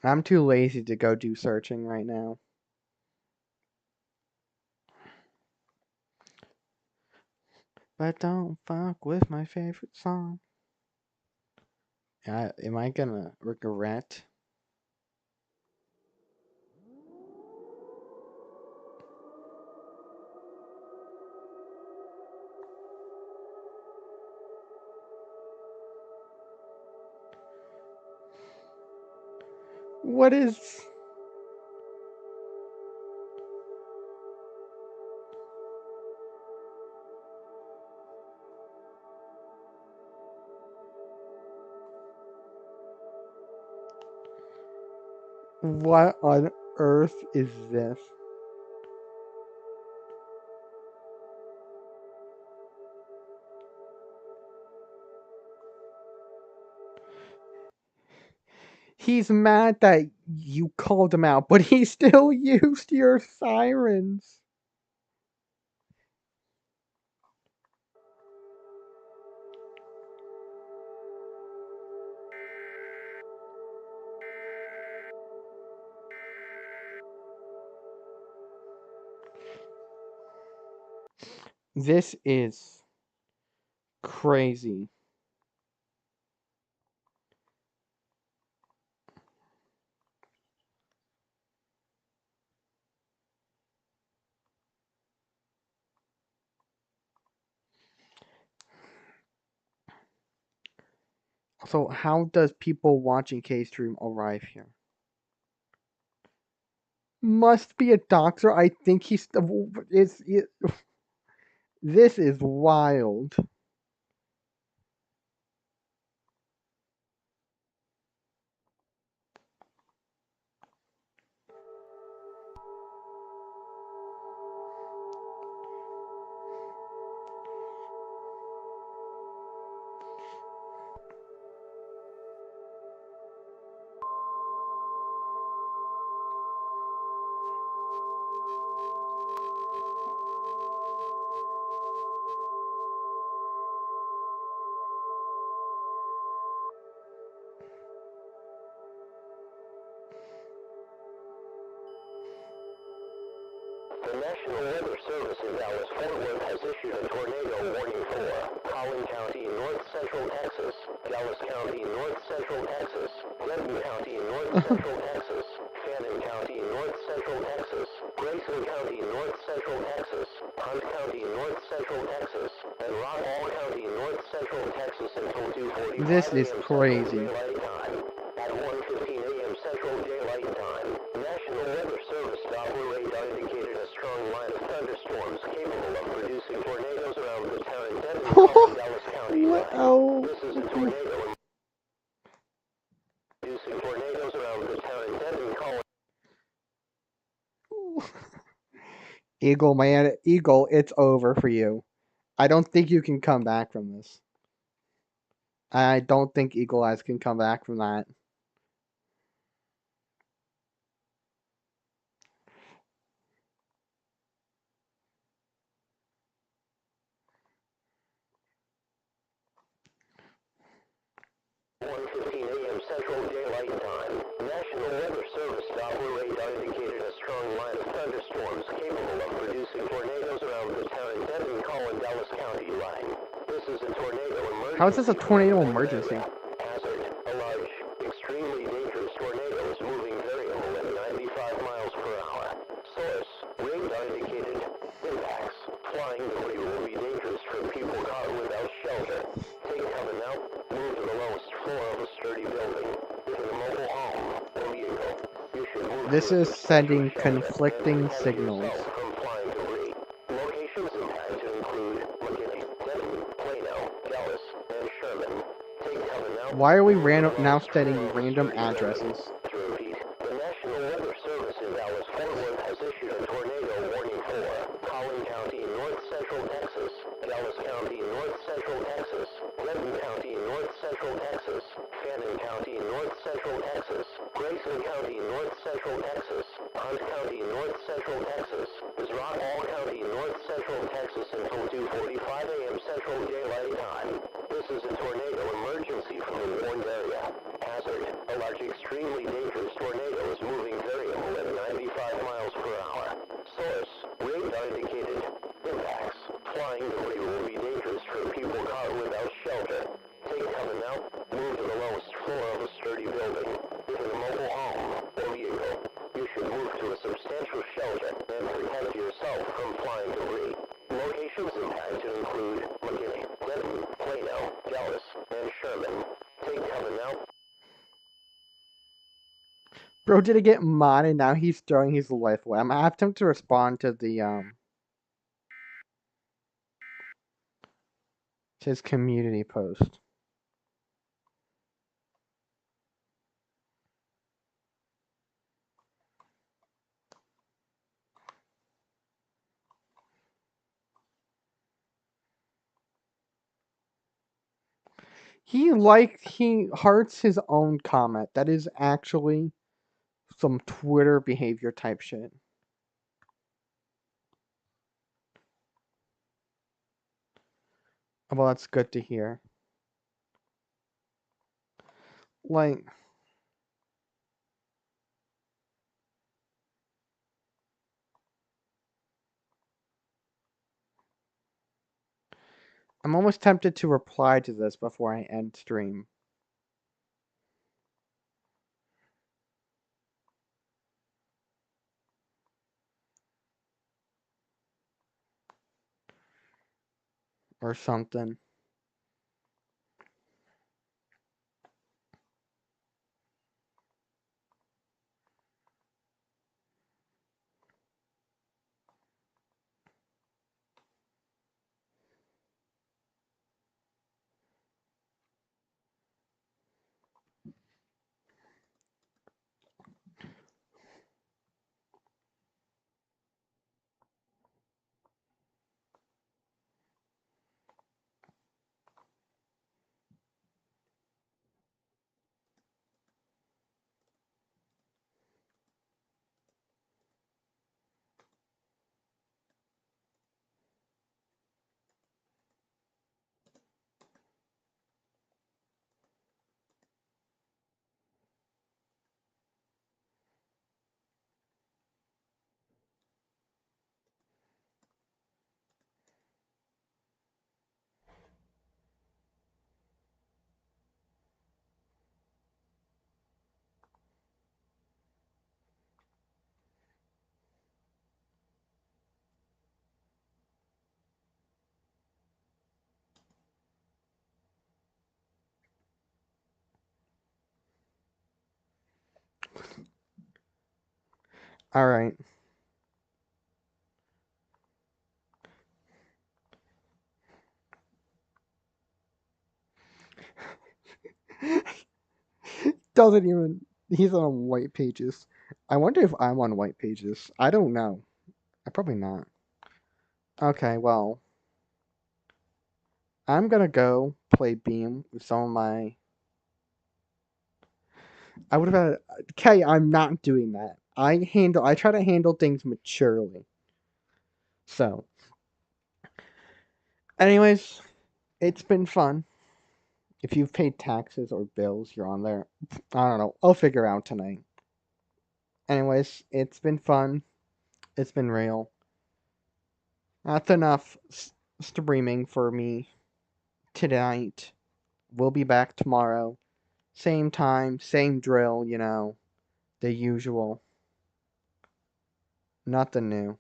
I'm too lazy to go do searching right now. But don't fuck with my favorite song. Am I gonna regret? What is... What on earth is this? He's mad that you called him out, but he still used your sirens. This is crazy. So how does people watching K-Stream arrive here? Must be a doctor. I think he's... This is wild. The National Weather Service in Dallas-Fort Worth has issued a tornado warning for Collin County, North Central Texas, Dallas County, North Central Texas, Denton County, North Central Texas, Fannin County, North Central Texas, Grayson County, North Central Texas, Hunt County, North Central Texas, and Rockall County, North Central Texas until 2:45 This is crazy. At 1:15 a.m. Central Daylight Time, National Weather Service Doppler radar indicated a strong line of thunderstorms capable of producing tornadoes around the town in Denton, Dallas County. This is a tornado producing tornadoes around the town in Denton, Colorado. Eagle, man, Eagle, it's over for you. I don't think you can come back from this. I don't think Eagle Eyes can come back from that. Central Daylight Time. National Weather Service Doppler radar indicated a strong line of thunderstorms capable of producing tornadoes around the town in Denton, Collin, Dallas County line. This is a tornado emergency. How is this a tornado emergency? Hazard. A large This is sending conflicting signals. From flying debris. Locations impacted include McKinney, Denton, Plano, Dallas, and Sherman. Take cover now. Why are we now sending random addresses? To repeat, the National Weather Service in Dallas-Fort Worth has issued a tornado warning for Collin County, North Central Texas, Dallas County, North Central Texas, Denton County, North Central Texas, Fannin County, North Central Texas, Grayson County, North Central Texas, Hunt County, North Central Texas, All County, North Central Texas until 2:45 a.m. Central Daylight Time. This is a tornado emergency from the warned area. Hazard: a large, extremely dangerous tornado is moving variable at 95 miles per hour. Source: radar indicated. Impacts: flying debris will be dangerous for people caught without shelter. Take cover now. Move to the lowest floor of a sturdy building. If in a mobile home or vehicle, you should move to a substantial shelter and protect yourself from flying debris. Locations impacted include McKinney, Denton, Plano, Dallas, and Sherman. Take cover now. Bro didn't get mod and now he's throwing his life away. I'm gonna have him to respond to the to his community post. He hearts his own comment. That is actually some Twitter behavior type shit. Well, that's good to hear. Like, I'm almost tempted to reply to this before I end stream. Or something. All right. Doesn't even. He's on white pages. I wonder if I'm on white pages. I don't know. I'm probably not. Okay, well. I'm gonna go play Beam with some of my. I would have. Okay, I'm not doing that. I try to handle things maturely. So. Anyways, it's been fun. If you've paid taxes or bills, you're on there. I don't know. I'll figure out tonight. Anyways, it's been fun. It's been real. That's enough streaming for me tonight. We'll be back tomorrow. Same time, same drill, the usual. Nothing new.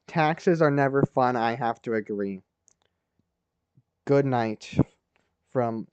Taxes are never fun, I have to agree. Good night from